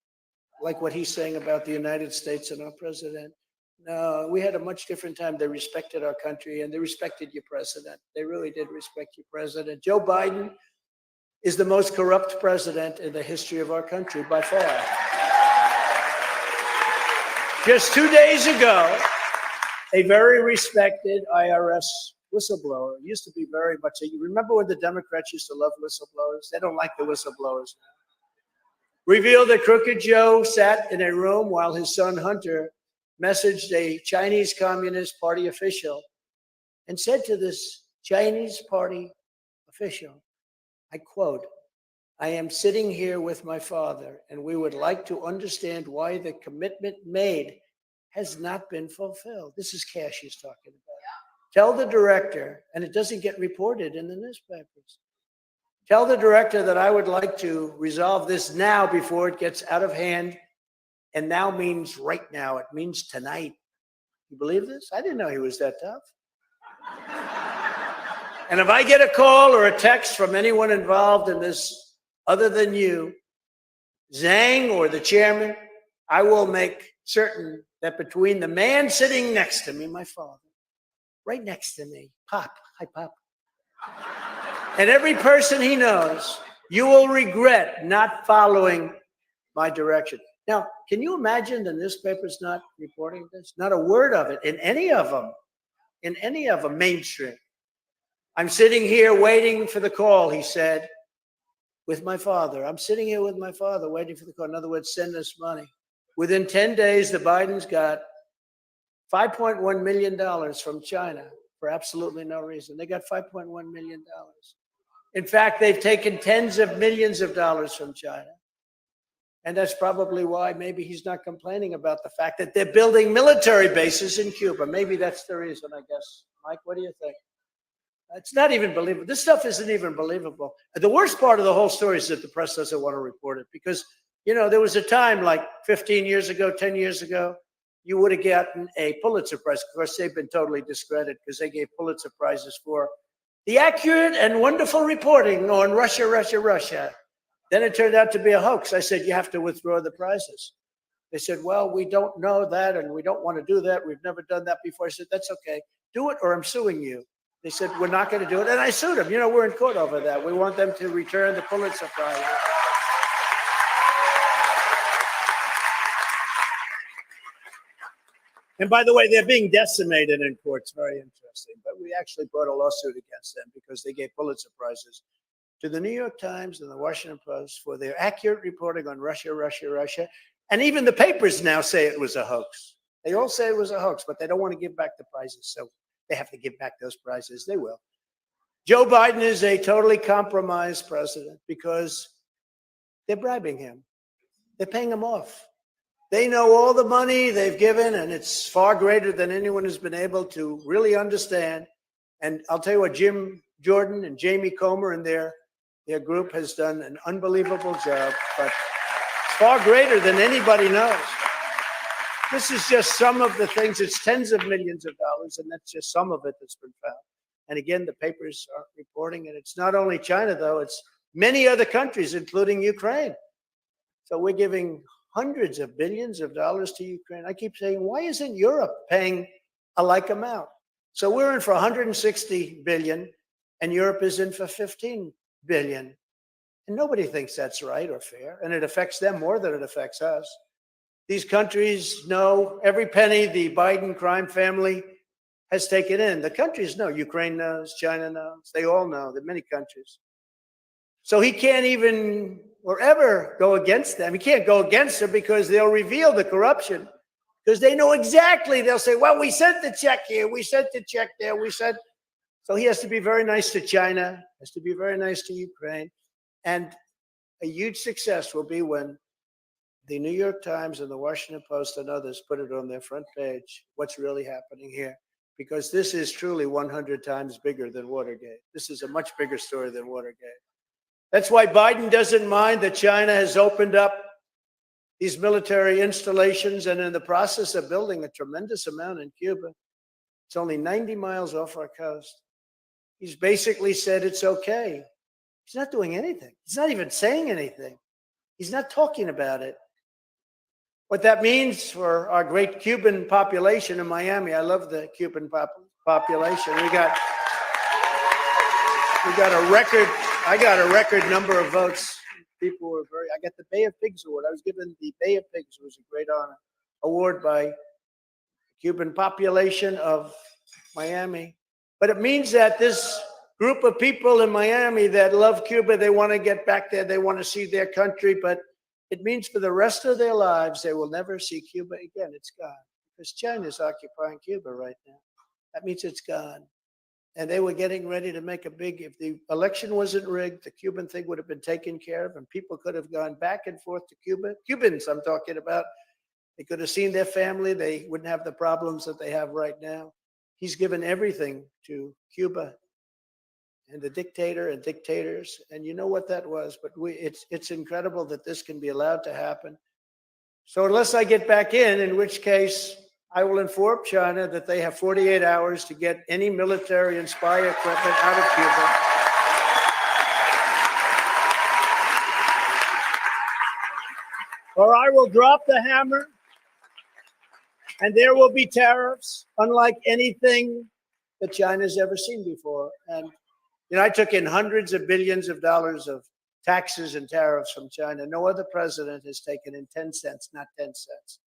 like what he's saying about the United States and our president. No, we had a much different time. They respected our country and they respected your president. They really did respect your president. Joe Biden is the most corrupt president in the history of our country by far. Just 2 days ago, a very respected IRS whistleblower, used to be very much, you remember when the Democrats used to love whistleblowers? They don't like the whistleblowers now. Revealed that Crooked Joe sat in a room while his son Hunter messaged a Chinese Communist Party official and said to this Chinese Party official, I quote, I am sitting here with my father, and we would like to understand why the commitment made has not been fulfilled. This is cash he's talking about. Tell the director, and it doesn't get reported in the newspapers. Tell the director that I would like to resolve this now before it gets out of hand. And now means right now. It means tonight. You believe this? I didn't know he was that tough. And if I get a call or a text from anyone involved in this other than you, Zhang or the chairman, I will make certain that between the man sitting next to me, my father, right next to me, Pop, hi Pop, and every person he knows, you will regret not following my direction. Now, can you imagine the newspapers not reporting this? Not a word of it in any of them, mainstream. I'm sitting here waiting for the call, he said, with my father. I'm sitting here with my father waiting for the call. In other words, send us money. Within 10 days, the Bidens got $5.1 million from China for absolutely no reason. They got $5.1 million. In fact, they've taken tens of millions of dollars from China. And that's probably why maybe he's not complaining about the fact that they're building military bases in Cuba. Maybe that's the reason, I guess. Mike, what do you think? It's not even believable. This stuff isn't even believable. The worst part of the whole story is that the press doesn't want to report it because, you know, there was a time like 15 years ago, 10 years ago, you would have gotten a Pulitzer Prize. Of course, they've been totally discredited because they gave Pulitzer Prizes for the accurate and wonderful reporting on Russia, Russia, Russia. Then it turned out to be a hoax. I said, you have to withdraw the prizes. They said, well, we don't know that and we don't want to do that. We've never done that before. I said, that's okay. Do it or I'm suing you. They said, we're not going to do it. And I sued them. You know, we're in court over that. We want them to return the Pulitzer Prize. And by the way, they're being decimated in courts. Very interesting. But we actually brought a lawsuit against them because they gave Pulitzer Prizes to the New York Times and the Washington Post for their accurate reporting on Russia, Russia, Russia. And even the papers now say it was a hoax. They all say it was a hoax, but they don't want to give back the prizes. So they have to give back those prizes. They will. Joe Biden is a totally compromised president because they're bribing him. They're paying him off. They know all the money they've given, and it's far greater than anyone has been able to really understand. And I'll tell you what, Jim Jordan and Jamie Comer and their group has done an unbelievable job, but it's far greater than anybody knows. This is just some of the things. It's tens of millions of dollars, and that's just some of it that's been found. And again, the papers are reporting, and it's not only China, though. It's many other countries, including Ukraine. So we're giving hundreds of billions of dollars to Ukraine. I keep saying, why isn't Europe paying a like amount? So we're in for 160 billion, and Europe is in for 15 billion. And nobody thinks that's right or fair, and it affects them more than it affects us. These countries know every penny the Biden crime family has taken in. The countries know. Ukraine knows, China knows. They all know, the many countries. So he can't even or ever go against them. He can't go against them because they'll reveal the corruption. Because they know exactly. They'll say, well, we sent the check here. We sent the check there. We sent. So he has to be very nice to China, has to be very nice to Ukraine. And a huge success will be when the New York Times and the Washington Post and others put it on their front page, what's really happening here. Because this is truly 100 times bigger than Watergate. This is a much bigger story than Watergate. That's why Biden doesn't mind that China has opened up these military installations and in the process of building a tremendous amount in Cuba. It's only 90 miles off our coast. He's basically said it's okay. He's not doing anything. He's not even saying anything. He's not talking about it. What that means for our great Cuban population in Miami, I love the Cuban population. We got a record, I got a record number of votes. People were very, I got the Bay of Pigs Award. I was given the Bay of Pigs, it was a great honor, award by the Cuban population of Miami. But it means that this group of people in Miami that love Cuba, they want to get back there, they want to see their country, but it means for the rest of their lives, they will never see Cuba again. It's gone. Because China's occupying Cuba right now. That means it's gone. And they were getting ready to make a big, if the election wasn't rigged, the Cuban thing would have been taken care of and people could have gone back and forth to Cuba. Cubans, I'm talking about. They could have seen their family. They wouldn't have the problems that they have right now. He's given everything to Cuba and the dictator and dictators. And you know what that was, but it's incredible that this can be allowed to happen. So unless I get back in which case I will inform China that they have 48 hours to get any military and spy equipment out of Cuba. Or I will drop the hammer and there will be tariffs unlike anything that China's ever seen before. And you know, I took in hundreds of billions of dollars of taxes and tariffs from China. No other president has taken in 10 cents, not 10 cents.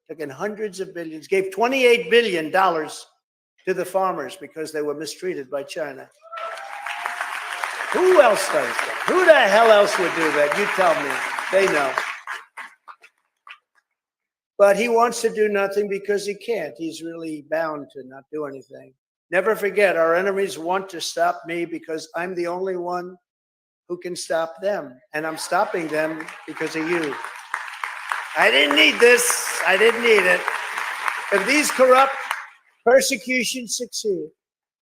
Took in hundreds of billions, gave $28 billion to the farmers because they were mistreated by China. Who else does that? Who the hell else would do that? You tell me. They know. But he wants to do nothing because he can't. He's really bound to not do anything. Never forget, our enemies want to stop me because I'm the only one who can stop them. And I'm stopping them because of you. I didn't need this. I didn't need it. If these corrupt persecutions succeed,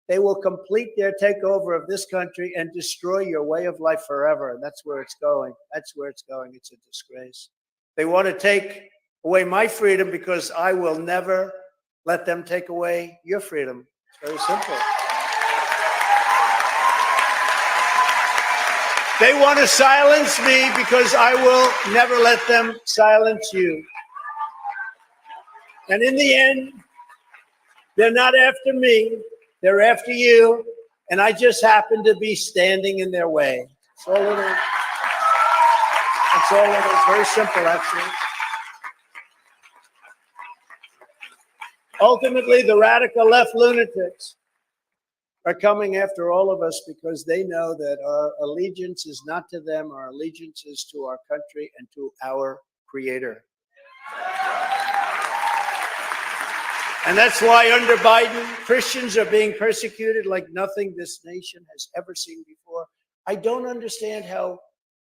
they will complete their takeover of this country and destroy your way of life forever. And that's where it's going. That's where it's going. It's a disgrace. They want to take away my freedom because I will never let them take away your freedom. It's very simple. They want to silence me because I will never let them silence you. And in the end, they're not after me, they're after you, and I just happen to be standing in their way. That's all it is. That's all it is. Very simple, actually. Ultimately, the radical left lunatics are coming after all of us because they know that our allegiance is not to them, our allegiance is to our country and to our Creator. And that's why under Biden, Christians are being persecuted like nothing this nation has ever seen before. I don't understand how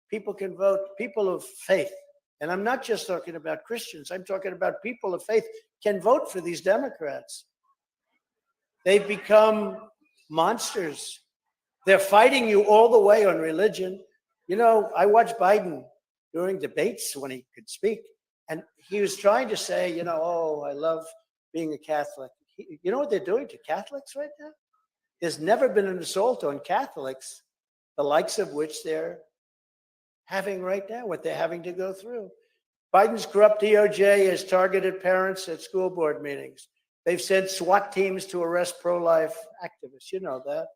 people can vote, people of faith. And I'm not just talking about Christians, I'm talking about people of faith can vote for these Democrats. They've become monsters. They're fighting you all the way on religion. You know, I watched Biden during debates when he could speak, and he was trying to say, you know, oh, I love being a Catholic. You know what they're doing to Catholics right now? There's never been an assault on Catholics, the likes of which they're having right now, what they're having to go through. Biden's corrupt DOJ has targeted parents at school board meetings. They've sent SWAT teams to arrest pro-life activists. You know that.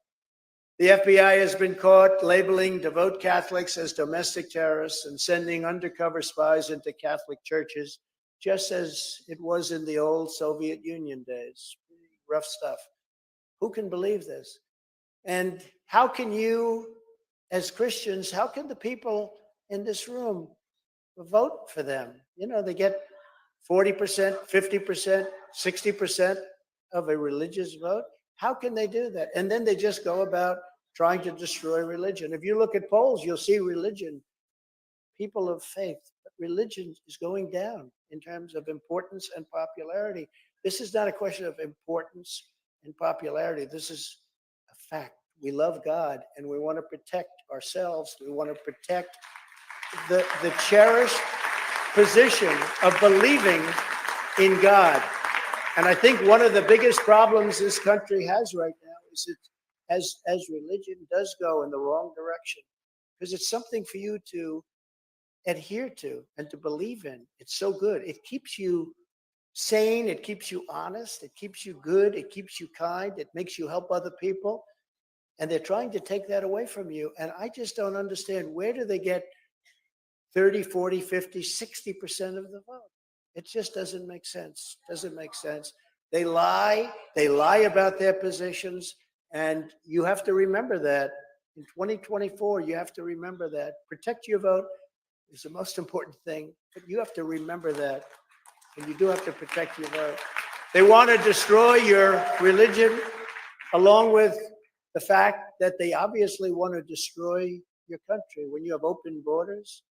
The FBI has been caught labeling devout Catholics as domestic terrorists and sending undercover spies into Catholic churches, just as it was in the old Soviet Union days. Rough stuff. Who can believe this? And how can you, as Christians, how can the people in this room vote for them? You know, they get 40%, 50%, 60% of a religious vote. How can they do that? And then they just go about trying to destroy religion. If you look at polls, you'll see religion, people of faith, but religion is going down in terms of importance and popularity. This is not a question of importance and popularity. This is a fact. We love God and we want to protect ourselves. We want to protect the cherished position of believing in God. And I think one of the biggest problems this country has right now is that as religion does go in the wrong direction, because it's something for you to adhere to and to believe in. It's so good. It keeps you sane. It keeps you honest. It keeps you good. It keeps you kind. It makes you help other people. And they're trying to take that away from you. And I just don't understand, where do they get 30, 40, 50, 60% of the vote? It just doesn't make sense. Doesn't make sense. They lie. They lie about their positions. And you have to remember that. In 2024, you have to remember that. Protect your vote is the most important thing. But you have to remember that. And you do have to protect your vote. They want to destroy your religion, along with the fact that they obviously want to destroy your country. When you have open borders,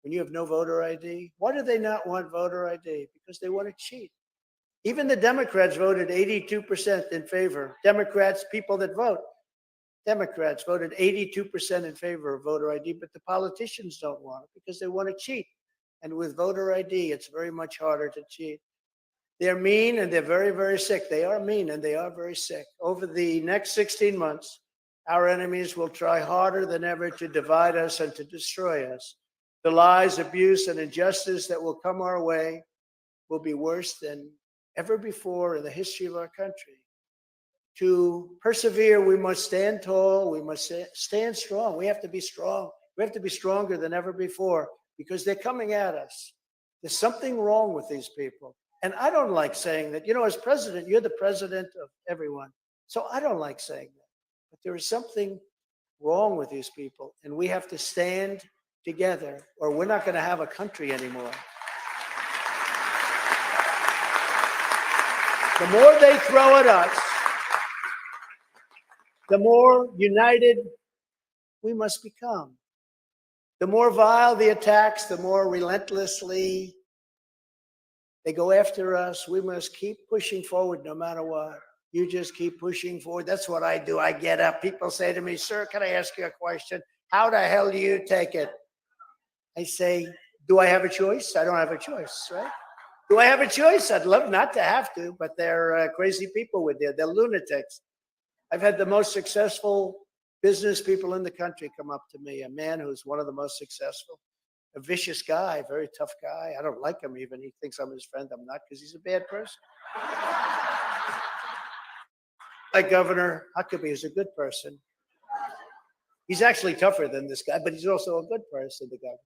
when you have no voter ID, why do they not want voter ID? Because they want to cheat. Even the Democrats voted 82% in favor. Democrats, people that vote, Democrats voted 82% in favor of voter ID, but the politicians don't want it because they want to cheat. And with voter ID, it's very much harder to cheat. They're mean and they're very, very sick. They are mean and they are very sick. Over the next 16 months, our enemies will try harder than ever to divide us and to destroy us. The lies, abuse, and injustice that will come our way will be worse than ever before in the history of our country. To persevere, we must stand tall. We must stand strong. We have to be strong. We have to be stronger than ever before because they're coming at us. There's something wrong with these people. And I don't like saying that. You know, as president, you're the president of everyone. So I don't like saying that. But there is something wrong with these people. And we have to stand together or we're not going to have a country anymore. The more they throw at us, the more united we must become. The more vile the attacks, the more relentlessly they go after us. We must keep pushing forward no matter what. You just keep pushing forward. That's what I do. I get up. People say to me, "Sir, can I ask you a question? How the hell do you take it?" I say, "Do I have a choice? I don't have a choice, right? Do I have a choice? I'd love not to have to, but they're crazy people with there. They're lunatics." I've had the most successful business people in the country come up to me. A man who's one of the most successful, a vicious guy, very tough guy. I don't like him even. He thinks I'm his friend. I'm not, because he's a bad person. Like Governor Huckabee is a good person. He's actually tougher than this guy, but he's also a good person, the governor.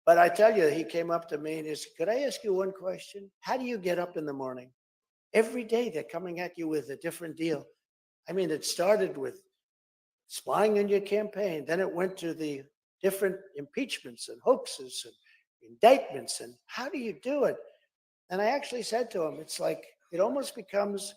But I tell you, he came up to me and he said, "Could I ask you one question? How do you get up in the morning?" Every day they're coming at you with a different deal. I mean, it started with spying on your campaign. Then it went to the different impeachments and hoaxes and indictments. And how do you do it? And I actually said to him, it's like, it almost becomes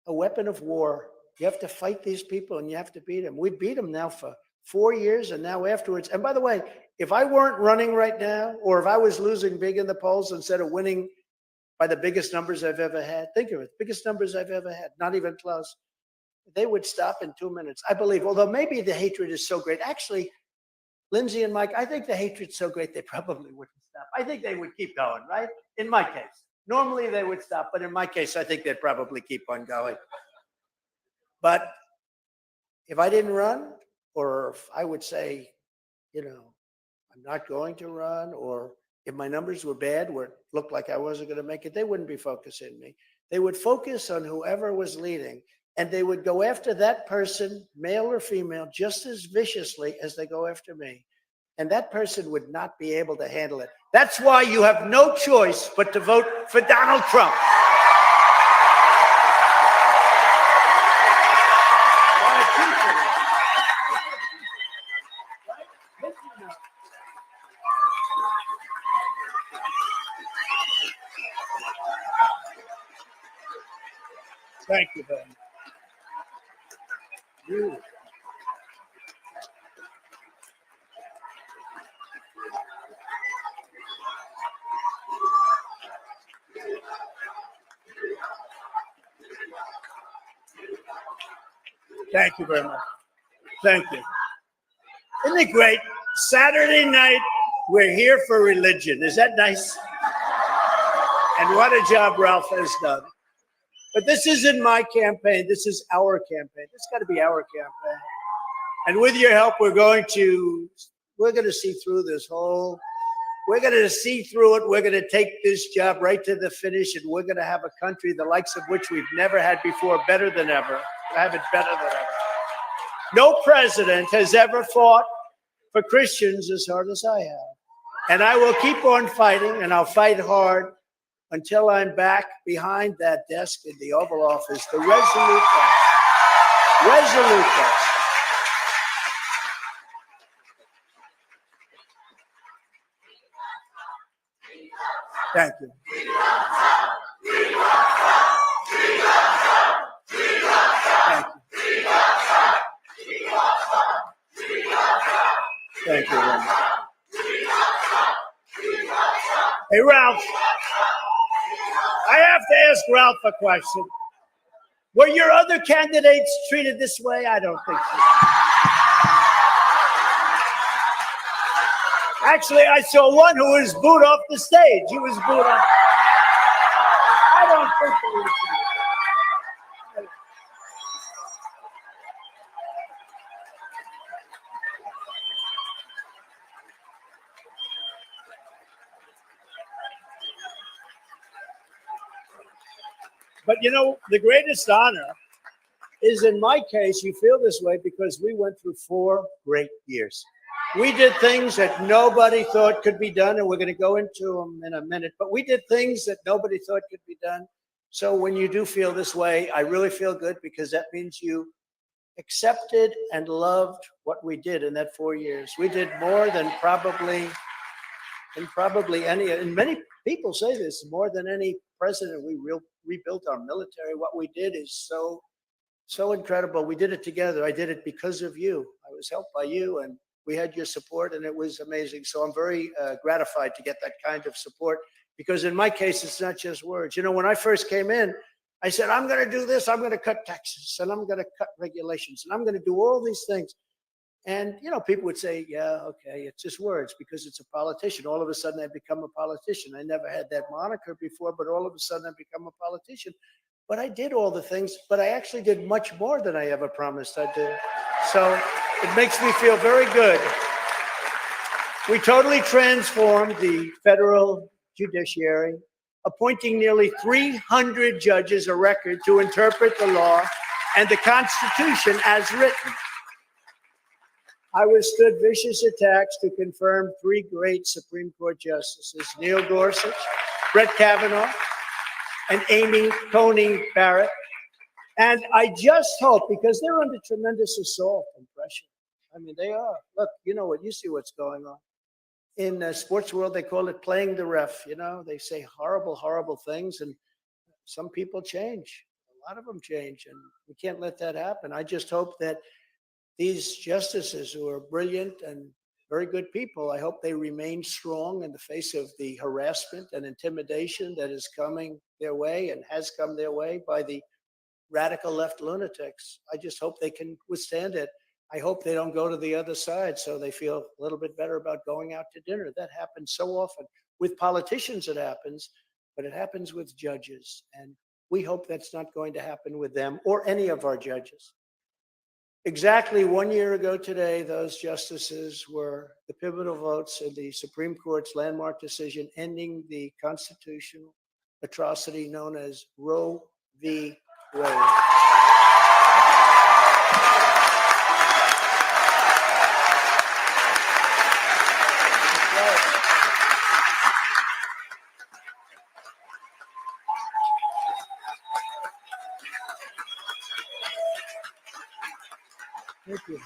a weapon of war. You have to fight these people and you have to beat them. We beat them now for 4 years and now afterwards. And by the way, if I weren't running right now, or if I was losing big in the polls instead of winning by the biggest numbers I've ever had, think of it, biggest numbers I've ever had, not even close, they would stop in 2 minutes. I believe, although maybe the hatred is so great. Actually, Lindsay and Mike, I think the hatred's so great they probably wouldn't stop. I think they would keep going, right? In my case. Normally they would stop, but in my case, I think they'd probably keep on going. But if I didn't run, or if I would say, you know, I'm not going to run, or if my numbers were bad, or it looked like I wasn't going to make it, they wouldn't be focusing me. They would focus on whoever was leading, and they would go after that person, male or female, just as viciously as they go after me. And that person would not be able to handle it. That's why you have no choice but to vote for Donald Trump. Thank you, Ben. You. Thank you very much. Thank you. Isn't it great? Saturday night, we're here for religion. Is that nice? And what a job Ralph has done. But this isn't my campaign. This is our campaign. It's got to be our campaign. And with your help, we're going to see through this whole, we're going to see through it. We're going to take this job right to the finish, and we're going to have a country the likes of which we've never had before, better than ever. We'll have it better than ever. No president has ever fought for Christians as hard as I have. And I will keep on fighting, and I'll fight hard until I'm back behind that desk in the Oval Office, the resolute guy. Resolute guy. Thank you. Thank you very much. Hey, Ralph. I have to ask Ralph a question. Were your other candidates treated this way? I don't think so. Actually, I saw one who was booed off the stage. He was booed off. I don't think they were treated. But you know, the greatest honor is, in my case, you feel this way because we went through 4 great years. We did things that nobody thought could be done, and we're going to go into them in a minute. But we did things that nobody thought could be done. So when you do feel this way, I really feel good, because that means you accepted and loved what we did in that 4 years. We did more than probably any, and many people say this, more than any president. We rebuilt our military. What we did is so incredible. We did it together. I did it because of you. I was helped by you, and we had your support, and it was amazing. So I'm very gratified to get that kind of support, because in my case, it's not just words. You know, when I first came in, I said, I'm going to do this. I'm going to cut taxes, and I'm going to cut regulations, and I'm going to do all these things. And, you know, people would say, yeah, okay, it's just words, because it's a politician. All of a sudden I become a politician. I never had that moniker before, but all of a sudden I become a politician. But I did all the things, but I actually did much more than I ever promised I'd do. So it makes me feel very good. We totally transformed the federal judiciary, appointing nearly 300 judges, a record, to interpret the law and the Constitution as written. I withstood vicious attacks to confirm 3 great Supreme Court justices, Neil Gorsuch, Brett Kavanaugh, and Amy Coney Barrett. And I just hope, because they're under tremendous assault and pressure. I mean, they are. Look, you know what? You see what's going on. In the sports world, they call it playing the ref. You know, they say horrible, horrible things, and some people change. A lot of them change, and we can't let that happen. I just hope that these justices, who are brilliant and very good people, I hope they remain strong in the face of the harassment and intimidation that is coming their way and has come their way by the radical left lunatics. I just hope they can withstand it. I hope they don't go to the other side so they feel a little bit better about going out to dinner. That happens so often. With politicians it happens, but it happens with judges. And we hope that's not going to happen with them or any of our judges. Exactly 1 year ago today, those justices were the pivotal votes in the Supreme Court's landmark decision ending the constitutional atrocity known as Roe v. Wade. Thank you.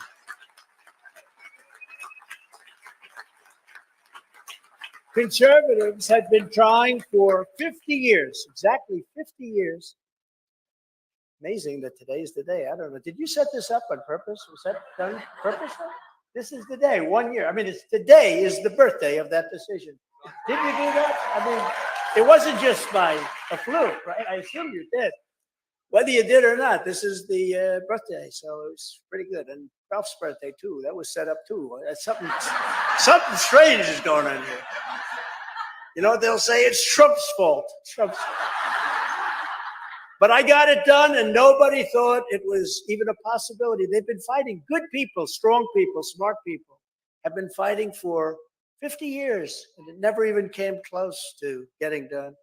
Conservatives had been trying for 50 years, exactly 50 years. Amazing that today is the day. I don't know. Did you set this up on purpose? Was that done purposely? This is the day, 1 year. I mean, it's today is the birthday of that decision. Did you do that? I mean, it wasn't just by a fluke, right? I assume you did. Whether you did or not, this is the birthday, so it was pretty good. And Ralph's birthday too. That was set up too. Something strange is going on here. You know what they'll say? It's Trump's fault. Trump's fault. But I got it done, and nobody thought it was even a possibility. They've been fighting. Good people, strong people, smart people have been fighting for 50 years, and it never even came close to getting done.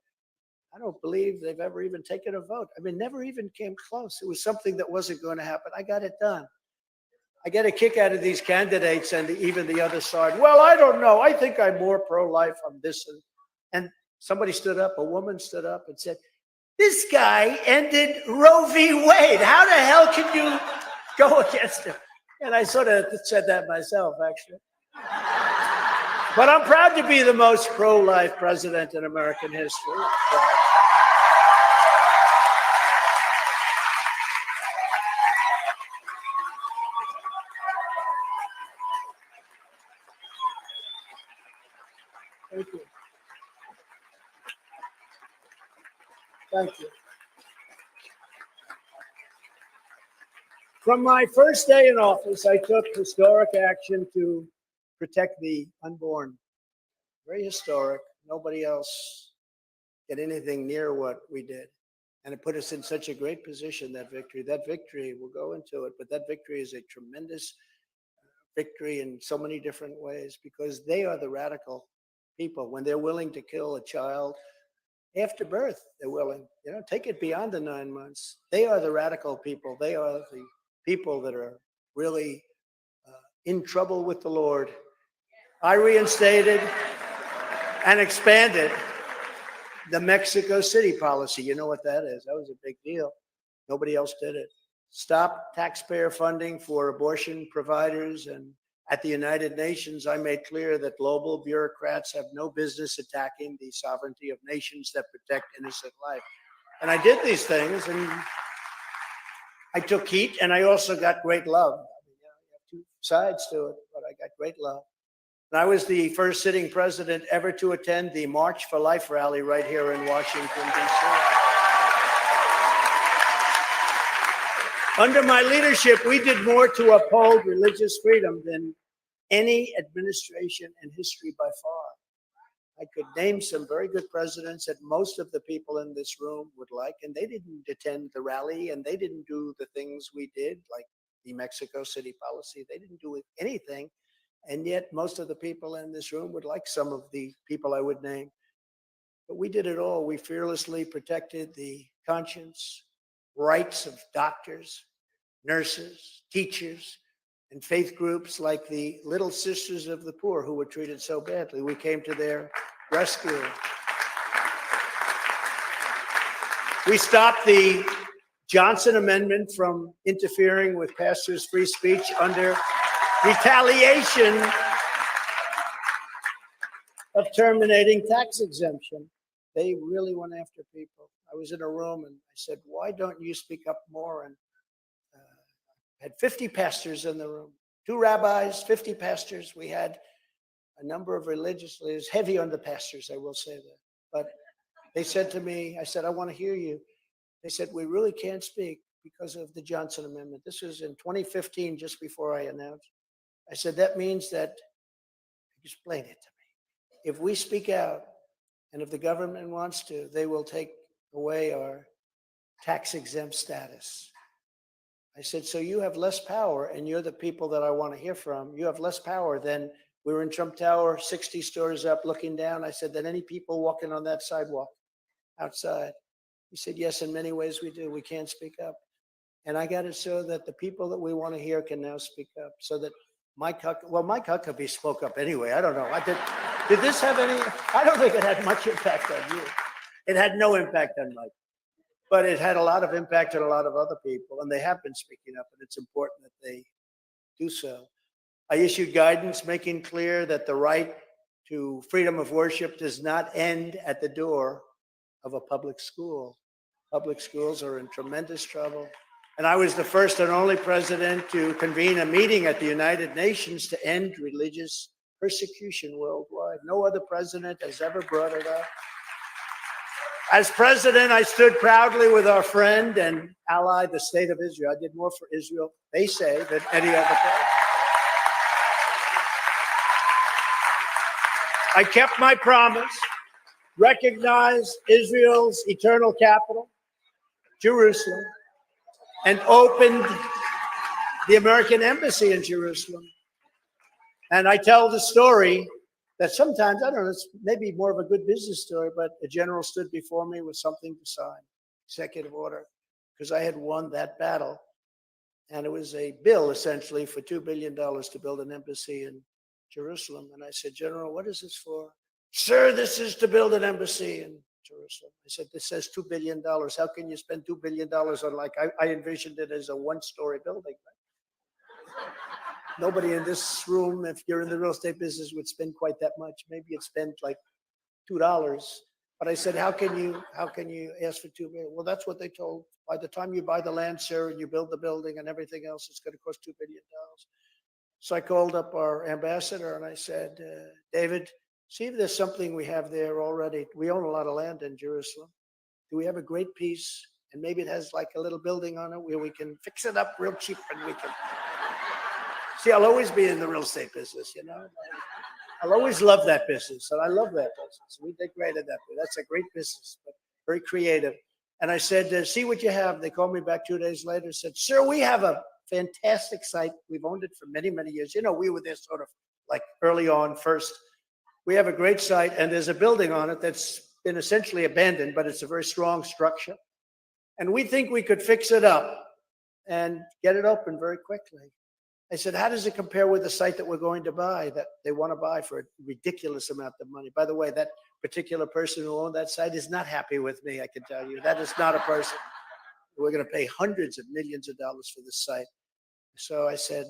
I don't believe they've ever even taken a vote. I mean, never even came close. It was something that wasn't going to happen. I got it done. I get a kick out of these candidates and even the other side. Well, I don't know. I think I'm more pro-life on this. And somebody stood up, a woman stood up and said, this guy ended Roe v. Wade. How the hell can you go against him? And I sort of said that myself, actually. But I'm proud to be the most pro-life president in American history. Thank you. Thank you. From my first day in office, I took historic action to protect the unborn. Very historic. Nobody else did anything near what we did. And it put us in such a great position, that victory. That victory, we'll go into it, but that victory is a tremendous victory in so many different ways, because they are the radical people. When they're willing to kill a child after birth, they're willing, take it beyond the 9 months. They are the radical people. They are the people that are really in trouble with the Lord. I reinstated and expanded the Mexico City policy. You know what that is? That was a big deal. Nobody else did it. Stop taxpayer funding for abortion providers. And at the United Nations, I made clear that global bureaucrats have no business attacking the sovereignty of nations that protect innocent life. And I did these things, and I took heat, and I also got great love. I mean, you have two sides to it, but I got great love. And I was the first sitting president ever to attend the March for Life rally right here in Washington, D.C. Under my leadership, we did more to uphold religious freedom than any administration in history by far. I could name some very good presidents that most of the people in this room would like, and they didn't attend the rally, and they didn't do the things we did, like the Mexico City policy. They didn't do anything, and yet most of the people in this room would like some of the people I would name. But we did it all. We fearlessly protected the conscience, rights of doctors, nurses, teachers, and faith groups like the Little Sisters of the Poor, who were treated so badly. We came to their rescue. We stopped the Johnson Amendment from interfering with pastors' free speech under retaliation of terminating tax exemption. They really went after people. I was in a room and I said, why don't you speak up more? And had 50 pastors in the room, 2 rabbis, 50 pastors. We had a number of religious leaders, heavy on the pastors, I will say that. But they said to me, I said, I want to hear you. They said, we really can't speak because of the Johnson Amendment. This was in 2015, just before I announced. I said, that means that, explain it to me. If we speak out, and if the government wants to, they will take away our tax exempt status. I said, so you have less power, and you're the people that I want to hear from. You have less power than we were in Trump Tower, 60 stories up, looking down. I said, than any people walking on that sidewalk outside. He said, yes, in many ways we do. We can't speak up. And I got to show that the people that we want to hear can now speak up, so that Mike Huckabee spoke up anyway. I don't know. Did this have any? I don't think it had much impact on you. It had no impact on Mike, but it had a lot of impact on a lot of other people, and they have been speaking up, and it's important that they do so. I issued guidance making clear that the right to freedom of worship does not end at the door of a public school. Public schools are in tremendous trouble. And I was the first and only president to convene a meeting at the United Nations to end religious persecution worldwide. No other president has ever brought it up. As president, I stood proudly with our friend and ally, the state of Israel. I did more for Israel, they say, than any other place. I kept my promise, recognized Israel's eternal capital, Jerusalem, and opened the American embassy in Jerusalem. And I tell the story that sometimes, I don't know, it's maybe more of a good business story, but a general stood before me with something to sign, executive order, because I had won that battle. And it was a bill essentially for $2 billion to build an embassy in Jerusalem. And I said, General, what is this for? Sir, this is to build an embassy in Jerusalem. I said, this says $2 billion. How can you spend $2 billion on, like, I envisioned it as a one-story building. Right? Nobody in this room, if you're in the real estate business, would spend quite that much. Maybe you'd spend like $2. But I said, how can you ask for $2 billion? Well, that's what they told. By the time you buy the land, sir, and you build the building and everything else, it's going to cost $2 billion. So I called up our ambassador and I said, David, see if there's something we have there already. We own a lot of land in Jerusalem. Do we have a great piece? And maybe it has like a little building on it where we can fix it up real cheap and we can. See, I'll always be in the real estate business, you know. I'll always love that business, and I love that business. We did great at that. That's a great business, but very creative. And I said, see what you have. They called me back 2 days later, said, sir, we have a fantastic site. We've owned it for many, many years. You know, we were there sort of like early on first. We have a great site, and there's a building on it that's been essentially abandoned, but it's a very strong structure. And we think we could fix it up and get it open very quickly. I said, how does it compare with the site that we're going to buy, that they want to buy for a ridiculous amount of money? By the way, that particular person who owned that site is not happy with me, I can tell you. That is not a person. We're going to pay hundreds of millions of dollars for this site. So I said,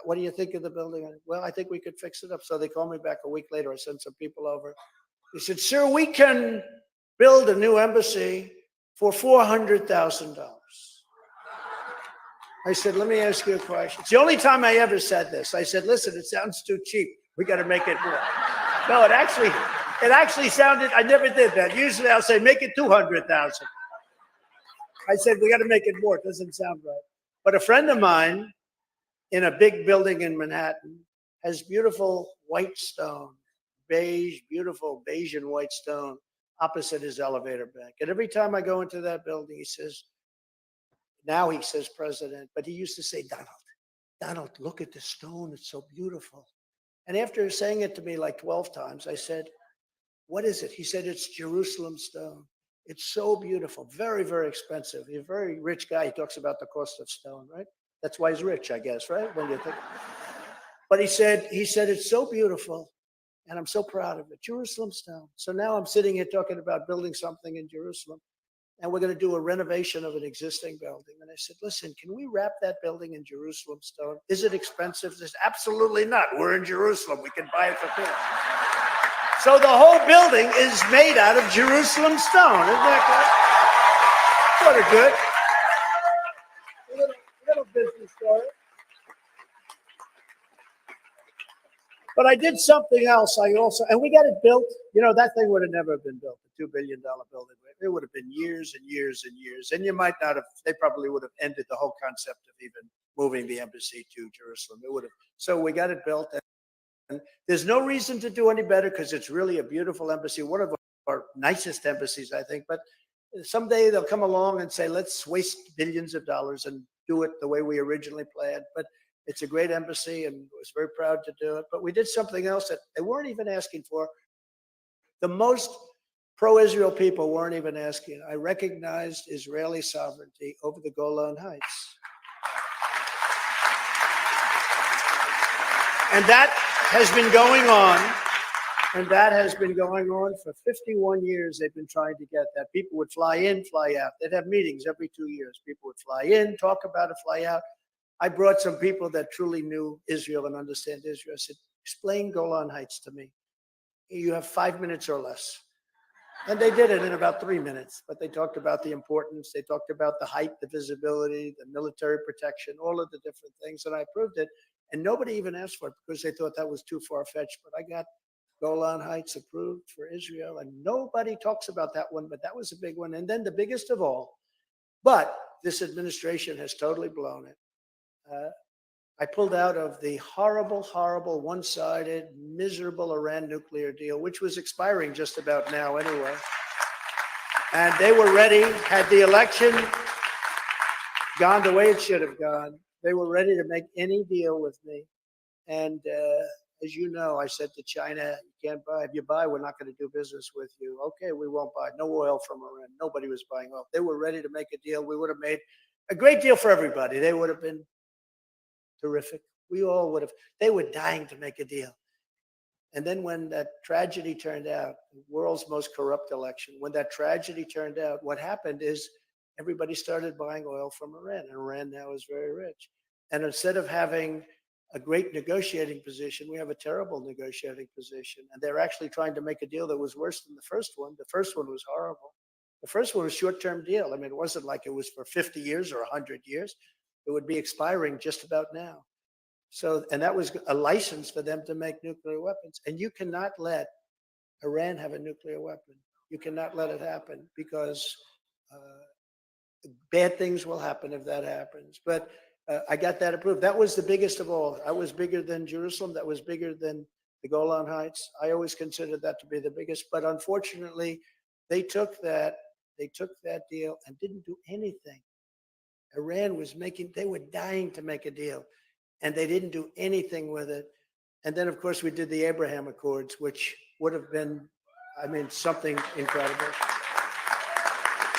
what do you think of the building? Well, I think we could fix it up. So they called me back a week later. I sent some people over. He said, sir, we can build a new embassy for $400,000. I said, let me ask you a question. It's the only time I ever said this. I said, listen, it sounds too cheap. We got to make it more. No, it actually sounded, I never did that. Usually I'll say, make it 200,000. I said, we got to make it more. It doesn't sound right. But a friend of mine in a big building in Manhattan has beautiful white stone, beautiful beige and white stone opposite his elevator bank. And every time I go into that building, he says, now he says president, but he used to say, Donald, look at the stone. It's so beautiful. And after saying it to me like 12 times, I said, what is it? He said, it's Jerusalem stone. It's so beautiful, very, very expensive. He's a very rich guy. He talks about the cost of stone, right? That's why he's rich, I guess, right? When you think. But he said, it's so beautiful, and I'm so proud of it. Jerusalem stone. So now I'm sitting here talking about building something in Jerusalem, and we're going to do a renovation of an existing building. And I said, listen, can we wrap that building in Jerusalem stone? Is it expensive? He said, absolutely not. We're in Jerusalem. We can buy it for free. So the whole building is made out of Jerusalem stone. Isn't that good? Sort of good. A little business story. But I did something else. And we got it built. You know, that thing would have never been built, a $2 billion building. It would have been years and years and years. And you might not have, they probably would have ended the whole concept of even moving the embassy to Jerusalem. It would have. So we got it built. And there's no reason to do any better because it's really a beautiful embassy, one of our nicest embassies, I think. But someday they'll come along and say, let's waste billions of dollars and do it the way we originally planned. But it's a great embassy and was very proud to do it. But we did something else that they weren't even asking for. The most pro-Israel people weren't even asking. I recognized Israeli sovereignty over the Golan Heights. And that has been going on. And that has been going on for 51 years. They've been trying to get that. People would fly in, fly out. They'd have meetings every 2 years. People would fly in, talk about it, fly out. I brought some people that truly knew Israel and understand Israel. I said, explain Golan Heights to me. You have 5 minutes or less. And they did it in about 3 minutes, but they talked about the importance. They talked about the height, the visibility, the military protection, all of the different things, and I approved it. And nobody even asked for it because they thought that was too far-fetched. But I got Golan Heights approved for Israel, and nobody talks about that one, but that was a big one. And then the biggest of all, but this administration has totally blown it. I pulled out of the horrible, horrible, one-sided, miserable Iran nuclear deal, which was expiring just about now anyway. And they were ready, had the election gone the way it should have gone, they were ready to make any deal with me. And as you know, I said to China, you can't buy. If you buy, we're not going to do business with you. Okay, we won't buy. No oil from Iran. Nobody was buying oil. They were ready to make a deal. We would have made a great deal for everybody. They would have been terrific. We all would have. They were dying to make a deal. And then when that tragedy turned out, the world's most corrupt election, when that tragedy turned out, what happened is everybody started buying oil from Iran. And Iran now is very rich. And instead of having a great negotiating position, we have a terrible negotiating position. And they're actually trying to make a deal that was worse than the first one. The first one was horrible. The first one was a short-term deal. I mean, it wasn't like it was for 50 years or 100 years. It would be expiring just about now. So, and that was a license for them to make nuclear weapons. And you cannot let Iran have a nuclear weapon. You cannot let it happen because bad things will happen if that happens. But I got that approved. That was the biggest of all. I was bigger than Jerusalem. That was bigger than the Golan Heights. I always considered that to be the biggest. But unfortunately, they took that deal and didn't do anything. Iran was they were dying to make a deal, and they didn't do anything with it. And then, of course, we did the Abraham Accords, which would have been, I mean, something incredible.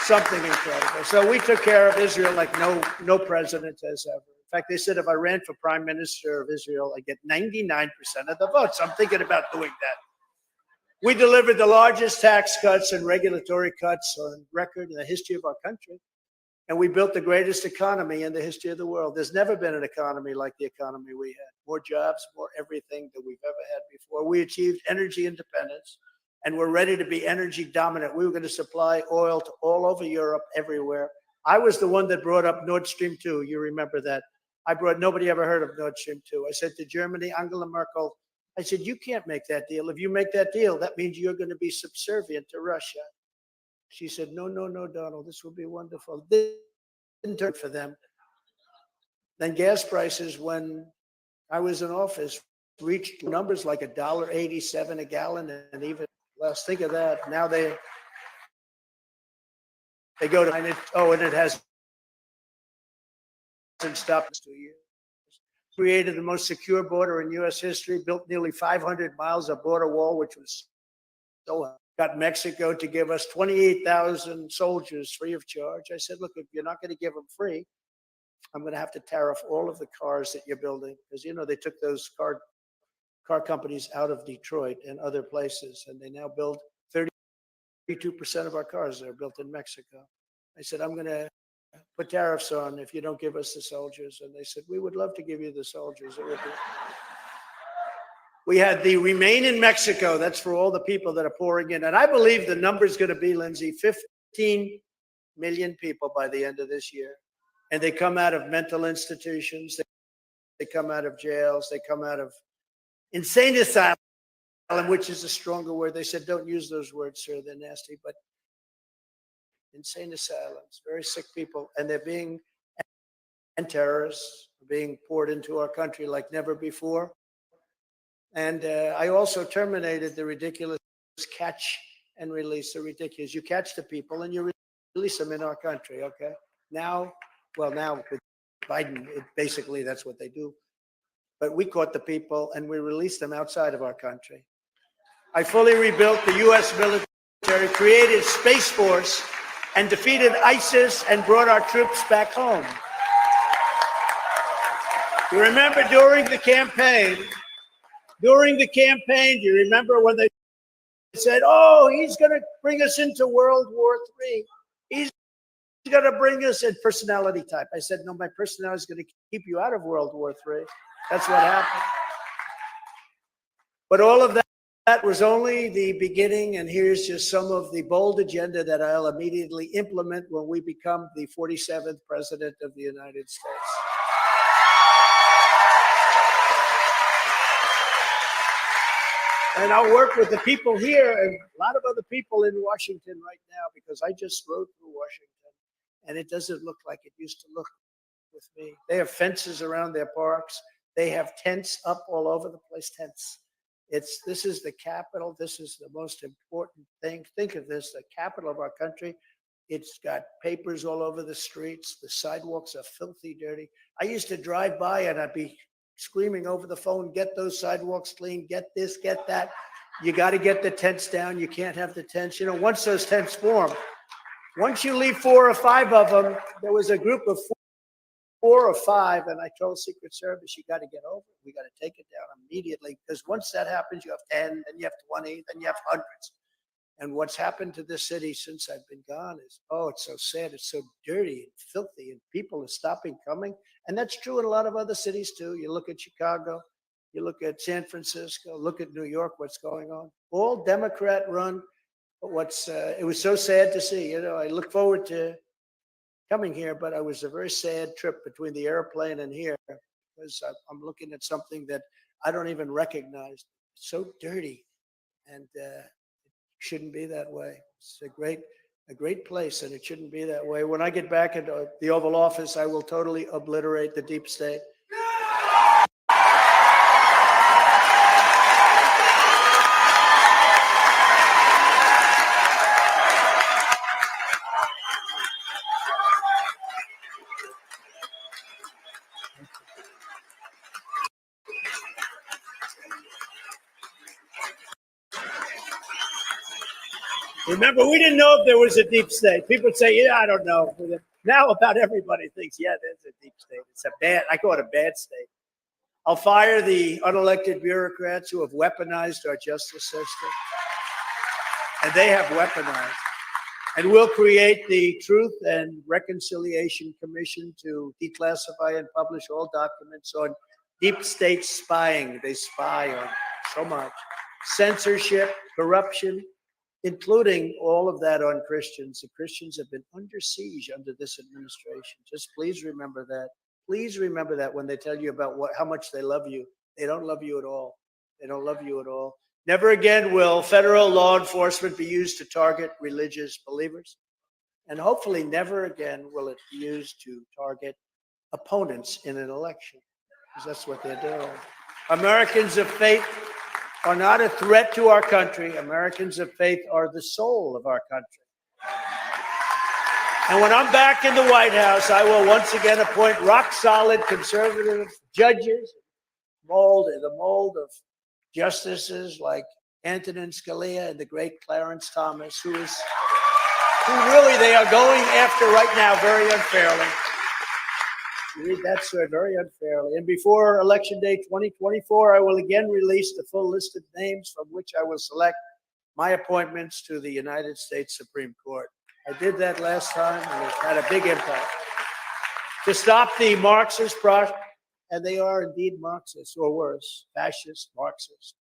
Something incredible. So we took care of Israel like no president has ever. In fact, they said if I ran for prime minister of Israel, I'd get 99% of the votes. I'm thinking about doing that. We delivered the largest tax cuts and regulatory cuts on record in the history of our country. And we built the greatest economy in the history of the world. There's never been an economy like the economy we had. More jobs, more everything that we've ever had before. We achieved energy independence, and we're ready to be energy dominant. We were going to supply oil to all over Europe, everywhere. I was the one that brought up Nord Stream 2. You remember that. Nobody ever heard of Nord Stream 2. I said to Germany, Angela Merkel, I said, you can't make that deal. If you make that deal, that means you're going to be subservient to Russia. She said, no, Donald, this will be wonderful. This didn't turn for them. Then gas prices, when I was in office, reached numbers like $1.87 a gallon, and even less. Think of that. Now they go to, and it has stopped in 2 years. Created the most secure border in U.S. history, built nearly 500 miles of border wall, which was so got Mexico to give us 28,000 soldiers free of charge. I said, look, if you're not going to give them free, I'm going to have to tariff all of the cars that you're building. Because, you know, they took those car companies out of Detroit and other places, and they now build 32% of our cars that are built in Mexico. I said, I'm going to put tariffs on if you don't give us the soldiers. And they said, we would love to give you the soldiers. It would be. We had the Remain in Mexico. That's for all the people that are pouring in. And I believe the number is going to be, Lindsay, 15 million people by the end of this year. And they come out of mental institutions. They come out of jails. They come out of insane asylum, which is a stronger word. They said, don't use those words, sir. They're nasty. But insane asylums, very sick people. And they're being, and terrorists are being poured into our country like never before. And I also terminated the ridiculous catch and release. The ridiculous. You catch the people and you release them in our country, okay? Now with Biden, basically that's what they do. But we caught the people and we released them outside of our country. I fully rebuilt the U.S. military, created Space Force, and defeated ISIS and brought our troops back home. You remember during the campaign, do you remember when they said, oh, he's going to bring us into World War III. He's going to bring us in personality type. I said, no, my personality is going to keep you out of World War III. That's what happened. But all of that was only the beginning, and here's just some of the bold agenda that I'll immediately implement when we become the 47th President of the United States. And I'll work with the people here and a lot of other people in Washington right now, because I just rode through Washington and it doesn't look like it used to look with me. They have fences around their parks. They have tents up all over the place, tents. This is the capital. This is the most important thing. Think of this, the capital of our country. It's got papers all over the streets. The sidewalks are filthy dirty. I used to drive by and I'd be screaming over the phone, get those sidewalks clean, get this, get that. You got to get the tents down. You can't have the tents. You know, once those tents form, once you leave 4 or 5 of them, there was a group of 4 or 5, and I told Secret Service, you got to get over it. We got to take it down immediately, because once that happens, you have 10, then you have 20, then you have hundreds. And what's happened to this city since I've been gone is, oh, it's so sad. It's so dirty and filthy, and people are stopping coming. And that's true in a lot of other cities too. You look at Chicago, you look at San Francisco, look at New York, what's going on. All Democrat run. But it was so sad to see. You know, I look forward to coming here, but it was a very sad trip between the airplane and here, because I'm looking at something that I don't even recognize. It's so dirty, and it shouldn't be that way. It's a great place, and it shouldn't be that way. When I get back into the Oval Office, I will totally obliterate the deep state. Remember, we didn't know if there was a deep state. People would say, yeah, I don't know. Now about everybody thinks, yeah, there's a deep state. I call it a bad state. I'll fire the unelected bureaucrats who have weaponized our justice system. And they have weaponized. And we'll create the Truth and Reconciliation Commission to declassify and publish all documents on deep state spying. They spy on so much. Censorship, corruption, including all of that on Christians. The Christians have been under siege under this administration. Just please remember that. Please remember that when they tell you about how much they love you. They don't love you at all. They don't love you at all. Never again will federal law enforcement be used to target religious believers. And hopefully never again will it be used to target opponents in an election, because that's what they're doing. Americans of faith are not a threat to our country. Americans of faith are the soul of our country. And when I'm back in the White House, I will once again appoint rock-solid conservative judges, the mold of justices like Antonin Scalia and the great Clarence Thomas, who really they are going after right now very unfairly. You read that, sir, very unfairly. And before Election Day 2024, I will again release the full list of names from which I will select my appointments to the United States Supreme Court. I did that last time, and it had a big impact. To stop the Marxist and they are indeed Marxists, or worse, fascist Marxists.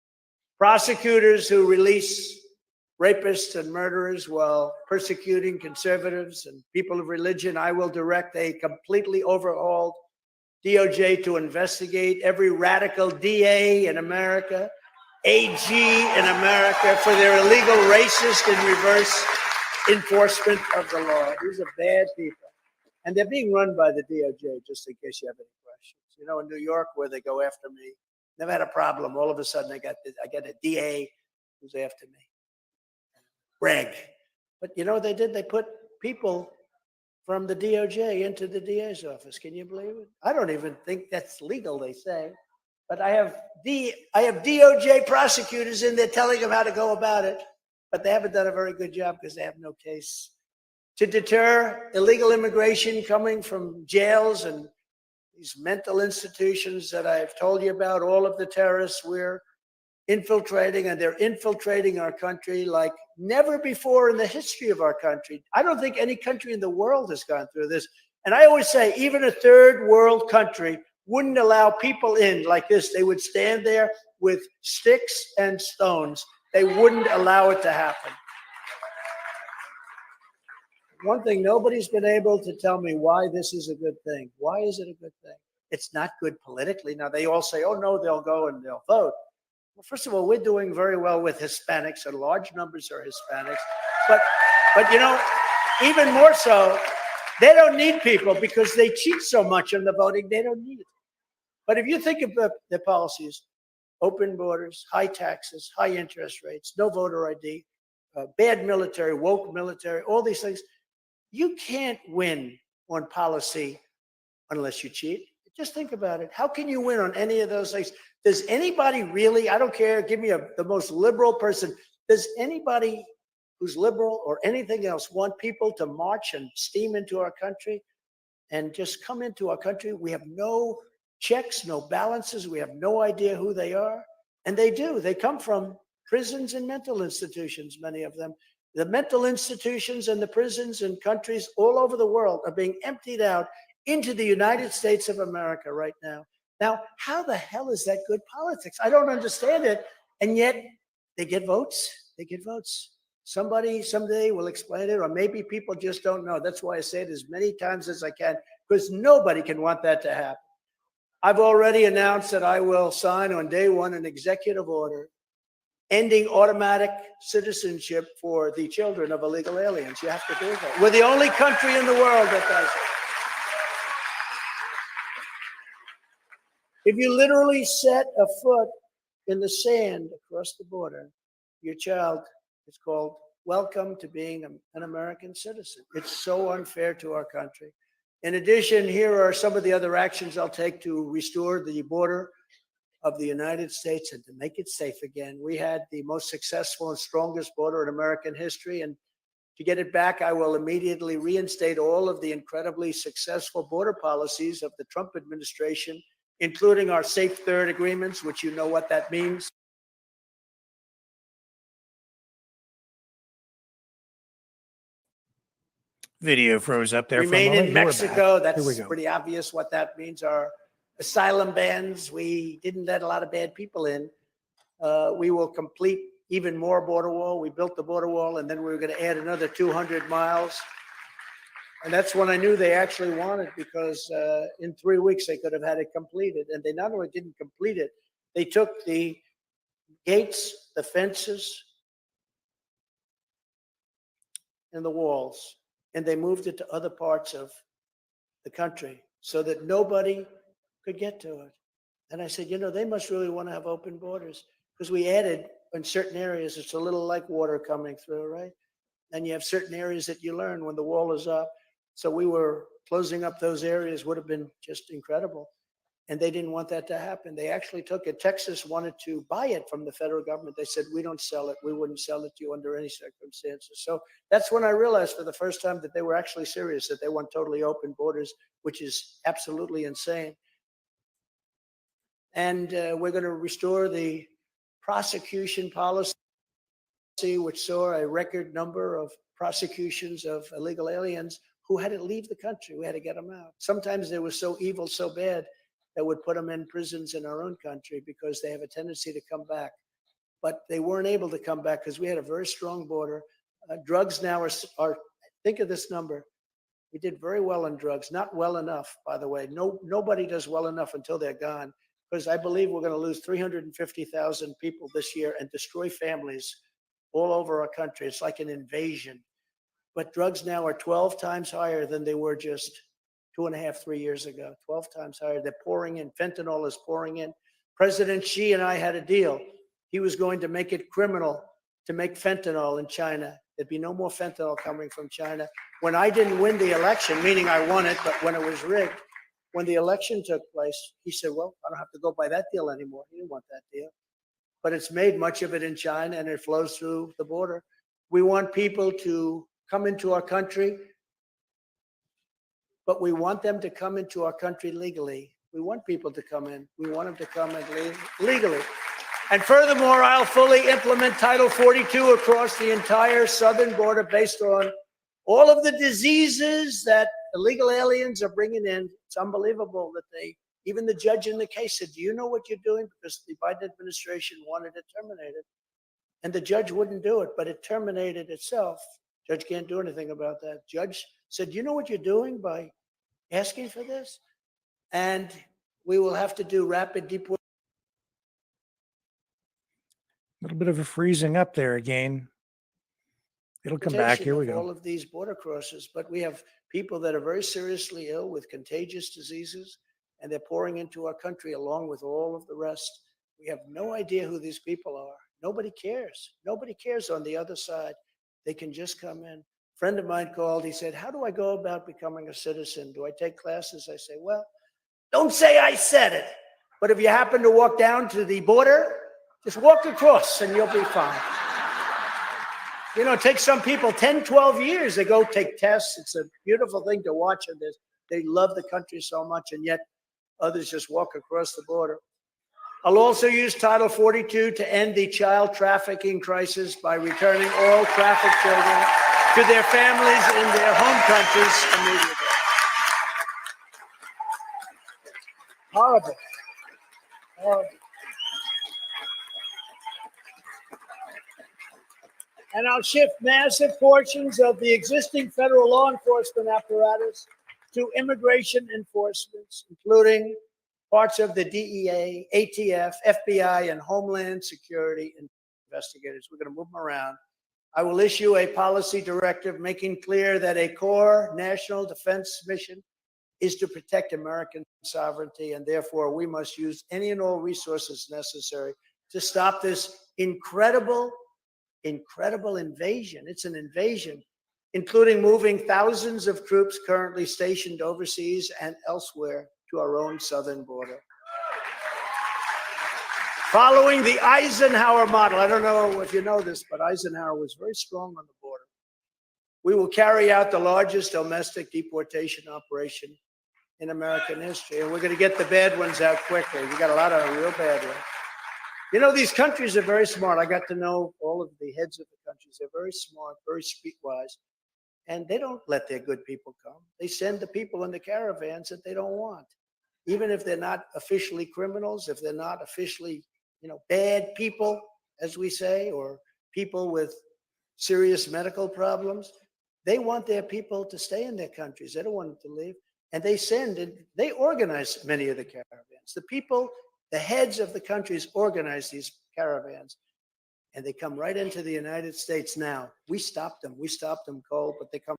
Prosecutors who release rapists and murderers while persecuting conservatives and people of religion. I will direct a completely overhauled DOJ to investigate every radical DA in America, AG in America, for their illegal racist and reverse enforcement of the law. These are bad people. And they're being run by the DOJ, just in case you have any questions. You know, in New York, where they go after me, never had a problem. All of a sudden, I got a DA who's after me. Greg. But you know what they did? They put people from the DOJ into the DA's office. Can you believe it? I don't even think that's legal, they say. But I have DOJ prosecutors in there telling them how to go about it. But they haven't done a very good job because they have no case to deter illegal immigration coming from jails and these mental institutions that I've told you about, all of the terrorists we're infiltrating, and they're infiltrating our country like never before in the history of our country. I don't think any country in the world has gone through this. And I always say, even a third world country wouldn't allow people in like this. They would stand there with sticks and stones. They wouldn't allow it to happen. One thing, nobody's been able to tell me why this is a good thing. Why is it a good thing? It's not good politically. Now, they all say, oh, no, they'll go and they'll vote. Well, first of all, we're doing very well with Hispanics, and large numbers are Hispanics. But you know, even more so, they don't need people because they cheat so much on the voting, they don't need it. But if you think of the policies, open borders, high taxes, high interest rates, no voter ID, bad military, woke military, all these things, you can't win on policy unless you cheat. Just think about it. How can you win on any of those things? Does anybody really, I don't care, give me the most liberal person, does anybody who's liberal or anything else want people to march and steam into our country and just come into our country? We have no checks, no balances. We have no idea who they are. And they do. They come from prisons and mental institutions, many of them. The mental institutions and the prisons in countries all over the world are being emptied out into the United States of America right now. Now, how the hell is that good politics? I don't understand it. And yet they get votes. They get votes. Somebody someday will explain it, or maybe people just don't know. That's why I say it as many times as I can, because nobody can want that to happen. I've already announced that I will sign on day one an executive order ending automatic citizenship for the children of illegal aliens. You have to do that. We're the only country in the world that does it. If you literally set a foot in the sand across the border, your child is called welcome to being an American citizen. It's so unfair to our country. In addition, here are some of the other actions I'll take to restore the border of the United States and to make it safe again. We had the most successful and strongest border in American history, and to get it back, I will immediately reinstate all of the incredibly successful border policies of the Trump administration, including our Safe Third agreements, which you know what that means. Video froze up there for a Remain moment. in You were Mexico. back. Here we That's go. pretty obvious what that means. Our asylum bans, we didn't let a lot of bad people in. We will complete even more border wall. We built the border wall, and then we were going to add another 200 miles. And that's when I knew they actually wanted, because in 3 weeks they could have had it completed. And they not only didn't complete it, they took the gates, the fences, and the walls, and they moved it to other parts of the country so that nobody could get to it. And I said, you know, they must really want to have open borders, because we added in certain areas, it's a little like water coming through, right? And you have certain areas that you learn when the wall is up. So we were closing up those areas, would have been just incredible. And they didn't want that to happen. They actually took it. Texas wanted to buy it from the federal government. They said, we don't sell it. We wouldn't sell it to you under any circumstances. So that's when I realized for the first time that they were actually serious, that they want totally open borders, which is absolutely insane. And we're going to restore the prosecution policy, which saw a record number of prosecutions of illegal aliens who had to leave the country. We had to get them out. Sometimes they were so evil, so bad, that would put them in prisons in our own country because they have a tendency to come back. But they weren't able to come back because we had a very strong border. Drugs now are, think of this number. We did very well on drugs, not well enough, by the way. Nobody does well enough until they're gone, because I believe we're going to lose 350,000 people this year and destroy families all over our country. It's like an invasion. But drugs now are 12 times higher than they were just 2.5, 3 years ago. 12 times higher. They're pouring in. Fentanyl is pouring in. President Xi and I had a deal. He was going to make it criminal to make fentanyl in China. There'd be no more fentanyl coming from China. When I didn't win the election, meaning I won it, but when it was rigged, when the election took place, he said, well, I don't have to go by that deal anymore. He didn't want that deal. But it's made much of it in China and it flows through the border. We want people to come into our country, but we want them to come into our country legally. We want people to come in. We want them to come in legally. And furthermore, I'll fully implement Title 42 across the entire southern border based on all of the diseases that illegal aliens are bringing in. It's unbelievable that even the judge in the case said, do you know what you're doing? Because the Biden administration wanted it terminated. And the judge wouldn't do it, but it terminated itself. Judge can't do anything about that. Judge said, you know what you're doing by asking for this? And we will have to do rapid deportation. A little bit of a freezing up there again. It'll come back. Here we go. All of these border crossers, but we have people that are very seriously ill with contagious diseases, and they're pouring into our country along with all of the rest. We have no idea who these people are. Nobody cares. Nobody cares on the other side. They can just come in. A friend of mine called. He said, how do I go about becoming a citizen? Do I take classes? I say, well, don't say I said it. But if you happen to walk down to the border, just walk across and you'll be fine. You know, it takes some people 10, 12 years. They go take tests. It's a beautiful thing to watch. And they love the country so much. And yet others just walk across the border. I'll also use Title 42 to end the child trafficking crisis by returning all trafficked children to their families in their home countries immediately. Horrible. Horrible. And I'll shift massive portions of the existing federal law enforcement apparatus to immigration enforcement, including parts of the DEA, ATF, FBI, and Homeland Security investigators. We're going to move them around. I will issue a policy directive making clear that a core national defense mission is to protect American sovereignty, and therefore we must use any and all resources necessary to stop this incredible invasion. It's an invasion, including moving thousands of troops currently stationed overseas and elsewhere to our own southern border. Following the Eisenhower model, I don't know if you know this, but Eisenhower was very strong on the border. We will carry out the largest domestic deportation operation in American history, and we're going to get the bad ones out quickly. We got a lot of real bad ones. You know, these countries are very smart. I got to know all of the heads of the countries. They're very smart, very streetwise, and they don't let their good people come. They send the people in the caravans that they don't want, even if they're not officially criminals, if they're not officially, you know, bad people, as we say, or people with serious medical problems. They want their people to stay in their countries. They don't want them to leave. And they send, and they organize many of the caravans. The people, the heads of the countries organize these caravans, and they come right into the United States now. We stopped them. We stopped them cold, but they come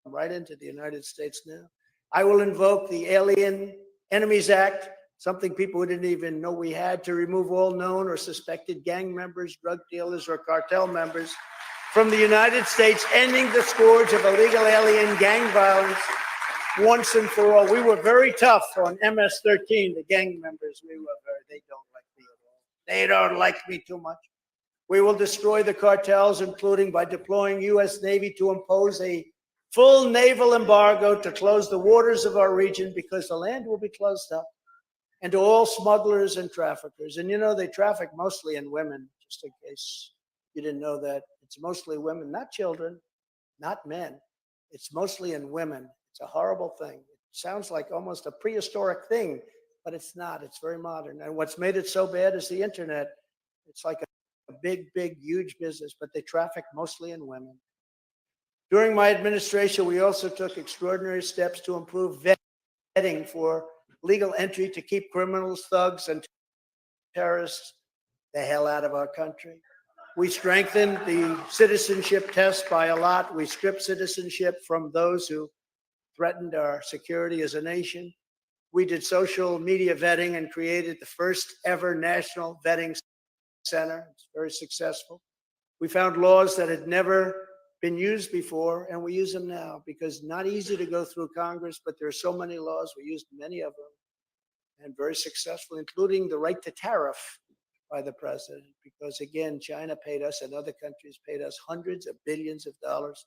right into the United States now. I will invoke the Alien Enemies Act, something people didn't even know we had, to remove all known or suspected gang members, drug dealers, or cartel members from the United States, ending the scourge of illegal alien gang violence once and for all. We were very tough on MS-13, the gang members. They don't like me at all. They don't like me too much. We will destroy the cartels, including by deploying U.S. Navy to impose a full naval embargo to close the waters of our region, because the land will be closed up, and to all smugglers and traffickers. And you know, they traffic mostly in women, just in case you didn't know that. It's mostly women, not children, not men. It's mostly in women. It's a horrible thing. It sounds like almost a prehistoric thing, but it's not. It's very modern. And what's made it so bad is the internet. It's like a big, huge business, but they traffic mostly in women. During my administration, we also took extraordinary steps to improve vetting for legal entry to keep criminals, thugs, and terrorists the hell out of our country. We strengthened the citizenship test by a lot. We stripped citizenship from those who threatened our security as a nation. We did social media vetting and created the first ever national vetting center. It's very successful. We found laws that had never been used before, and we use them now because not easy to go through Congress, but there are so many laws. We used many of them and very successful, including the right to tariff by the president, because again, China paid us and other countries paid us hundreds of billions of dollars,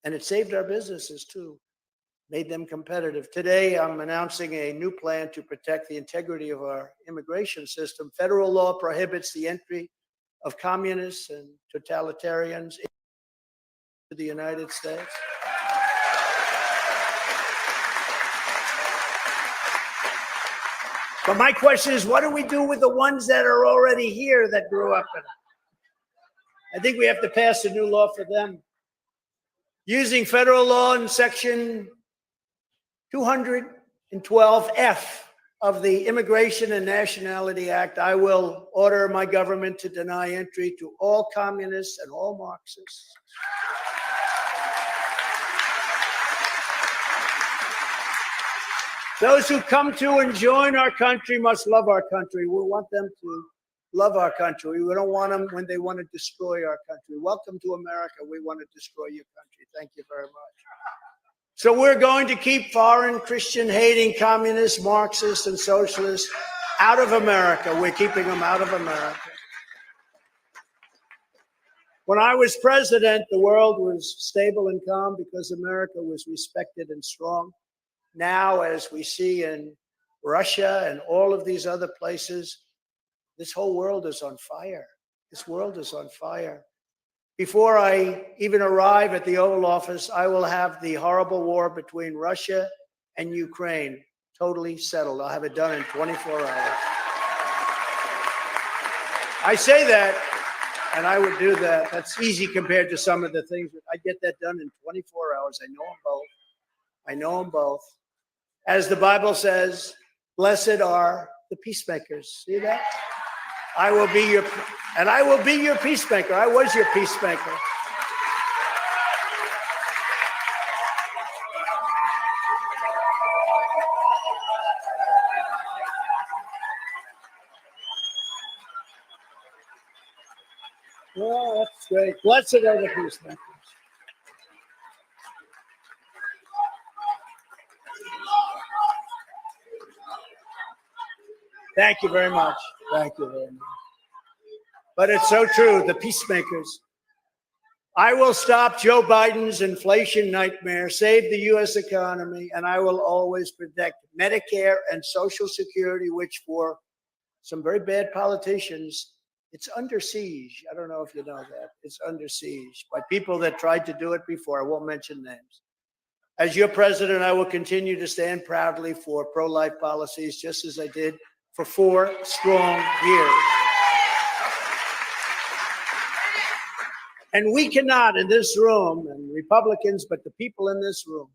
and it saved our businesses too, made them competitive. Today, I'm announcing a new plan to protect the integrity of our immigration system. Federal law prohibits the entry of communists and totalitarians to the United States. But my question is, what do we do with the ones that are already here that grew up in it? I think we have to pass a new law for them. Using federal law in section 212F of the Immigration and Nationality Act, I will order my government to deny entry to all communists and all Marxists. Those who come to and join our country must love our country. We want them to love our country. We don't want them when they want to destroy our country. Welcome to America. We want to destroy your country. Thank you very much. So we're going to keep foreign Christian-hating communists, Marxists, and socialists out of America. We're keeping them out of America. When I was president, the world was stable and calm because America was respected and strong. Now, as we see in Russia and all of these other places, this whole world is on fire. This world is on fire. Before I even arrive at the Oval Office, I will have the horrible war between Russia and Ukraine totally settled. I'll have it done in 24 hours. I say that, and I would do that. That's easy compared to some of the things. I get that done in 24 hours. I know them both. I know them both. As the Bible says, blessed are the peacemakers. See that? I will be your peacemaker. I was your peacemaker. Well, that's great. Blessed are the peacemakers. Thank you very much. Thank you very much. But it's so true, the peacemakers. I will stop Joe Biden's inflation nightmare, save the U.S. economy, and I will always protect Medicare and Social Security, which for some very bad politicians, it's under siege. I don't know if you know that. It's under siege by people that tried to do it before. I won't mention names. As your president, I will continue to stand proudly for pro-life policies, just as I did for 4 strong years. And we cannot in this room, and Republicans, but the people in this room,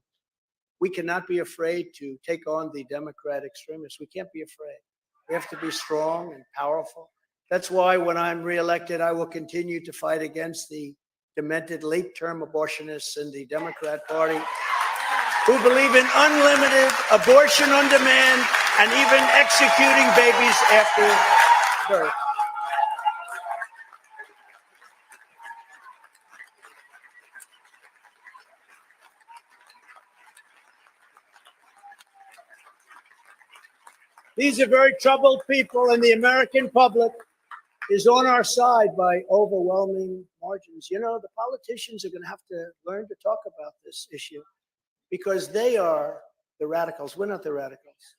we cannot be afraid to take on the Democrat extremists. We can't be afraid. We have to be strong and powerful. That's why when I'm reelected, I will continue to fight against the demented late-term abortionists in the Democrat Party who believe in unlimited abortion on demand and even executing babies after birth. These are very troubled people, and the American public is on our side by overwhelming margins. You know, the politicians are going to have to learn to talk about this issue because they are the radicals. We're not the radicals.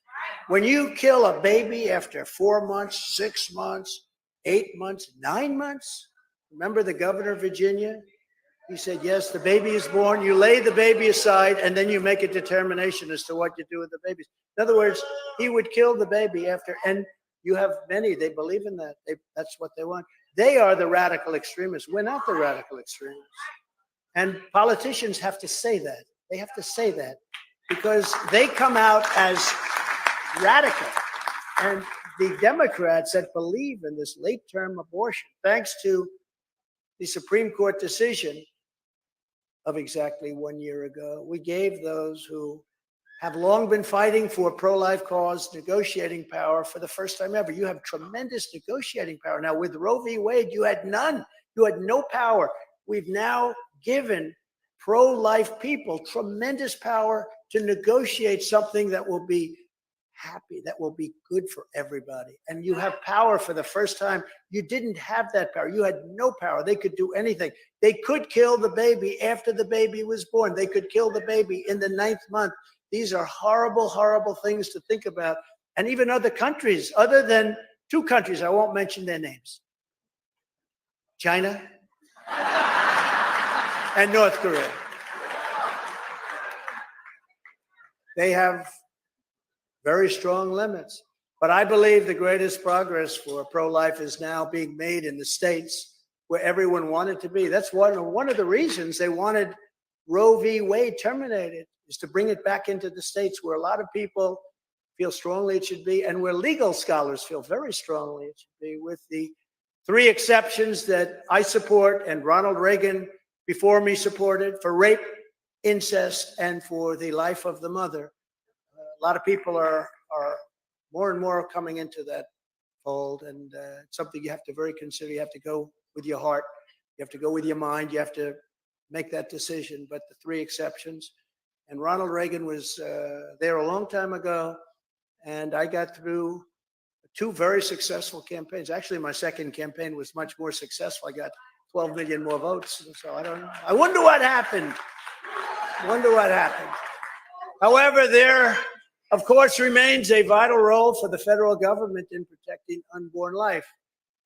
When you kill a baby after 4 months, 6 months, 8 months, 9 months, remember the governor of Virginia? He said, yes, the baby is born. You lay the baby aside, and then you make a determination as to what you do with the babies. In other words, he would kill the baby after, and you have many, they believe in that. That's what they want. They are the radical extremists. We're not the radical extremists. And politicians have to say that. They have to say that because they come out as radical. And the Democrats that believe in this late-term abortion, thanks to the Supreme Court decision of exactly 1 year ago, we gave those who have long been fighting for pro-life cause negotiating power for the first time ever. You have tremendous negotiating power. Now, with Roe v. Wade, you had none. You had no power. We've now given pro-life people tremendous power to negotiate something that will be happy, that will be good for everybody. And you have power for the first time. You didn't have that power. You had no power. They could do anything. They could kill the baby after the baby was born. They could kill the baby in the 9th month. These are horrible, horrible things to think about. And even other countries, other than 2 countries, I won't mention their names, China and North Korea. They have very strong limits. But I believe the greatest progress for pro-life is now being made in the states where everyone wanted to be. That's one of the reasons they wanted Roe v. Wade terminated, is to bring it back into the states where a lot of people feel strongly it should be, and where legal scholars feel very strongly it should be, with the 3 exceptions that I support and Ronald Reagan before me supported for rape, incest, and for the life of the mother. A lot of people are more and more coming into that fold, and it's something you have to very consider. You have to go with your heart. You have to go with your mind. You have to make that decision. But the 3 exceptions, and Ronald Reagan was there a long time ago, and I got through 2 very successful campaigns. Actually, my second campaign was much more successful. I got 12 million more votes. So I wonder what happened. However, there, of course, remains a vital role for the federal government in protecting unborn life.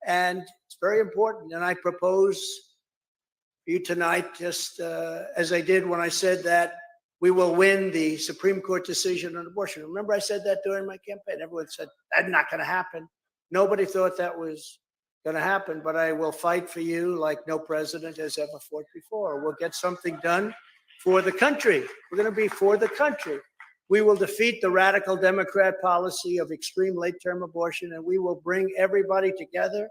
And it's very important. And I propose for you tonight, just as I did when I said that we will win the Supreme Court decision on abortion. Remember, I said that during my campaign. Everyone said, that's not going to happen. Nobody thought that was going to happen, but I will fight for you like no president has ever fought before. We'll get something done for the country. We're going to be for the country. We will defeat the radical Democrat policy of extreme late-term abortion, and we will bring everybody together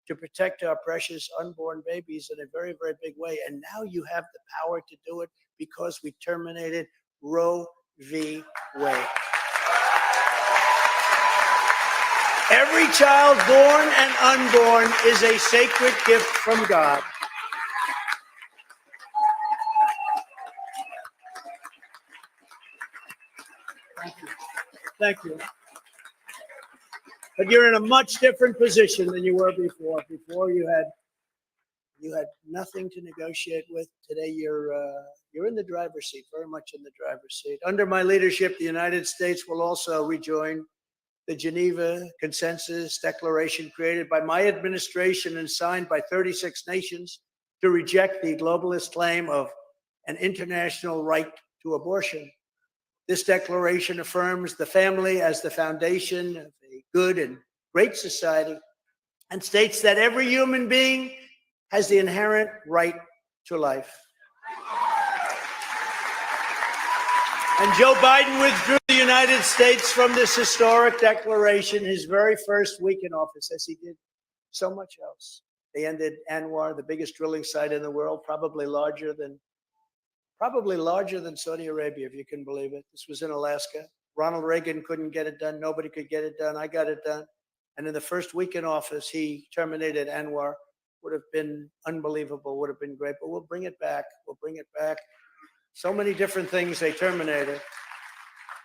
to protect our precious unborn babies in a very, very big way. And now you have the power to do it because we terminated Roe v. Wade. Every child born and unborn is a sacred gift from God. Thank you. But you're in a much different position than you were before. Before you had nothing to negotiate with. Today you're in the driver's seat, very much in the driver's seat. Under my leadership, the United States will also rejoin the Geneva Consensus Declaration created by my administration and signed by 36 nations to reject the globalist claim of an international right to abortion. This declaration affirms the family as the foundation of a good and great society and states that every human being has the inherent right to life. And Joe Biden withdrew the United States from this historic declaration his very first week in office, as he did so much else. They ended Anwar, the biggest drilling site in the world, probably larger than Saudi Arabia, if you can believe it. This was in Alaska. Ronald Reagan couldn't get it done. Nobody could get it done. I got it done. And in the first week in office, he terminated Anwar. Would have been unbelievable, would have been great, but we'll bring it back. We'll bring it back. So many different things they terminated,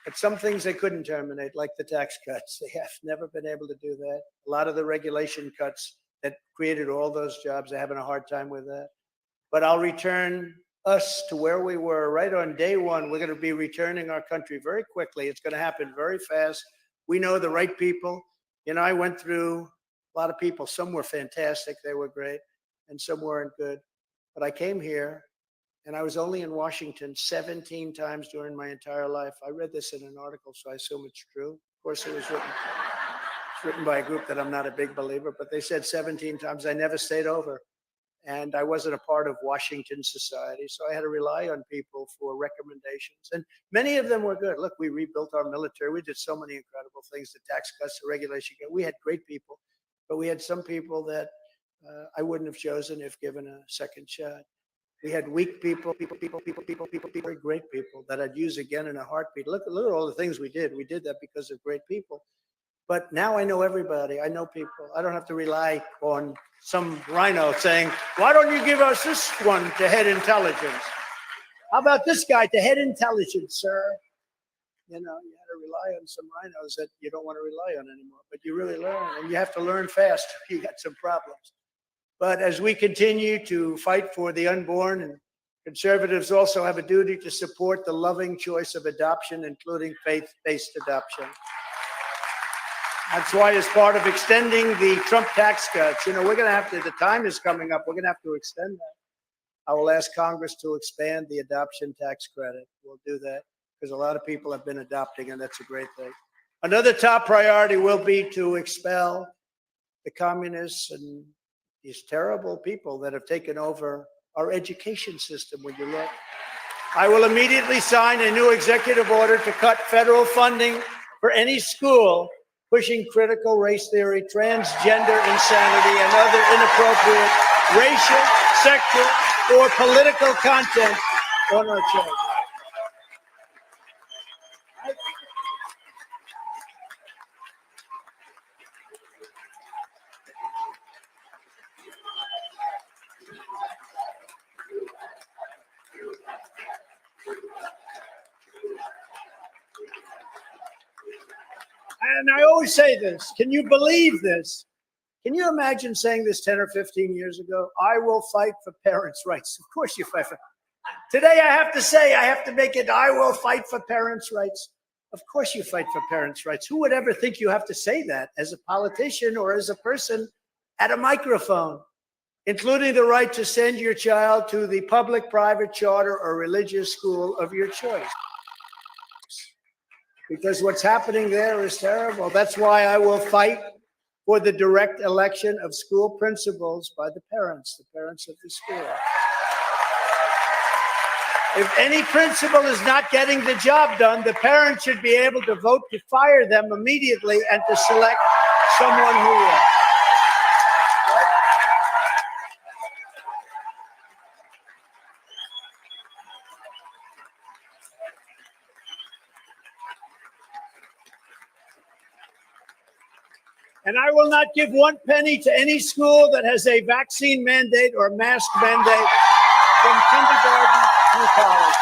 but some things they couldn't terminate, like the tax cuts. They have never been able to do that. A lot of the regulation cuts that created all those jobs, they're having a hard time with that. But I'll return us to where we were right on day one. We're going to be returning our country very quickly. It's going to happen very fast. We know the right people. You know, I went through a lot of people. Some were fantastic. They were great. And some weren't good. But I came here and I was only in Washington 17 times during my entire life. I read this in an article, so I assume it's true. Of course, it was written by a group that I'm not a big believer, but they said 17 times. I never stayed over. And I wasn't a part of Washington society, so I had to rely on people for recommendations. And many of them were good. Look, we rebuilt our military. We did so many incredible things, the tax cuts, the regulation. We had great people, but we had some people that I wouldn't have chosen if given a second shot. We had weak people, very great people that I'd use again in a heartbeat. Look at all the things we did. We did that because of great people. But now I know everybody. I know people. I don't have to rely on some rhino saying, why don't you give us this one to head intelligence? How about this guy, the head intelligence, sir? You know, you had to rely on some rhinos that you don't want to rely on anymore, but you really learn, and you have to learn fast. You got some problems. But as we continue to fight for the unborn, and conservatives also have a duty to support the loving choice of adoption, including faith-based adoption. That's why, as part of extending the Trump tax cuts, you know, we're going to have to, the time is coming up, we're going to have to extend that. I will ask Congress to expand the adoption tax credit. We'll do that because a lot of people have been adopting, and that's a great thing. Another top priority will be to expel the communists and these terrible people that have taken over our education system. When you look, I will immediately sign a new executive order to cut federal funding for any school pushing critical race theory, transgender insanity, and other inappropriate racial, sexual, or political content on our children. And I always say this, can you believe this? Can you imagine saying this 10 or 15 years ago? I will fight for parents' rights. Of course you fight for. Today I have to say, I have to make it, I will fight for parents' rights. Of course you fight for parents' rights. Who would ever think you have to say that as a politician or as a person at a microphone, including the right to send your child to the public, private, charter, or religious school of your choice? Because what's happening there is terrible. That's why I will fight for the direct election of school principals by the parents of the school. If any principal is not getting the job done, the parents should be able to vote to fire them immediately and to select someone who will. And I will not give 1 penny to any school that has a vaccine mandate or mask mandate from kindergarten through college.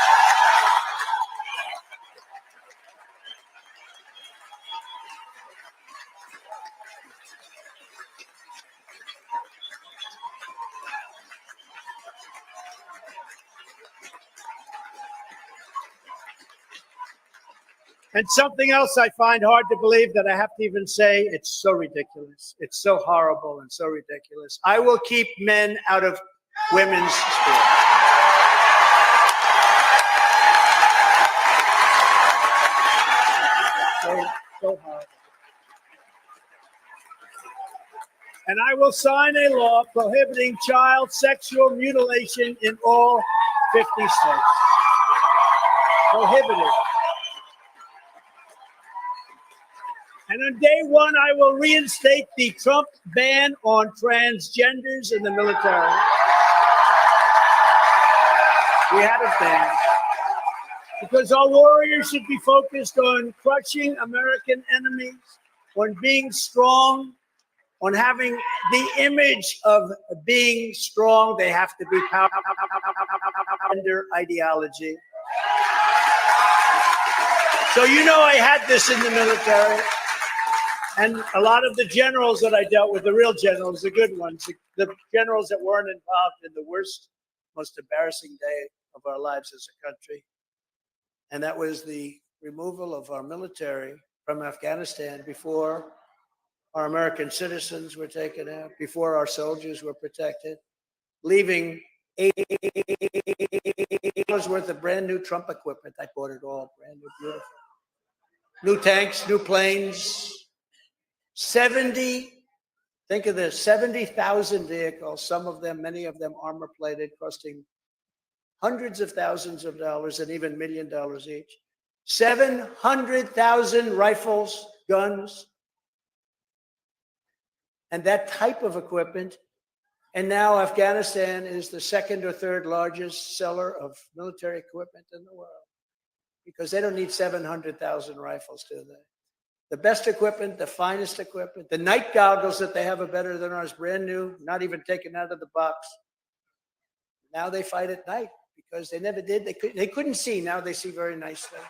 And something else I find hard to believe that I have to even say, it's so ridiculous. It's so horrible and so ridiculous. I will keep men out of women's sports. So horrible. And I will sign a law prohibiting child sexual mutilation in all 50 states. Prohibited. And on day one, I will reinstate the Trump ban on transgenders in the military. We had a ban. Because our warriors should be focused on crushing American enemies, on being strong, on having the image of being strong. They have to be under ideology. So you know I had this in the military. And a lot of the generals that I dealt with, the real generals, the good ones, the generals that weren't involved in the worst, most embarrassing day of our lives as a country. And that was the removal of our military from Afghanistan before our American citizens were taken out, before our soldiers were protected, leaving $80 worth of brand new Trump equipment. I bought it all, brand new, beautiful. New tanks, new planes, 70, think of this, 70,000 vehicles, some of them, many of them armor plated, costing hundreds of thousands of dollars and even $1 million each. 700,000 rifles, guns, and that type of equipment. And now Afghanistan is the second or third largest seller of military equipment in the world because they don't need 700,000 rifles, do they? The best equipment, the finest equipment, the night goggles that they have are better than ours, brand new, not even taken out of the box. Now they fight at night because they never did. They couldn't see. Now they see very nicely.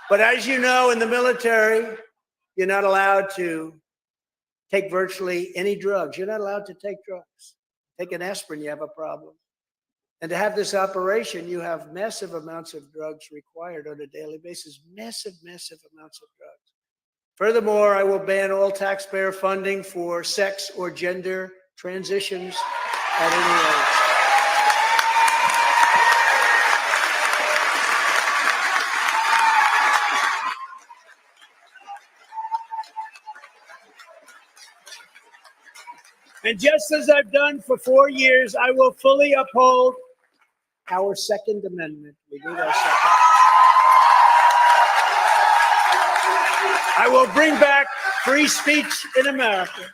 But as you know, in the military, you're not allowed to take virtually any drugs. You're not allowed to take drugs. Take an aspirin, you have a problem. And to have this operation, you have massive amounts of drugs required on a daily basis. Massive, massive amounts of drugs. Furthermore, I will ban all taxpayer funding for sex or gender transitions at any age. And just as I've done for 4 years, I will fully uphold our Second Amendment. We need our second. I will bring back free speech in America.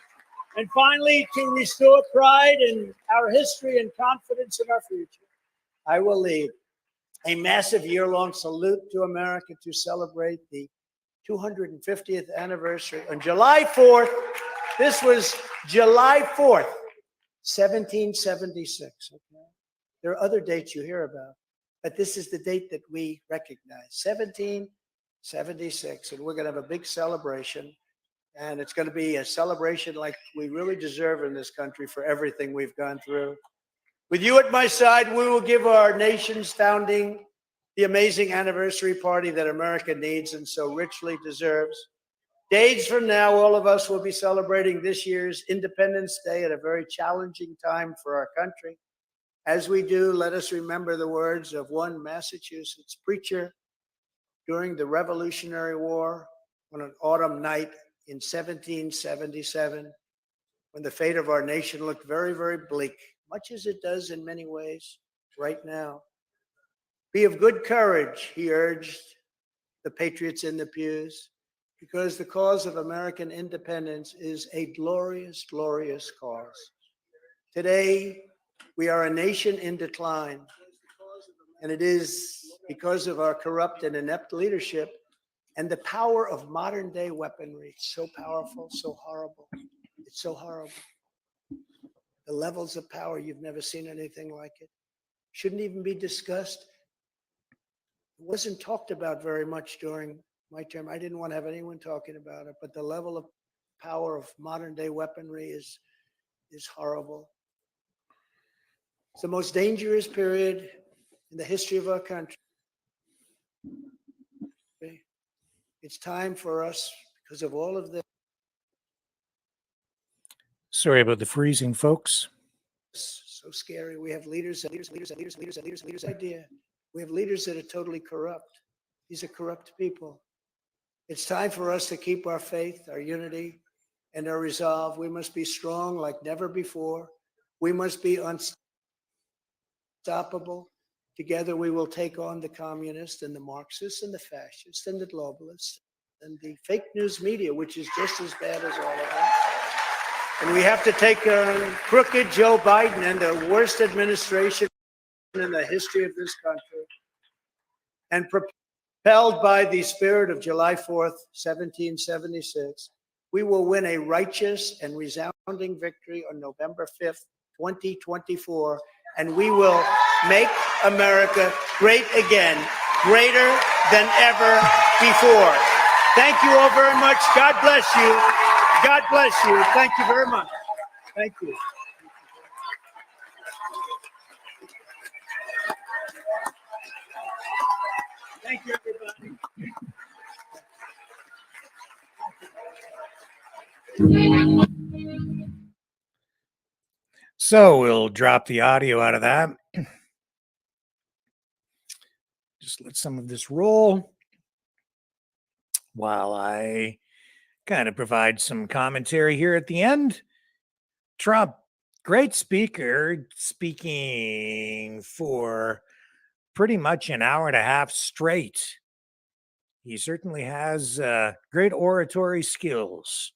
And finally, to restore pride in our history and confidence in our future, I will lead a massive year-long salute to America to celebrate the 250th anniversary on July 4th. This was July 4th, 1776. Okay? There are other dates you hear about, but this is the date that we recognize, 1776. And we're going to have a big celebration. And it's going to be a celebration like we really deserve in this country for everything we've gone through. With you at my side, we will give our nation's founding the amazing anniversary party that America needs and so richly deserves. Days from now, all of us will be celebrating this year's Independence Day at a very challenging time for our country. As we do, let us remember the words of one Massachusetts preacher during the Revolutionary War on an autumn night in 1777, when the fate of our nation looked very, very bleak, much as it does in many ways right now. Be of good courage, he urged the patriots in the pews, because the cause of American independence is a glorious, glorious cause. Today, we are a nation in decline, and it is because of our corrupt and inept leadership and the power of modern day weaponry. It's so powerful, so horrible. It's so horrible. The levels of power, you've never seen anything like it. Shouldn't even be discussed. It wasn't talked about very much during my term. I didn't want to have anyone talking about it, but the level of power of modern day weaponry is horrible. It's the most dangerous period in the history of our country. It's time for us, because of all of this. Sorry about the freezing, folks. So scary. We have leaders idea. We have leaders that are totally corrupt. These are corrupt people. It's time for us to keep our faith, our unity, and our resolve. We must be strong like never before. We must be unstoppable. Together we will take on the communists and the Marxists and the fascists and the globalists and the fake news media, which is just as bad as all of them. And we have to take crooked Joe Biden and the worst administration in the history of this country, and propelled by the spirit of July 4th, 1776, we will win a righteous and resounding victory on November 5th, 2024, and we will make America great again, greater than ever before. Thank you all very much. God bless you. God bless you. Thank you very much. Thank you. Thank you, everybody. So we'll drop the audio out of that. Just let some of this roll while I kind of provide some commentary here at the end. Trump, great speaker, speaking for pretty much an hour and a half straight. He certainly has great oratory skills.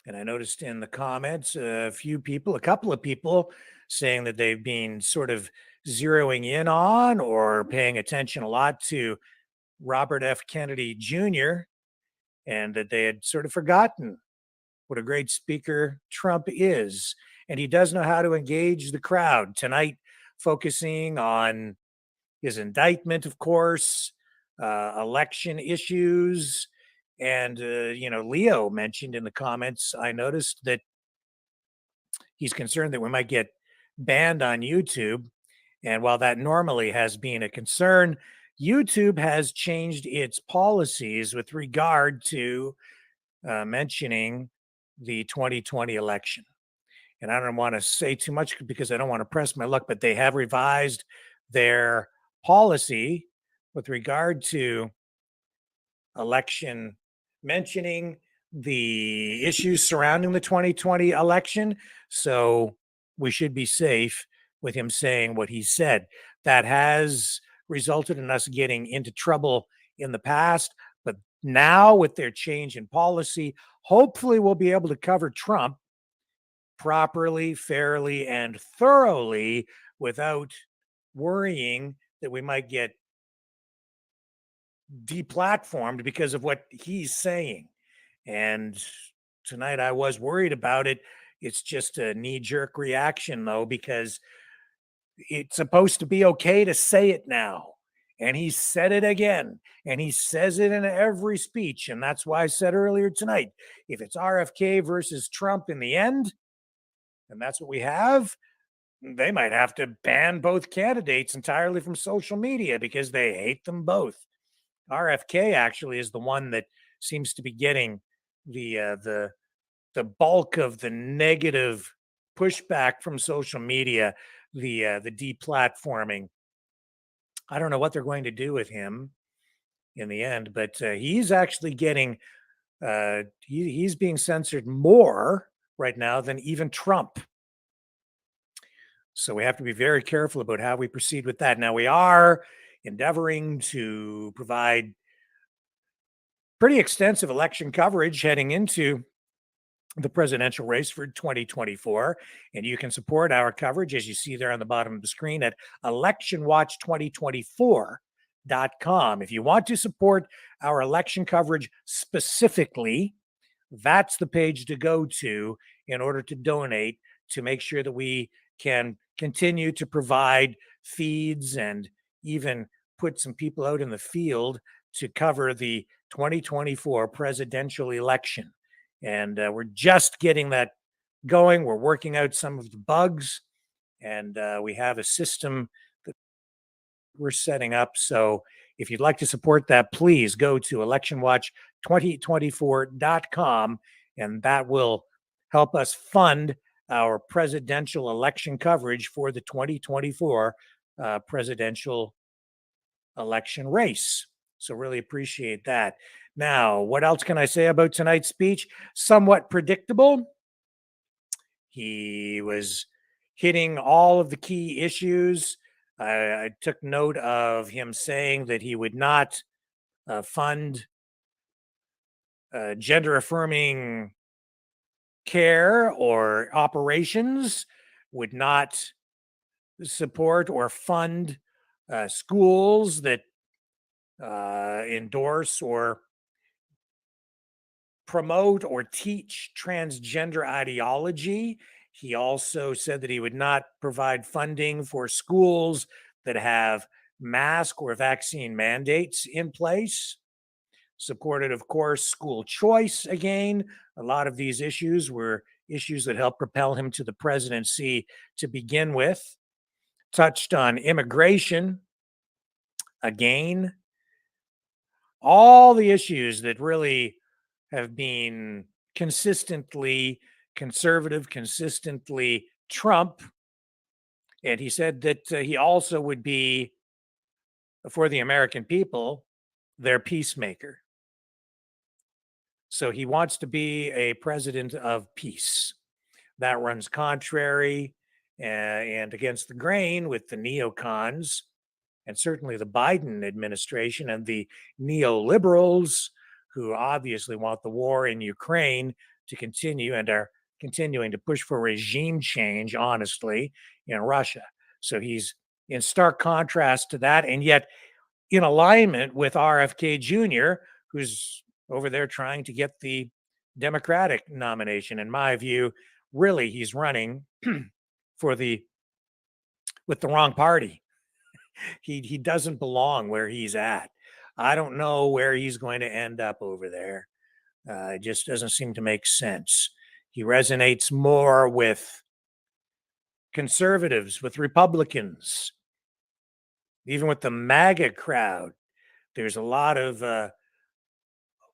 And I noticed in the comments a couple of people saying that they've been sort of zeroing in on or paying attention a lot to Robert F. Kennedy Jr., and that they had sort of forgotten what a great speaker Trump is. and he does know how to engage the crowd. Tonight, focusing on his indictment, of course, election issues. And, Leo mentioned in the comments, I noticed that he's concerned that we might get banned on YouTube. And while that normally has been a concern, YouTube has changed its policies with regard to mentioning the 2020 election. And I don't want to say too much because I don't want to press my luck, but they have revised their policy with regard to election, mentioning the issues surrounding the 2020 election. So we should be safe with him saying what he said. That has resulted in us getting into trouble in the past. But now, with their change in policy, hopefully we'll be able to cover Trump properly, fairly, and thoroughly without worrying that we might get deplatformed because of what he's saying. And tonight I was worried about it. It's just a knee-jerk reaction, though, because it's supposed to be okay to say it now. And he said it again. And he says it in every speech. And that's why I said earlier tonight, if it's RFK versus Trump in the end, and that's what we have, they might have to ban both candidates entirely from social media because they hate them both. RFK actually is the one that seems to be getting the bulk of the negative pushback from social media, the deplatforming. I don't know what they're going to do with him in the end, but he's actually getting he's being censored more right now than even Trump. So we have to be very careful about how we proceed with that. Now, we are endeavoring to provide pretty extensive election coverage heading into the presidential race for 2024. And you can support our coverage, as you see there on the bottom of the screen, at electionwatch2024.com. If you want to support our election coverage specifically, that's the page to go to in order to donate, to make sure that we can continue to provide feeds and even put some people out in the field to cover the 2024 presidential election. And we're just getting that going. We're working out some of the bugs, and we have a system that we're setting up. So if you'd like to support that, please go to electionwatch2024.com, and that will help us fund our presidential election coverage for the 2024 presidential election race. So really appreciate that. Now, what else can I say about tonight's speech? Somewhat predictable. He was hitting all of the key issues. I took note of him saying that he would not fund gender-affirming care or operations, would not support or fund schools that endorse or promote or teach transgender ideology. He also said that he would not provide funding for schools that have mask or vaccine mandates in place. Supported, of course, school choice again. A lot of these issues were issues that helped propel him to the presidency to begin with. Touched on immigration again. All the issues that really have been consistently conservative, consistently Trump. And he said that he also would be, for the American people, their peacemaker. So he wants to be a president of peace. That runs contrary and against the grain with the neocons, and certainly the Biden administration and the neoliberals, who obviously want the war in Ukraine to continue and are continuing to push for regime change, honestly, in Russia. So he's in stark contrast to that, and yet in alignment with RFK Jr., who's over there trying to get the Democratic nomination. In my view, really he's running with the wrong party. He doesn't belong where he's at. I don't know where he's going to end up over there. It just doesn't seem to make sense. He resonates more with conservatives, with Republicans, even with the MAGA crowd. There's a lot of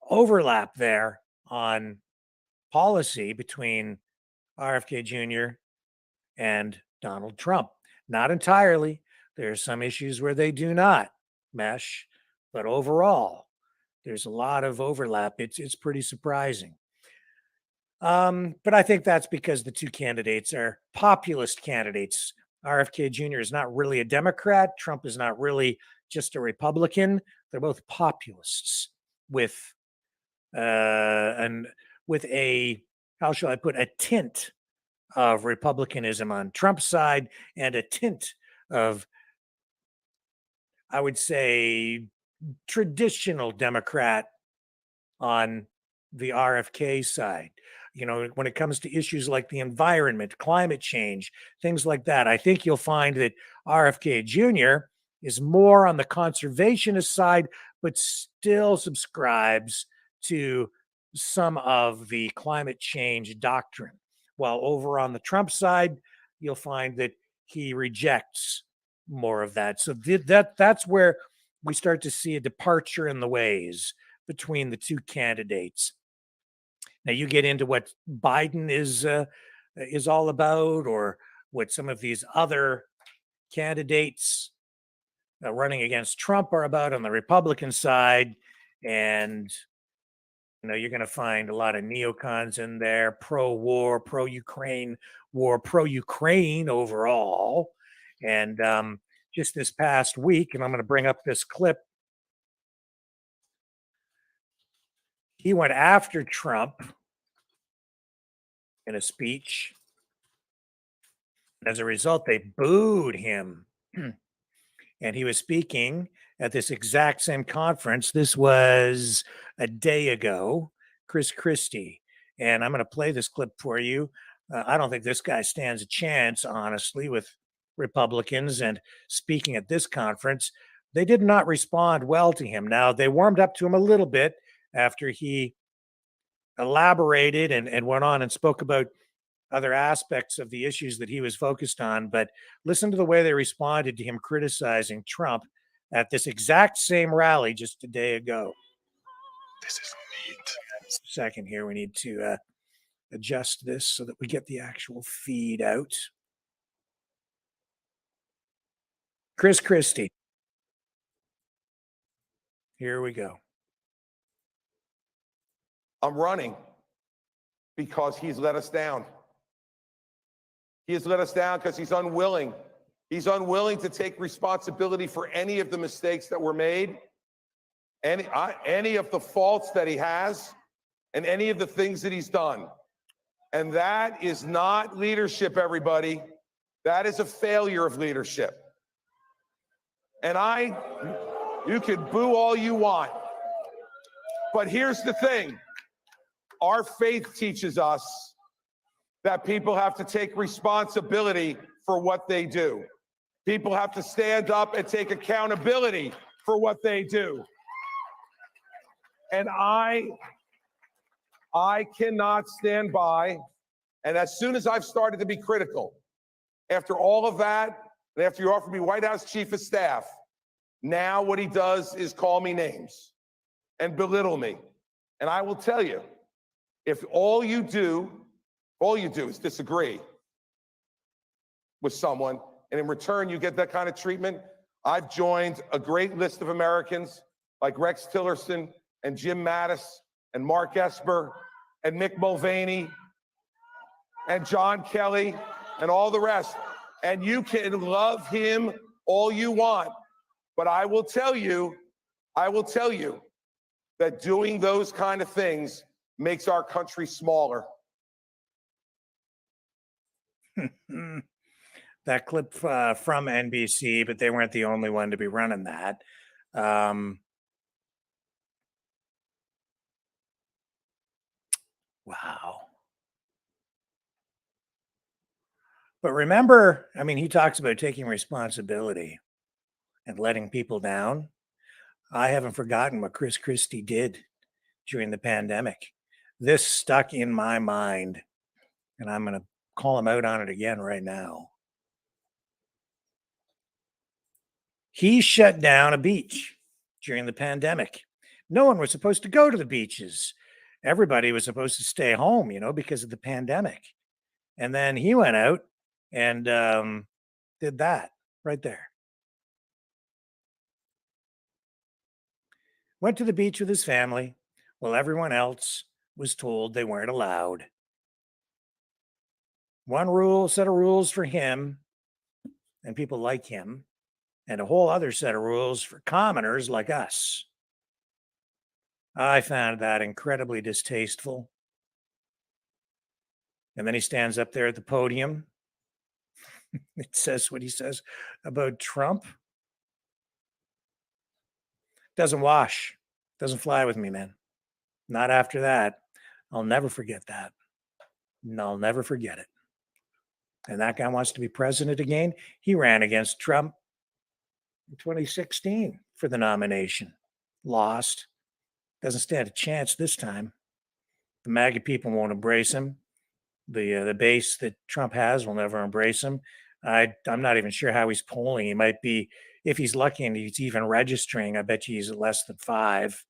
overlap there on policy between RFK Jr. and Donald Trump. Not entirely. There are some issues where they do not mesh, but overall, there's a lot of overlap. It's pretty surprising. But I think that's because the two candidates are populist candidates. RFK Jr. is not really a Democrat. Trump is not really just a Republican. They're both populists with a, how shall I put, a tint of Republicanism on Trump's side and a tint of, I would say, traditional Democrat on the RFK side. You know, when it comes to issues like the environment, climate change, things like that, I think you'll find that RFK Jr. is more on the conservationist side, but still subscribes to some of the climate change doctrine. While over on the Trump side, you'll find that he rejects more of that. So that's where we start to see a departure in the ways between the two candidates. Now you get into what Biden is all about, or what some of these other candidates running against Trump are about on the Republican side, and you're going to find a lot of neocons in there, pro-war, pro-Ukraine war, pro-Ukraine overall. And just this past week, and I'm going to bring up this clip, he went after Trump in a speech. As a result, they booed him. And he was speaking at this exact same conference. This was a day ago, Chris Christie. And I'm going to play this clip for you. I don't think this guy stands a chance, honestly, with Republicans. And speaking at this conference, they did not respond well to him. Now, they warmed up to him a little bit after he elaborated and went on and spoke about other aspects of the issues that he was focused on. But listen to the way they responded to him criticizing Trump at this exact same rally just a day ago. This is neat. Second here, we need to adjust this so that we get the actual feed out. Chris Christie. Here we go. I'm running because he's let us down. He has let us down because he's unwilling. He's unwilling to take responsibility for any of the mistakes that were made, any of the faults that he has, and any of the things that he's done. And that is not leadership, everybody. That is a failure of leadership. And you can boo all you want. But here's the thing. Our faith teaches us that people have to take responsibility for what they do. People have to stand up and take accountability for what they do. And I cannot stand by. And as soon as I've started to be critical, after all of that, and after you offered me White House Chief of Staff, now what he does is call me names and belittle me. And I will tell you, if all you do is disagree with someone, and in return you get that kind of treatment, I've joined a great list of Americans like Rex Tillerson and Jim Mattis and Mark Esper and Mick Mulvaney and John Kelly and all the rest. And you can love him all you want, but I will tell you that doing those kind of things makes our country smaller. That clip from NBC, but they weren't the only one to be running that. Wow. But remember, I mean, he talks about taking responsibility and letting people down. I haven't forgotten what Chris Christie did during the pandemic. This stuck in my mind, and I'm going to call him out on it again right now. He shut down a beach during the pandemic. No one was supposed to go to the beaches. Everybody was supposed to stay home, because of the pandemic. And then he went out and did that right there. Went to the beach with his family while everyone else was told they weren't allowed. One set of rules for him and people like him, and a whole other set of rules for commoners like us. I found that incredibly distasteful. And then he stands up there at the podium. It says what he says about Trump. Doesn't wash. Doesn't fly with me, man. Not after that. I'll never forget that. I'll never forget it. And that guy wants to be president again. He ran against Trump in 2016 for the nomination. Lost. Doesn't stand a chance this time. The MAGA people won't embrace him. The base that Trump has will never embrace him. I'm not even sure how he's polling. He might be, if he's lucky and he's even registering, I bet you he's at less than 5.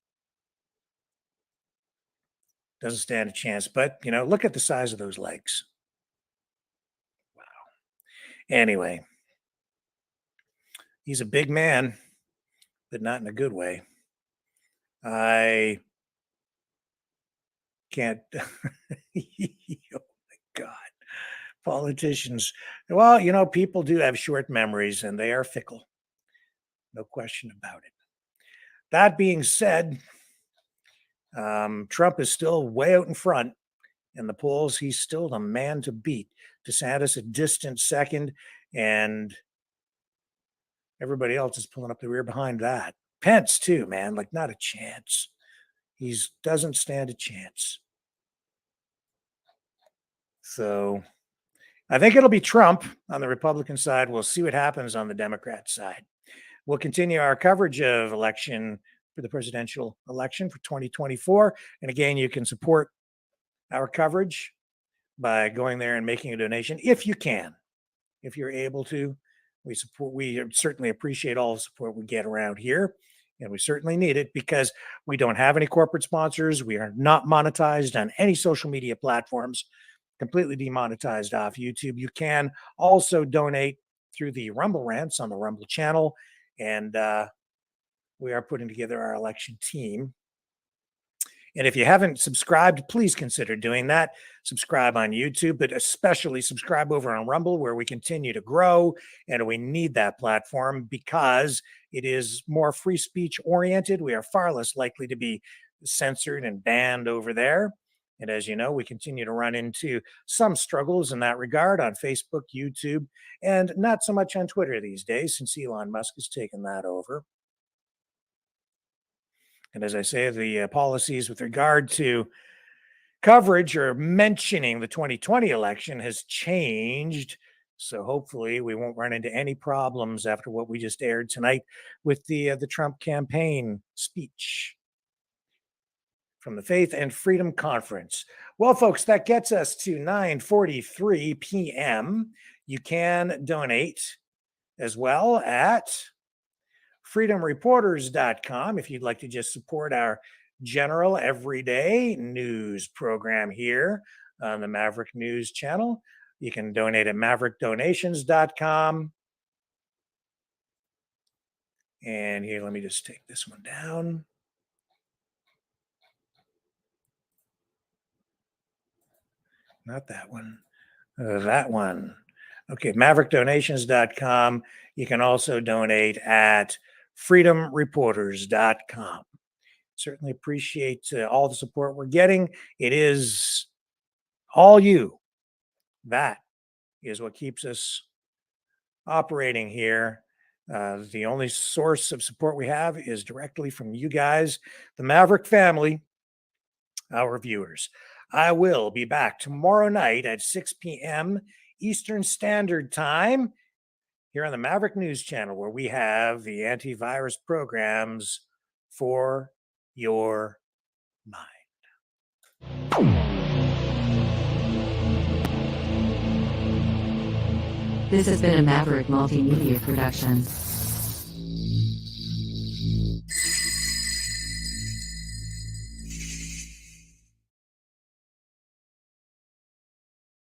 Doesn't stand a chance. But, look at the size of those legs. Wow. Anyway, he's a big man, but not in a good way. I can't. Oh my God. Politicians. Well, people do have short memories and they are fickle. No question about it. That being said, Trump is still way out in front in the polls. He's still the man to beat. DeSantis a distant second, and everybody else is pulling up the rear behind that. Pence too, man, like not a chance. He doesn't stand a chance. So I think it'll be Trump on the Republican side. We'll see what happens on the Democrat side. We'll continue our coverage of election for the presidential election for 2024. And again, you can support our coverage by going there and making a donation if you can, if you're able to. We certainly appreciate all the support we get around here. And we certainly need it because we don't have any corporate sponsors. We are not monetized on any social media platforms, completely demonetized off YouTube. You can also donate through the Rumble Rants on the Rumble channel. And we are putting together our election team. And if you haven't subscribed, please consider doing that. Subscribe on YouTube, but especially subscribe over on Rumble, where we continue to grow. And we need that platform because it is more free speech oriented. We are far less likely to be censored and banned over there. And as you know, we continue to run into some struggles in that regard on Facebook, YouTube, and not so much on Twitter these days since Elon Musk has taken that over. And as I say, the policies with regard to coverage or mentioning the 2020 election has changed. So hopefully we won't run into any problems after what we just aired tonight with the Trump campaign speech from the Faith and Freedom Conference. Well, folks, that gets us to 9:43 p.m. You can donate as well at freedomreporters.com if you'd like to just support our general everyday news program here on the Maverick News channel. You can donate at maverickdonations.com. And here, let me just take this one down. Not that one. That one. Okay, maverickdonations.com. You can also donate at freedomreporters.com. Certainly appreciate all the support we're getting. It is all you. That is what keeps us operating here. The only source of support we have is directly from you guys, the Maverick family, our viewers. I will be back tomorrow night at 6 p.m. Eastern Standard Time here on the Maverick News Channel, where we have the antivirus programs for your mind. This has been a Maverick Multimedia production.